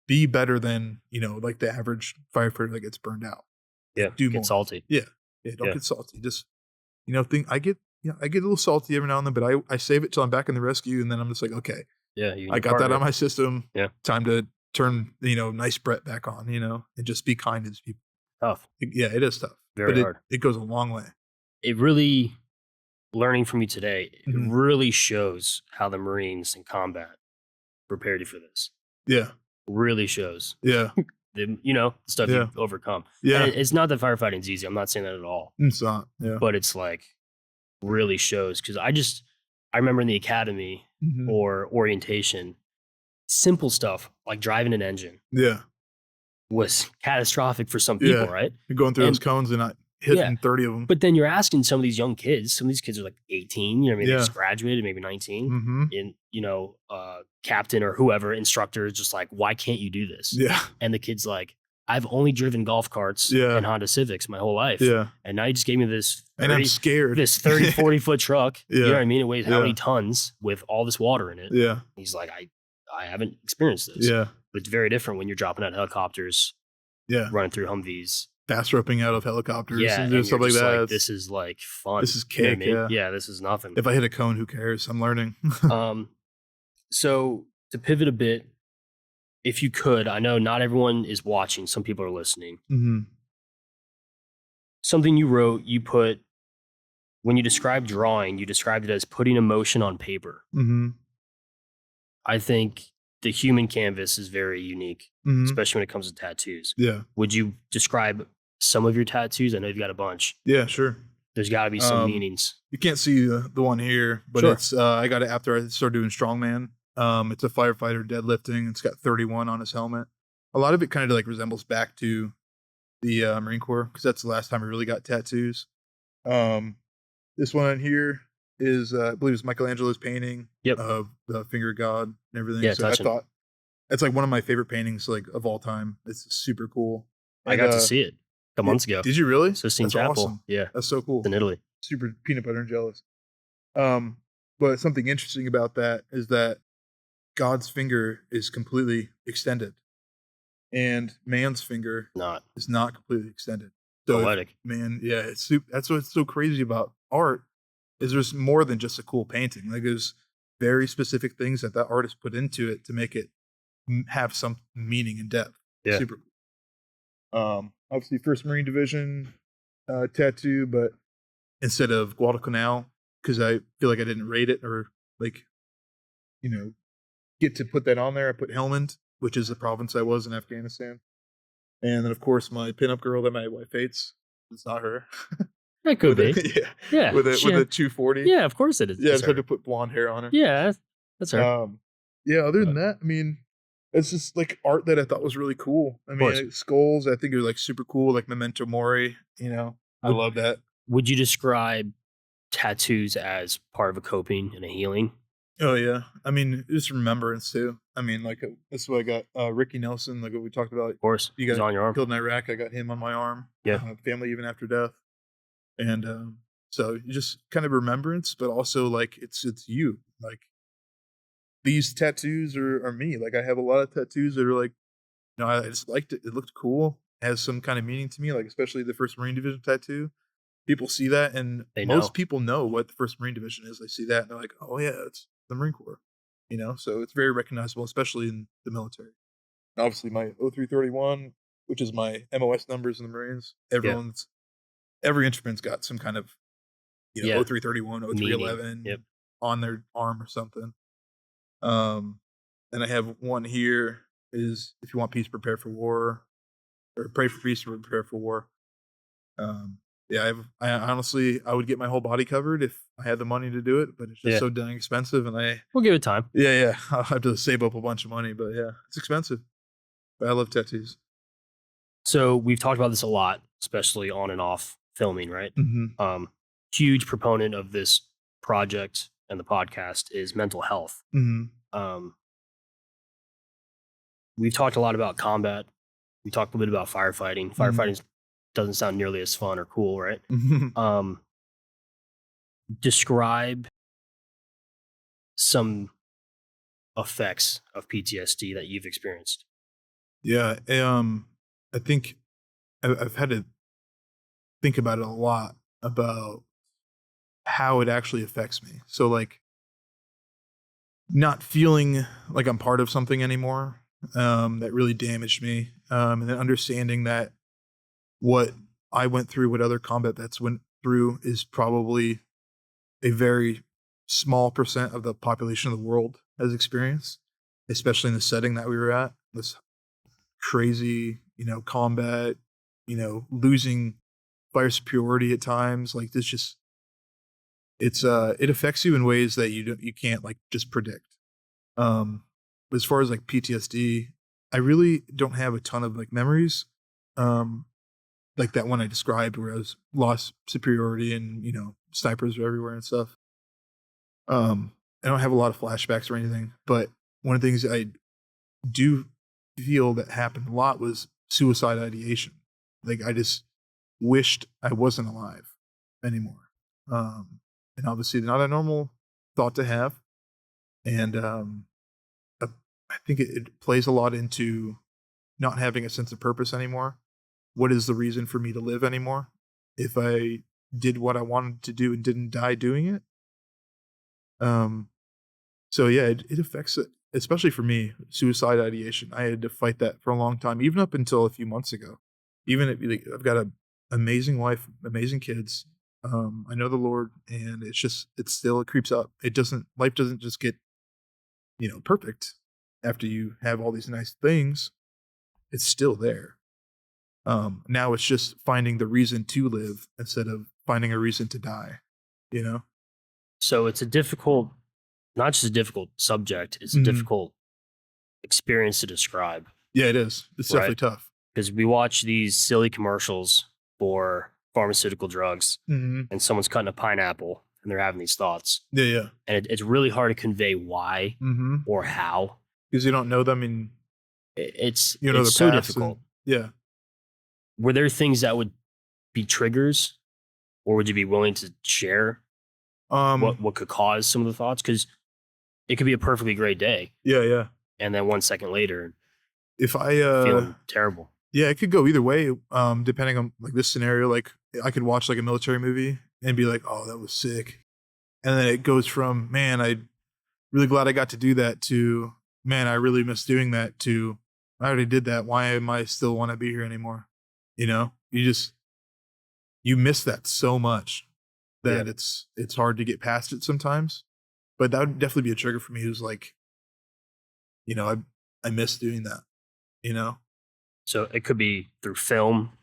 be better than, like the average firefighter that gets burned out. Yeah, Do get more. salty. Yeah. Yeah, don't get salty. Just, I get a little salty every now and then, but I save it till I'm back in the rescue, and then I'm just like, okay, Yeah, I got that on my system. Yeah. Time to turn, nice Brett back on, and just be kind to these people. Tough. Yeah, it is tough. Very but hard. It goes a long way. It really, learning from you today, it Mhm. really shows how the Marines in combat prepared you for this. Yeah. really shows. Yeah. The stuff Yeah. you've overcome. Yeah. And it's not that firefighting's easy. I'm not saying that at all. It's not. Yeah. But it's like really shows, because I remember in the academy Mhm. or orientation, simple stuff like driving an engine Yeah. was catastrophic for some people, Yeah. right? You're going through And- those cones and not hitting 30 of them. But then you're asking some of these young kids, some of these kids are like 18, maybe they Yeah. just graduated, maybe 19, Mm-hmm. and, captain or whoever, instructor is just like, why can't you do this? Yeah. And the kid's like, I've only driven golf carts Yeah. and Honda Civics my whole life. Yeah. And now you just gave me this And I'm scared. this 30, 40 foot truck. You know Yeah. what I mean? It weighs how Yeah. many tons with all this water in it. Yeah. He's like, I haven't experienced this. Yeah. But it's very different when you're dropping out of helicopters, Yeah. running through Humvees. Fast roping out of helicopters Yeah, and and stuff you're like just that. this is like fun. This is You know what I cake, mean? yeah. Yeah, this is nothing. If I hit a cone, who cares? I'm learning. So to pivot a bit, if you could, I know not everyone is watching, some people are listening. Mm-hmm. Something you wrote, you put, when you described drawing, you described it as putting emotion on paper. Mm-hmm. I think the human canvas is very unique, Mm-hmm. especially when it comes to tattoos. Yeah. Would you describe some of your tattoos? I know you've got a bunch. Yeah, sure. There's got to be some meanings. You can't see the one here, but Sure. it's I got it after I started doing Strongman. It's a firefighter deadlifting. It's got 31 on his helmet. A lot of it kind of like resembles back to the Marine Corps, because that's the last time I really got tattoos. This one here is I believe it's Michelangelo's painting of the finger god and everything. Yeah, So I touching. thought it's like one of my favorite paintings like of all time. It's super cool. I got to see it a couple months ago. Did you really? Sistine That's Chapel. awesome. Yeah, That's so cool. it's in Italy. Super peanut butter and jealous. But something interesting about that is that God's finger is completely extended, and man's finger Not is not completely extended. So poetic. that's what's so crazy about art, is there's more than just a cool painting. Like there's very specific things that artist put into it to make it have some meaning and depth. Yeah. Super cool. Obviously, 1st Marine Division tattoo, but instead of Guadalcanal, because I feel like I didn't rate it or get to put that on there. I put Helmand, which is the province I was in Afghanistan. And then, of course, my pinup girl that my wife hates. It's not her. That could be. Yeah. With a 240. Yeah, of course it is. Yeah, I It's just had her. to put blonde hair on her. Yeah, that's her. Other than that, I mean, it's just like art that I thought was really cool. I course. mean, skulls, I think are like super cool, like Memento Mori, I love that. Would you describe tattoos as part of a coping and a healing? Oh, yeah. I mean, just remembrance, too. I mean, like, that's what I got. Ricky Nelson, like what we talked about. Of course. You He's got on your arm. killed in Iraq. I got him on my arm. Yeah. Family even after death. And so you just kind of remembrance, but also like it's you. Like these tattoos are me. Like I have a lot of tattoos that are like, I just liked it. It looked cool. It has some kind of meaning to me, like especially the 1st Marine Division tattoo. People see that, and most people know what the 1st Marine Division is. They see that, and they're like, oh yeah, it's the Marine Corps. So it's very recognizable, especially in the military. And obviously my 0331, which is my MOS numbers in the Marines. Every instrument's got some kind of 0331, 0311 on their arm or something. And I have one here is, if you want peace, prepare for war, or pray for peace, prepare for war. I honestly, I would get my whole body covered if I had the money to do it, but it's just so dang expensive, and we'll give it time. I'll have to save up a bunch of money, but yeah, it's expensive. But I love tattoos. So we've talked about this a lot, especially on and off filming, right? Mm-hmm. Huge proponent of this project and the podcast is mental health. Mm-hmm. We've talked a lot about combat. We talked a little bit about firefighting. Firefighting doesn't sound nearly as fun or cool, right? Mm-hmm. Describe some effects of PTSD that you've experienced. Yeah, I think I've had to think about it a lot, about how it actually affects me. So like not feeling like I'm part of something anymore, that really damaged me. And then understanding that what I went through, what other combat vets went through, is probably a very small % of the population of the world has experienced, especially in the setting that we were at. this crazy, combat, losing fire superiority at times. Like this just, it affects you in ways that you can't like just predict. But as far as like PTSD, I really don't have a ton of like memories. Like that one I described where I was lost superiority and, snipers were everywhere and stuff. I don't have a lot of flashbacks or anything, but one of the things I do feel that happened a lot was suicide ideation. Like I just wished I wasn't alive anymore. And obviously not a normal thought to have. And I think it plays a lot into not having a sense of purpose anymore. What is the reason for me to live anymore? If I did what I wanted to do and didn't die doing it. So yeah, it affects it, especially for me, suicide ideation. I had to fight that for a long time, even up until a few months ago. Even if like, I've got an amazing wife, amazing kids. I know the Lord, and it creeps up. Life doesn't just get, perfect after you have all these nice things. It's still there. Now it's just finding the reason to live instead of finding a reason to die, So it's not just a difficult subject, it's a Mhm. difficult experience to describe. Yeah, it is. It's definitely tough. Because we watch these silly commercials for pharmaceutical drugs Mm-hmm. and someone's cutting a pineapple and they're having these thoughts. Yeah, yeah. And it's really hard to convey why Mm-hmm. or how. Because you don't know them and It's you know it's their so past. difficult. Yeah. Were there things that would be triggers, or would you be willing to share what could cause some of the thoughts? Because it could be a perfectly great day, Yeah, yeah. and then 1 second later, If I feeling terrible. yeah, it could go either way. Depending on like this scenario, like I could watch like a military movie and be like, "Oh, that was sick," and then it goes from "Man, I'm really glad I got to do that" to "Man, I really miss doing that" to "I already did that. Why am I still want to be here anymore?" You miss that so much that Yeah. it's hard to get past it sometimes. But that would definitely be a trigger for me. Who's like, I miss doing that. You know, So it could be through film,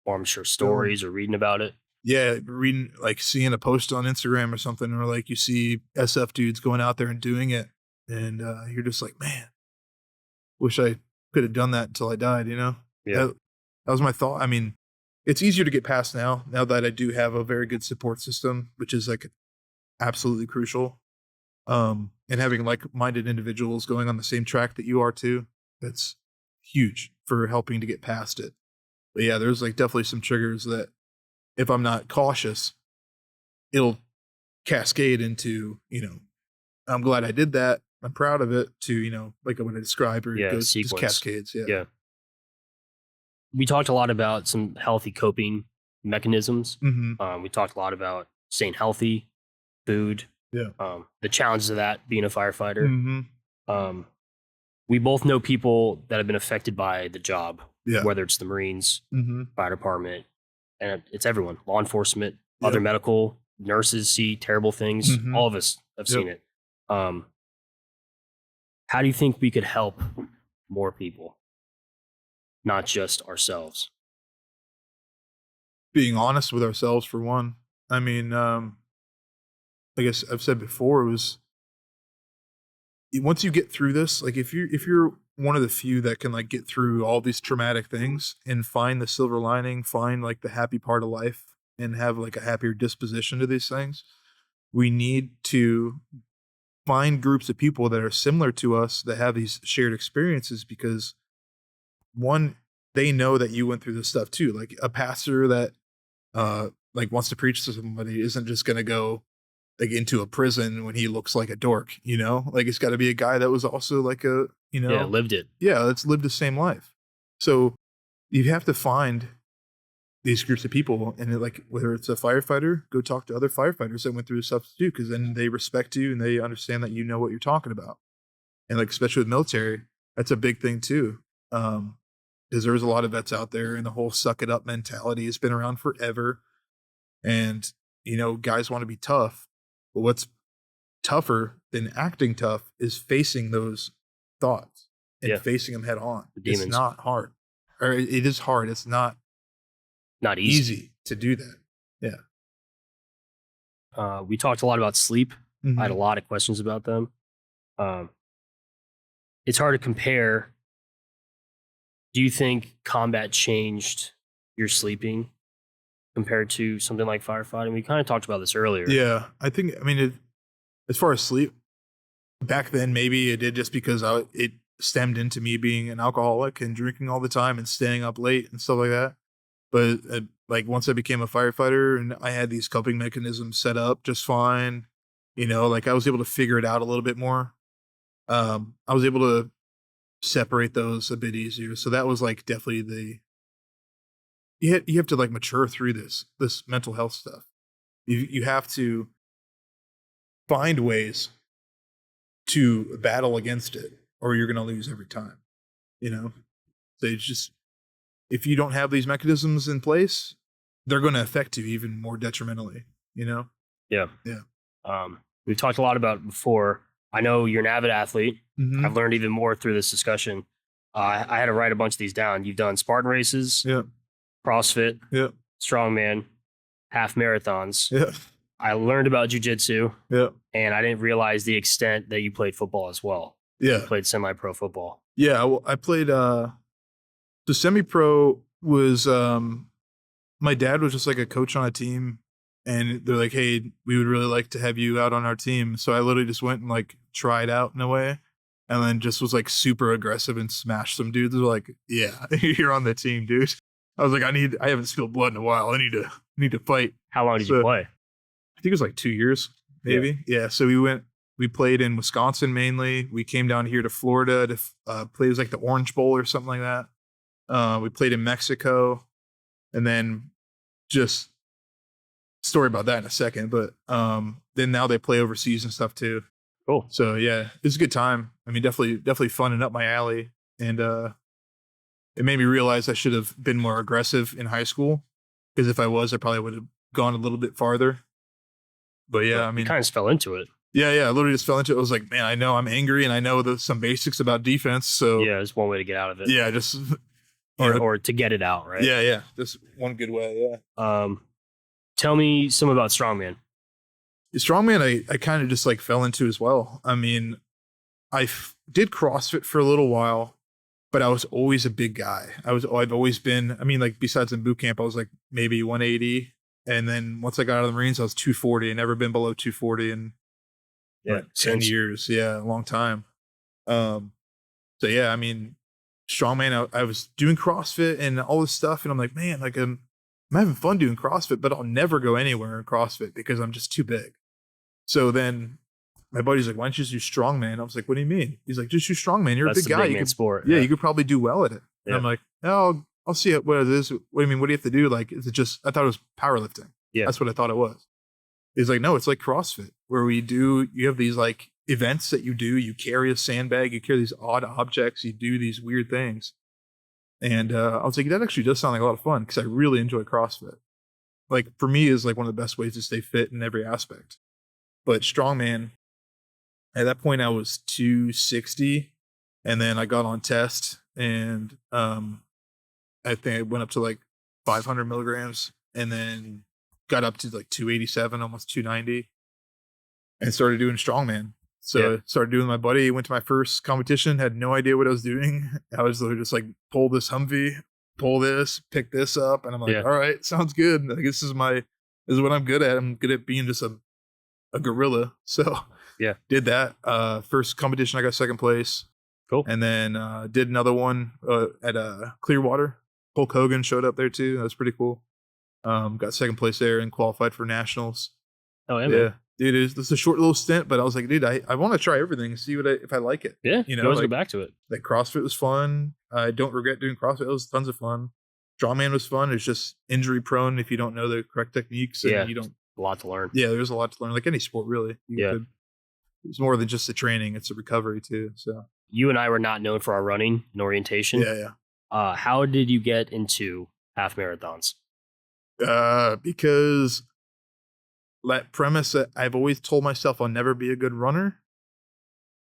or I'm sure stories or reading about it. Yeah, reading like seeing a post on Instagram or something, or like you see SF dudes going out there and doing it, and you're just like, man, wish I could have done that until I died. Yeah. That was my thought. I mean, it's easier to get past now that I do have a very good support system, which is like absolutely crucial. And having like-minded individuals going on the same track that you are too, that's huge for helping to get past it. But yeah, there's like definitely some triggers that if I'm not cautious, it'll cascade into, I'm glad I did that. I'm proud of it to, like what I described, or it Yeah. goes just Sequence. cascades. Yeah. Yeah. We talked a lot about some healthy coping mechanisms. Mm-hmm. We talked a lot about staying healthy, food, Yeah. the challenges of that being a firefighter. Mm-hmm. Um, we both know people that have been affected by the job, Yeah. whether it's the Marines, Mm-hmm. fire department, and it's everyone, law enforcement, Yep. other medical, nurses see terrible things. Mhm. All of us have Yep. seen it. How do you think we could help more people, not just ourselves? Being honest with ourselves for one. I mean, I guess I've said before, it was once you get through this, like if you're one of the few that can like get through all these traumatic things and find the silver lining, find like the happy part of life and have like a happier disposition to these things, we need to find groups of people that are similar to us that have these shared experiences, because one, they know that you went through this stuff too. Like a pastor that like wants to preach to somebody isn't just going to go like into a prison when he looks like a dork, like it's got to be a guy that was also like Yeah, lived it. yeah, that's lived the same life. So you have to find these groups of people, and like whether it's a firefighter, go talk to other firefighters that went through this stuff too, because then they respect you and they understand that you know what you're talking about. And like especially with military, that's a big thing too. Because there's a lot of vets out there, and the whole suck it up mentality has been around forever. And guys want to be tough, but what's tougher than acting tough is facing those thoughts. and Yeah. facing them head on. The It's demons. not hard. Or it is hard. It's not Not easy. easy to do that. Yeah. We talked a lot about sleep. I had a Mhm. lot of questions about them. It's hard to compare. Do you think combat changed your sleeping compared to something like firefighting? We kind of talked about this earlier. Yeah. I think, I mean, as far as sleep, back then, maybe it did just because it stemmed into me being an alcoholic and drinking all the time and staying up late and stuff like that. But like once I became a firefighter and I had these coping mechanisms set up just fine, like I was able to figure it out a little bit more. I was able to separate those a bit easier. So that was like definitely you have to like mature through this mental health stuff. You have to find ways to battle against it or you're going to lose every time, So it's just, if you don't have these mechanisms in place, they're going to affect you even more detrimentally, Yeah. Yeah. We've talked a lot about it before. I know you're an avid athlete. Mhm. I've learned even more through this discussion. I had to write a bunch of these down. You've done Spartan races, Yeah. CrossFit, Yeah. Strongman, half marathons. Yeah. I learned about Jiu-Jitsu, Yeah. and I didn't realize the extent that you played football as well. Yeah. You played semi-pro football. Yeah. Well, I played, the semi-pro was, my dad was just like a coach on a team and they're like, hey, we would really like to have you out on our team. So I literally just went and like tried out in a way and then just was like super aggressive and smashed some dudes. They're like, yeah, you're on the team, dude. I was like, I haven't spilled blood in a while. I need to fight. How long did you play? I think it was like 2 years, maybe. Yeah. So we played in Wisconsin mainly. We came down here to Florida to play. It was like the Orange Bowl or something like that. We played in Mexico, and then just story about that in a second. But then now they play overseas and stuff too. Cool. So yeah, it's a good time. I mean, definitely fun and up my alley. And it made me realize I should have been more aggressive in high school, because if I was, I probably would have gone a little bit farther. But yeah, I mean, you kind of just fell into it. Yeah, I literally just fell into it. I was like, man, I know I'm angry and I know some basics about defense. So yeah, it's one way to get out of it. Yeah, just or to get it out, right? Yeah, just one good way. Yeah. Tell me some about Strongman. Strongman, I kind of just like fell into as well. I mean, I did CrossFit for a little while, but I was always a big guy. I've always been. I mean, like besides in boot camp, I was like maybe 180, and then once I got out of the Marines, I was 240. and never been below 240 in like 10 years. Yeah, a long time. So yeah, I mean, Strongman. I was doing CrossFit and all this stuff, and I'm like, man, like I'm having fun doing CrossFit, but I'll never go anywhere in CrossFit because I'm just too big. So then my buddy's like, why don't you just do Strongman? I was like, what do you mean? He's like, just do Strongman. You're a big guy. You could, sport. Yeah, you could probably do well at it. And Yeah. I'm like, oh, I'll see what it is. What do you mean? What do you have to do? Like, is it just, I thought it was powerlifting. Yeah. That's what I thought it was. He's like, no, it's like CrossFit where you have these like events that you carry a sandbag, you carry these odd objects, you do these weird things. And I was like, that actually does sound like a lot of fun because I really enjoy CrossFit. Like for me is like one of the best ways to stay fit in every aspect. But Strongman, at that point I was 260 and then I got on test and I think I went up to like 500 milligrams and then got up to like 287, almost 290 and started doing Strongman. So started doing my buddy, went to my first competition, had no idea what I was doing. I was literally just like, pull this Humvee, pull this, pick this up. And I'm like, all right, sounds good. Like, this is what I'm good at. I'm good at being just a gorilla. So yeah, did that. First competition, I got second place. Cool. And then did another one at Clearwater. Hulk Hogan showed up there too. That was pretty cool. Got second place there and qualified for nationals. Oh yeah, man. Dude, this is a short little stint, but I was like, dude, I want to try everything and see if I like it. Yeah, you always go back to it. Like CrossFit was fun. I don't regret doing CrossFit. It was tons of fun. Strongman was fun. It's just injury prone if you don't know the correct techniques. And you don't. A lot to learn. Yeah, there's a lot to learn. Like any sport, really. It's more than just the training. It's a recovery too. So you and I were not known for our running and orientation. Yeah. How did you get into half marathons? Because that premise that I've always told myself I'll never be a good runner.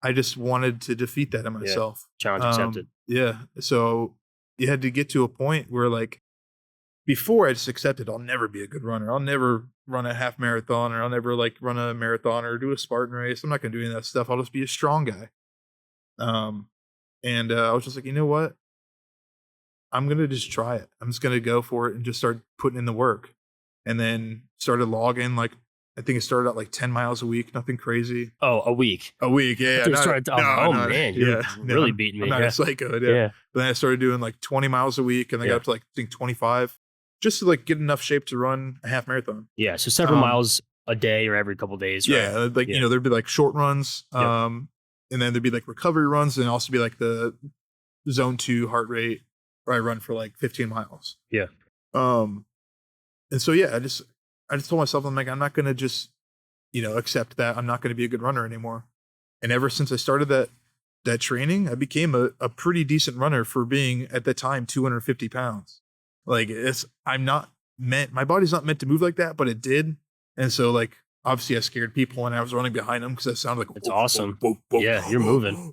I just wanted to defeat that in myself. Challenge accepted. Yeah. So you had to get to a point where like, before I just accepted I'll never be a good runner. I'll never run a half marathon, or I'll never like run a marathon or do a Spartan race. I'm not going to do any of that stuff. I'll just be a strong guy. I was just like, you know what? I'm going to just try it. I'm just going to go for it and just start putting in the work. And then started logging, like, I think it started out like 10 miles a week, nothing crazy. Oh, a week. A week, yeah. Man, you're really beating me. I'm not a psycho, yeah. But then I started doing like 20 miles a week, and I got up to like, I think 25, just to like get enough shape to run a half marathon. Yeah, so several miles a day or every couple of days, right? Yeah, like, you know, there'd be like short runs, and then there'd be like recovery runs, and also be like the zone 2 heart rate, where I run for like 15 miles. Yeah. And so, yeah, I just told myself, I'm like, I'm not going to just, you know, accept that I'm not going to be a good runner anymore. And ever since I started that training, I became a pretty decent runner for being, at the time, 250 pounds. Like, my body's not meant to move like that, but it did. And so, like, obviously I scared people when I was running behind them, because I sounded like, it's awesome. Yeah, you're moving.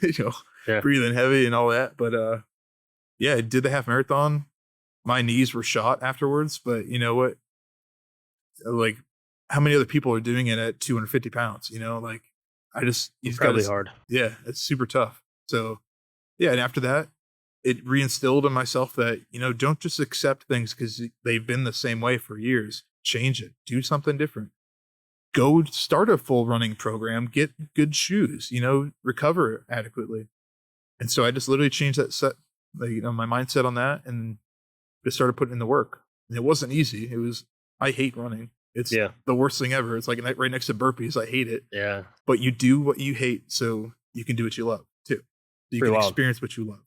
You know, breathing heavy and all that. But yeah, I did the half marathon. My knees were shot afterwards, but you know what? Like, how many other people are doing it at 250 pounds? You know, like, it's probably hard. Yeah, it's super tough. So, yeah, and after that, it reinstilled in myself that, you know, don't just accept things because they've been the same way for years. Change it. Do something different. Go start a full running program. Get good shoes. You know, recover adequately. And so I just literally changed that my mindset on that, and just started putting in the work. And it wasn't easy. I hate running. It's the worst thing ever. It's like right next to burpees. I hate it. Yeah. But you do what you hate, so you can do what you love too. So you can experience what you love.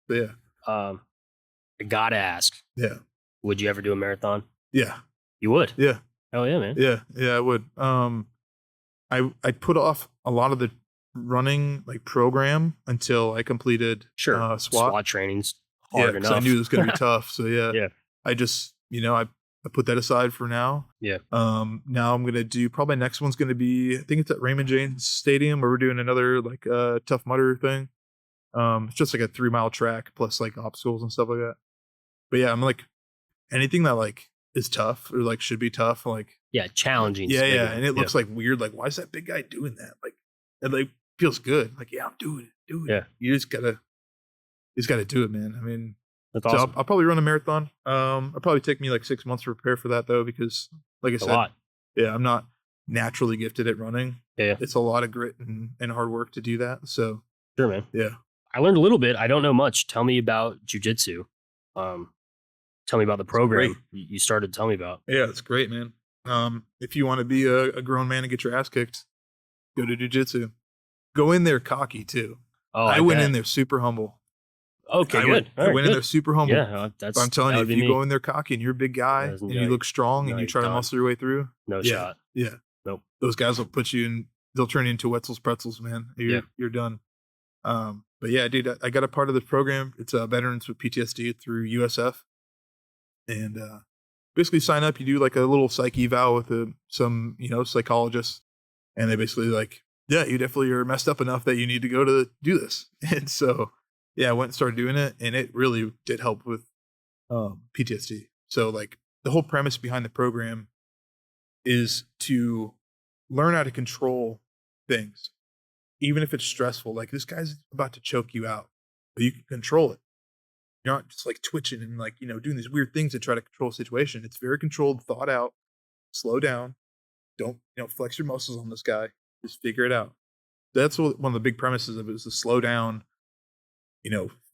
So, yeah. I gotta ask. Yeah. Would you ever do a marathon? Yeah. You would? Yeah. Oh yeah, man. Yeah. Yeah, I would. I put off a lot of the running like program until I completed SWAT. SWAT training's hard enough. I knew it was going to be tough. So yeah. I just, you know, I put that aside for now. Yeah. Now I'm going to do, probably next one's going to be, I think it's at Raymond James Stadium, where we're doing another like Tough Mudder thing. It's just like a 3-mile track plus like obstacles and stuff like that. But yeah, I'm like, anything that like is tough or like should be tough, like challenging. Yeah. And it looks like weird. Like, why is that big guy doing that? Like, it like feels good. Like, yeah, I'm doing it. Yeah. You just gotta do it, man. I mean, that's awesome. I'll probably run a marathon. It'll probably take me like 6 months to prepare for that though, because like I said, I'm not naturally gifted at running. Yeah. It's a lot of grit and hard work to do that. So sure, man. Yeah. I learned a little bit. I don't know much. Tell me about Jiu-Jitsu. Tell me about the program you started to tell me about. Yeah, it's great, man. If you want to be a grown man and get your ass kicked, go to Jiu-Jitsu. Go in there cocky too. Oh, I went in there super humble. Okay, good. I went in there super humble. Yeah, but I'm telling you, if you go in there cocky and you're a big guy and you look strong and you try to muscle your way through, no shot. Yeah. Nope. Those guys will put you in. They'll turn you into Wetzel's pretzels, man. You're done. But yeah, dude, I got a part of the program. It's veterans with PTSD through USF, and basically sign up. You do like a little psych eval with some psychologists, and they basically like, yeah, you definitely are messed up enough that you need to go to do this. And so yeah, I went and started doing it, and it really did help with PTSD. So like the whole premise behind the program is to learn how to control things, even if it's stressful. Like, this guy's about to choke you out, but you can control it. You're not just like twitching and like, doing these weird things to try to control a situation. It's very controlled, thought out. Slow down. Don't, flex your muscles on this guy. Just figure it out. That's one of the big premises of it, is to slow down,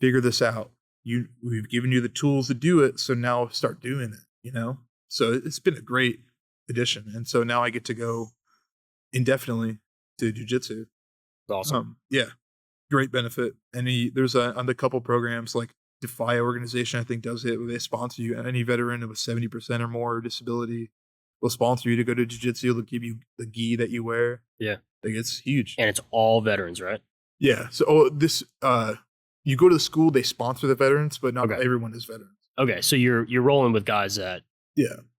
figure this out. We've given you the tools to do it. So now start doing it, So it's been a great addition. And so now I get to go indefinitely to jiu-jitsu. Awesome. Yeah. Great benefit. There's on the couple programs like Defy organization, I think, does it, where they sponsor you. Any veteran with 70% or more disability will sponsor you to go to jiu-jitsu. They'll give you the gi that you wear. Yeah. Like, it's huge. And it's all veterans, right? Yeah. So you go to the school, they sponsor the veterans, but not everyone is veterans. Okay. So you're rolling with guys that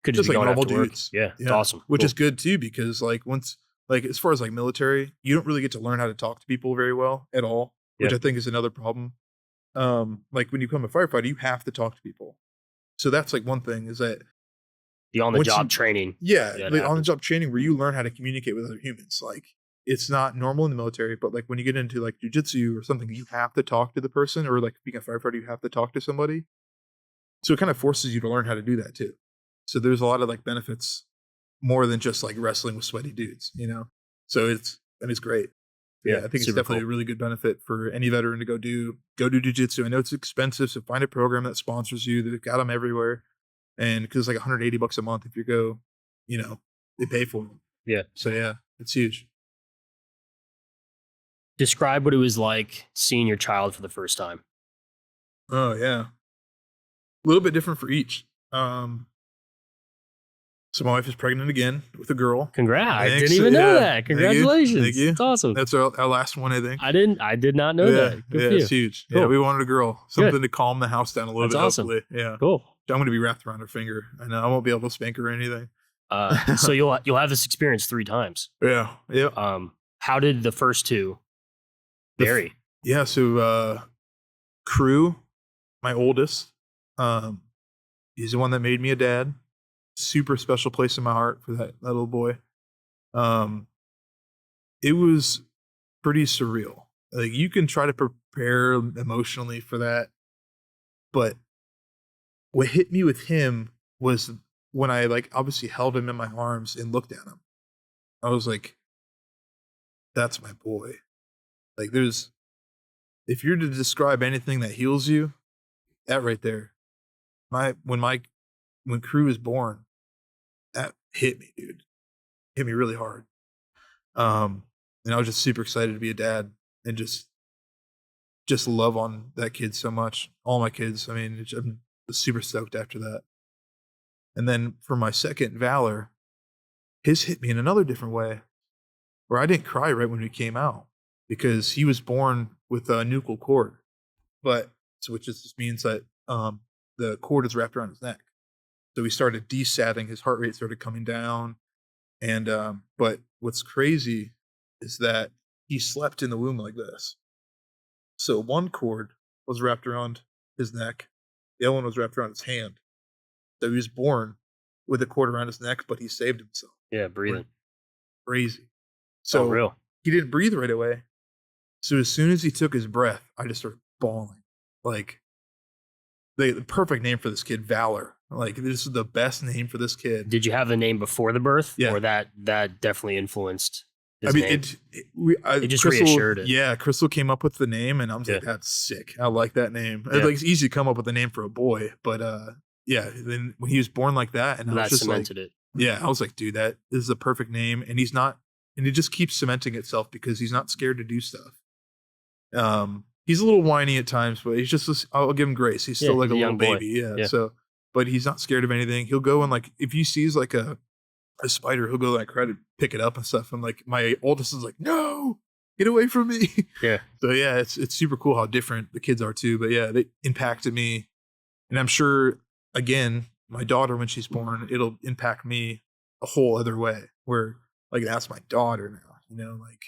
could just be like normal dudes. Yeah. It's awesome. Which is good too, because like once like as far as like military, you don't really get to learn how to talk to people very well at all, which Yep. I think is another problem. Like when you become a firefighter, you have to talk to people. So that's like one thing is that The on the job training. yeah, that like on the happens. job training where you learn how to communicate with other humans. Like it's not normal in the military, but like when you get into like jiu-jitsu or something, you have to talk to the person, or like being a firefighter, you have to talk to somebody. So it kind of forces you to learn how to do that too. So there's a lot of like benefits more than just like wrestling with sweaty dudes, you know? So it's great. Yeah, I think it's super definitely cool. a really good benefit for any veteran to go do jiu-jitsu. I know it's expensive, so find a program that sponsors you. They've got them everywhere. And because it's like $180 a month if you go, you know, they pay for them. Yeah. So yeah, it's huge. Describe what it was like seeing your child for the first time. Oh yeah. A little bit different for each. So my wife is pregnant again with a girl. Congrats. I Thanks. didn't even know Yeah. that. Congratulations. Thank you. That's awesome. That's our last one, I think. I did not know that. Good for it's you. huge. Cool. Yeah, we wanted a girl. Something to calm the house down a little That's bit. awesome. Hopefully. Yeah. Cool. I'm going to be wrapped around her finger. I know I won't be able to spank her or anything. So you'll have this experience 3 times. Yeah. Yeah. How did the first 2 vary? Yeah. So, Crew, my oldest, he's the one that made me a dad. Super special place in my heart for that little boy. It was pretty surreal. Like you can try to prepare emotionally for that, but what hit me with him was when I like obviously held him in my arms and looked at him. I was like, that's my boy. Like if you're to describe anything that heals you, that right there. When Crew was born, that hit me, dude. Hit me really hard. And I was just super excited to be a dad and just love on that kid so much. All my kids. I mean, I'm super stoked after that. And then for my second, Valor, his hit me in another different way, where I didn't cry right when he came out because he was born with a nuchal cord, which just means that the cord is wrapped around his neck. So he started desatting, his heart rate started coming down. And but what's crazy is that he slept in the womb like this. So one cord was wrapped around his neck, the other one was wrapped around his hand. So he was born with a cord around his neck, but he saved himself. Yeah, breathing. Crazy. So real. He didn't breathe right away. So as soon as he took his breath, I just started bawling. Like the perfect name for this kid, Valor. Like this is the best name for this kid. Did you have the name before the birth? Yeah. Or that definitely influenced his I mean, name? it just Crystal, reassured it. Yeah, Crystal came up with the name, and I was like, "That's sick. I like that name." Yeah. Like, it's easy to come up with a name for a boy, but yeah. Then when he was born like that, and I was that just cemented like, it. yeah, I was like, "Dude, this is the perfect name," and and it just keeps cementing itself because he's not scared to do stuff. He's a little whiny at times, but I'll give him grace. He's still like a little baby, yeah. So, but he's not scared of anything. He'll go and like if he sees like a spider, he'll go like try to pick it up and stuff. And like my oldest is like, no, get away from me. Yeah. So yeah, it's super cool how different the kids are too. But yeah, they impacted me. And I'm sure again, my daughter, when she's born, it'll impact me a whole other way where like that's my daughter now, you know, like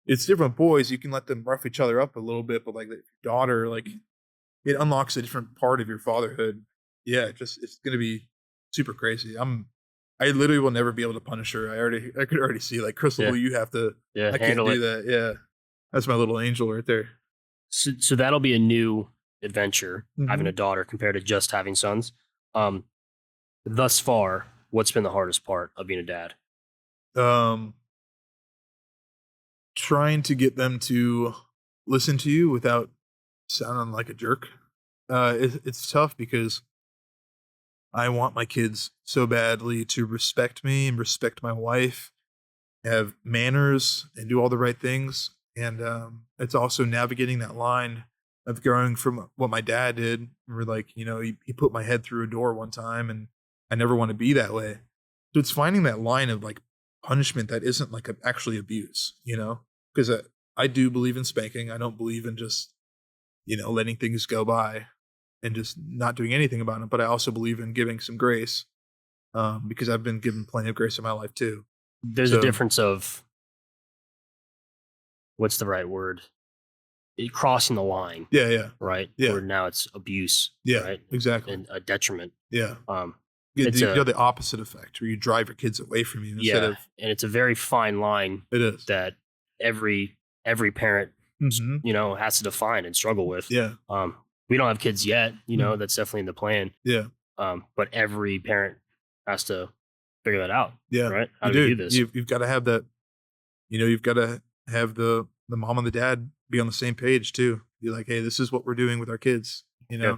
it's different boys. You can let them rough each other up a little bit, but like your daughter, like it unlocks a different part of your fatherhood. Yeah. It's going to be super crazy. I literally will never be able to punish her. I could already see like Crucible. You have to. I can't do that. Yeah, that's my little angel right there. So that'll be a new adventure having a daughter compared to just having sons. Thus far, what's been the hardest part of being a dad? Trying to get them to listen to you without sounding like a jerk. It's tough because I want my kids so badly to respect me and respect my wife, have manners and do all the right things. And it's also navigating that line of growing from what my dad did. Where like, you know, he put my head through a door one time and I never want to be that way. So it's finding that line of like punishment that isn't like actually abuse, you know, because I do believe in spanking. I don't believe in just, you know, letting things go by and just not doing anything about it. But I also believe in giving some grace because I've been given plenty of grace in my life too. There's a difference of what's the right word? Crossing the line, Yeah. right? Yeah. Where now it's abuse, Yeah. right? Exactly. And a detriment. Yeah. It's the opposite effect where you drive your kids away from you instead of. And it's a very fine line It is. that every parent, Mhm. has to define and struggle with. Yeah. We don't have kids yet, that's definitely in the plan. Yeah. But every parent has to figure that out. Yeah. Right? How You do we do. do this? You've got to have that. You've got to have the mom and the dad be on the same page too. Be like, hey, this is what we're doing with our kids. Yeah.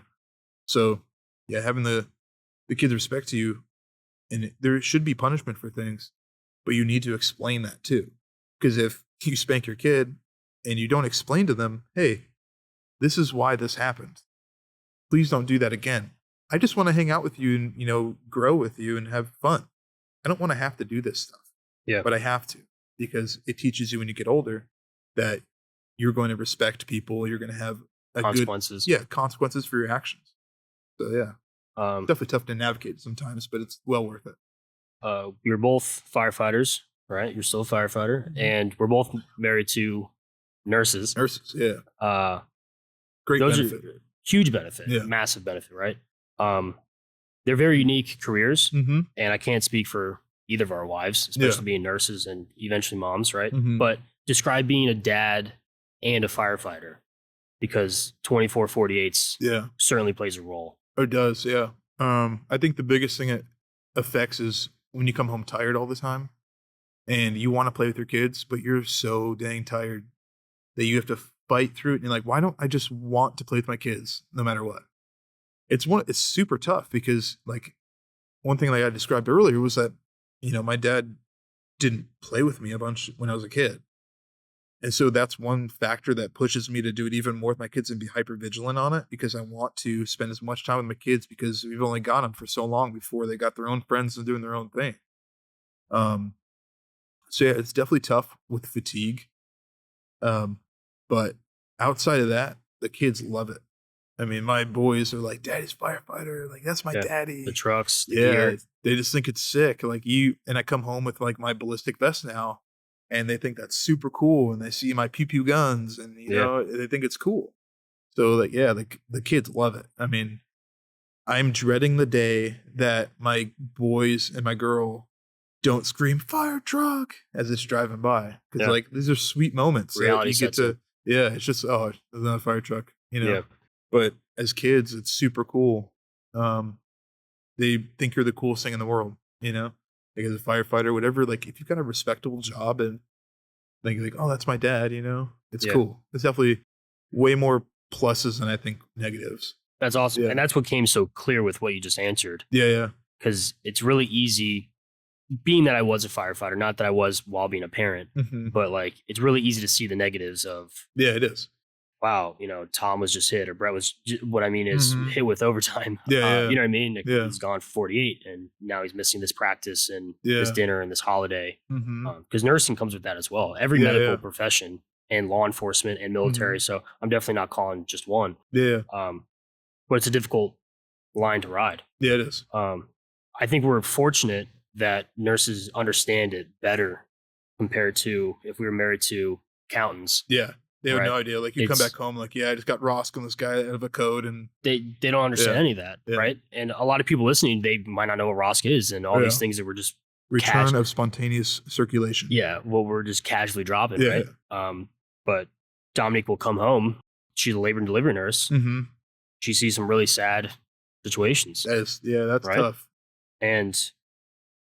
So yeah, having the kids respect you, and there should be punishment for things, but you need to explain that too. Because if you spank your kid and you don't explain to them, hey, this is why this happened. Please don't do that again. I just want to hang out with you and, grow with you and have fun. I don't want to have to do this stuff. Yeah. But I have to, because it teaches you when you get older that you're going to respect people. You're going to have consequences. Consequences for your actions. So yeah. Definitely tough to navigate sometimes, but it's well worth it. We're both firefighters, right? You're still a firefighter, and we're both married to nurses. Nurses, yeah. Great those benefit. Are huge benefit, massive benefit, right? They're very unique careers, and I can't speak for either of our wives, especially being nurses and eventually moms, right? But describe being a dad and a firefighter, because 24/48 certainly plays a role. It does, yeah. I think the biggest thing it affects is when you come home tired all the time and you want to play with your kids, but you're so dang tired that you have to fight through it. And you're like, why don't I just want to play with my kids no matter what? It's super tough because, like, one thing like I described earlier was that, my dad didn't play with me a bunch when I was a kid. And so that's one factor that pushes me to do it even more with my kids and be hyper vigilant on it, because I want to spend as much time with my kids, because we've only got them for so long before they got their own friends and doing their own thing. So yeah, it's definitely tough with fatigue. But outside of that, the kids love it. I mean, my boys are like, "Daddy's firefighter. Like, that's my daddy." The trucks, the gear. They just think it's sick. Like and I come home with like my ballistic vest now, and they think that's super cool. And they see my pew pew guns, and they think it's cool. So like, the kids love it. I mean, I'm dreading the day that my boys and my girl don't scream "fire truck" as it's driving by, because like these are sweet moments. Reality that you get to. Yeah, it's just there's another fire truck. Yeah. But as kids, it's super cool. They think you're the coolest thing in the world, like as a firefighter, whatever. Like, if you've got a respectable job and like, oh, that's my dad, it's cool. It's definitely way more pluses than I think negatives. That's awesome. And that's what came so clear with what you just answered. Yeah. Because it's really easy, being that I was a firefighter, not that I was while being a parent, but like, it's really easy to see the negatives of. Yeah, it is. Wow, Tom was just hit, or Brett was, what I mean is hit with overtime. You know what I mean? Like, he's gone for 48, and now he's missing this practice and this dinner and this holiday. Because nursing comes with that as well. Every medical profession, and law enforcement and military. So I'm definitely not calling just one. Yeah. But it's a difficult line to ride. Yeah, it is. I think we're fortunate that nurses understand it better compared to if we were married to accountants. Yeah. They have no idea. Like, you come back home, like, I just got Rosk on this guy out of a code, and they don't understand any of that, right? And a lot of people listening, they might not know what Rosk is, and all these things that we're just return of spontaneous circulation. Yeah, well, we're just casually dropping, right? But Dominique will come home. She's a labor and delivery nurse. She sees some really sad situations. That's tough. And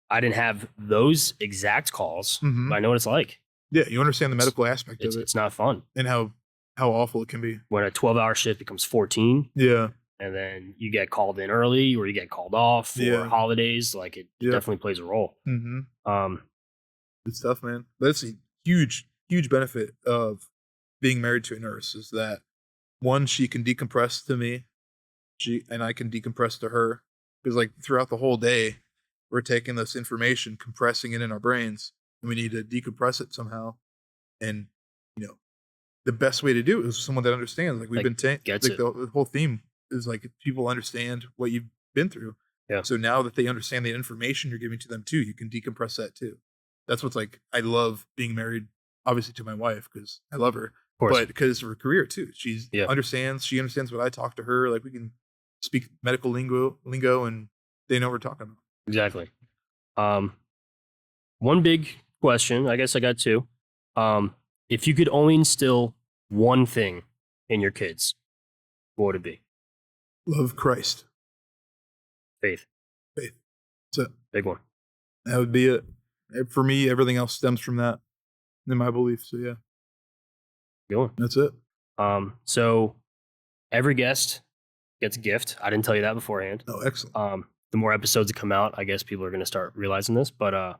I didn't have those exact calls, but I know what it's like. Yeah, you understand the medical aspect of it. It's not fun. And how awful it can be. When a 12-hour shift becomes 14. Yeah. And then you get called in early, or you get called off for holidays. Like, it definitely plays a role. It's tough, man. That's a huge, huge benefit of being married to a nurse, is that, one, she can decompress to me, and I can decompress to her. Because, like, throughout the whole day, we're taking this information, compressing it in our brains, and we need to decompress it somehow. And, the best way to do it is someone that understands. Like, we've been the whole theme is like, people understand what you've been through. Yeah. So now that they understand the information you're giving to them too, you can decompress that too. That's what's like, I love being married obviously to my wife because I love her, Of course. but because of her career too. She Yeah. understands what I talk to her. Like we can speak medical lingo and they know what we're talking about. Exactly. One big question, I guess I got two. If you could only instill one thing in your kids, what would it be? Love Christ. Faith. Faith. That's it. Big one. That would be it. For me, everything else stems from that in my belief. So yeah, Good one. that's it. So every guest gets a gift. I didn't tell you that beforehand. Oh, excellent. The more episodes that come out, I guess people are going to start realizing this. But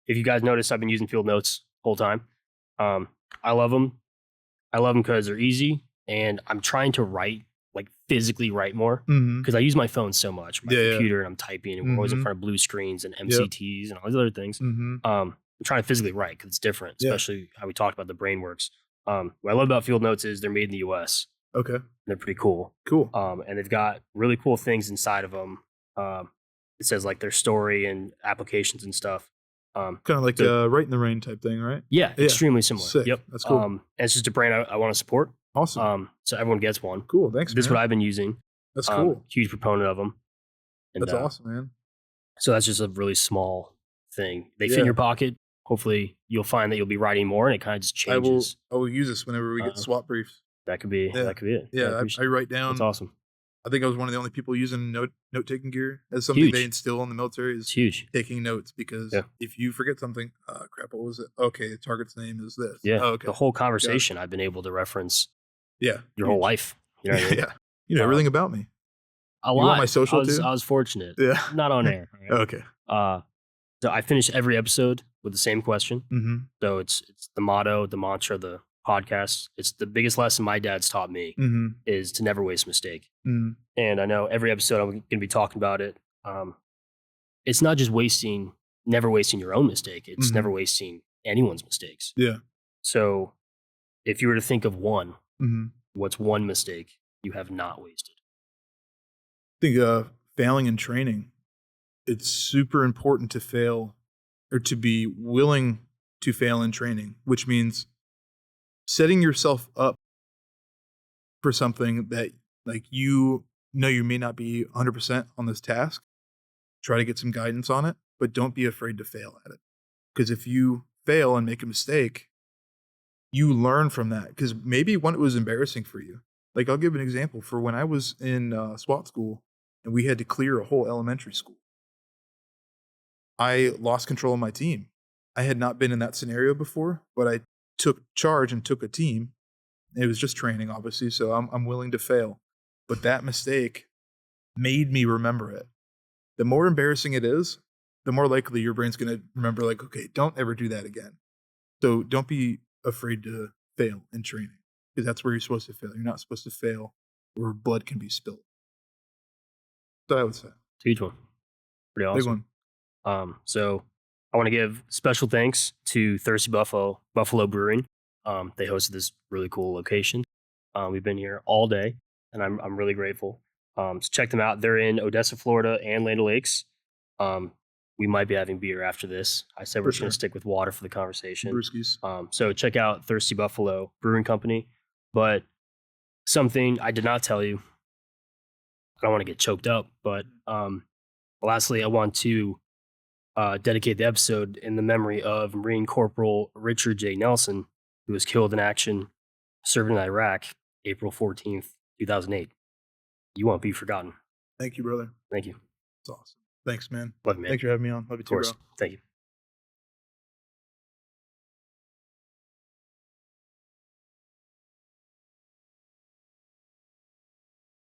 if you guys notice, I've been using field notes the whole time. I love them. I love them because they're easy, and I'm trying to write, like physically write more, because I use my phone so much, my computer, and I'm typing, and we're always in front of blue screens and MCTs and all these other things. I'm trying to physically write because it's different, especially how we talked about the brain works. What I love about field notes is they're made in the U.S. Okay. They're pretty cool. Cool. And they've got really cool things inside of them. It says like their story and applications and stuff. Kind of like Right in the Rain type thing, right? Yeah, extremely similar. Sick. Yep. That's cool. And it's just a brand I want to support. Awesome. So everyone gets one. Cool. Thanks, This is man. what I've been using. That's cool. Huge proponent of them. And, That's awesome, man. So that's just a really small thing. They fit in your pocket. Hopefully you'll find that you'll be writing more, and it kind of just changes. I will use this whenever we get SWAT briefs. That could be it. Yeah, I write down. That's awesome. I think I was one of the only people using note-taking gear as something they instill in the military is huge. Taking notes, because if you forget something, crap, what was it? Okay, the target's name is this. Yeah, oh, okay. The whole conversation I've been able to reference. Yeah, your whole life. You know what I mean? Yeah, you know everything about me. A lot. You want my social too? I was fortunate. Yeah, not on air. Right? Okay. So I finish every episode with the same question. So it's the motto, the mantra, the podcast. It's the biggest lesson my dad's taught me is to never waste a mistake. And I know every episode I'm going to be talking about it. It's not just never wasting your own mistake. It's never wasting anyone's mistakes. Yeah. So if you were to think of one, what's one mistake you have not wasted? I think failing in training. It's super important to fail, or to be willing to fail in training, which means setting yourself up for something that, like, you know you may not be 100% on this task. Try to get some guidance on it, but don't be afraid to fail at it. Because if you fail and make a mistake, you learn from that. Because maybe one, it was embarrassing for you. Like, I'll give an example. For when I was in SWAT school and we had to clear a whole elementary school, I lost control of my team. I had not been in that scenario before, but I took charge and took a team. It was just training, obviously, so I'm willing to fail. But that mistake made me remember it. The more embarrassing it is, the more likely your brain's going to remember, like, okay, don't ever do that again. So don't be afraid to fail in training, because that's where you're supposed to fail. You're not supposed to fail where blood can be spilled. So I would say. It's a huge one. Pretty awesome. Big one. So I want to give special thanks to Thirsty Buffalo Brewing. They hosted this really cool location. We've been here all day, and I'm really grateful. So check them out. They're in Odessa, Florida, and Land O'Lakes. We might be having beer after this. I said we're just going to stick with water for the conversation. Brewskis. So check out Thirsty Buffalo Brewing Company. But something I did not tell you, I don't want to get choked up, but lastly, I want to dedicate the episode in the memory of Marine Corporal Richard J. Nelson, who was killed in action serving in Iraq, April 14th, 2008. You won't be forgotten. Thank you, brother. Thank you. It's awesome. Thanks, man. Love you, man. Thanks for having me on. Love you too, bro. Thank you.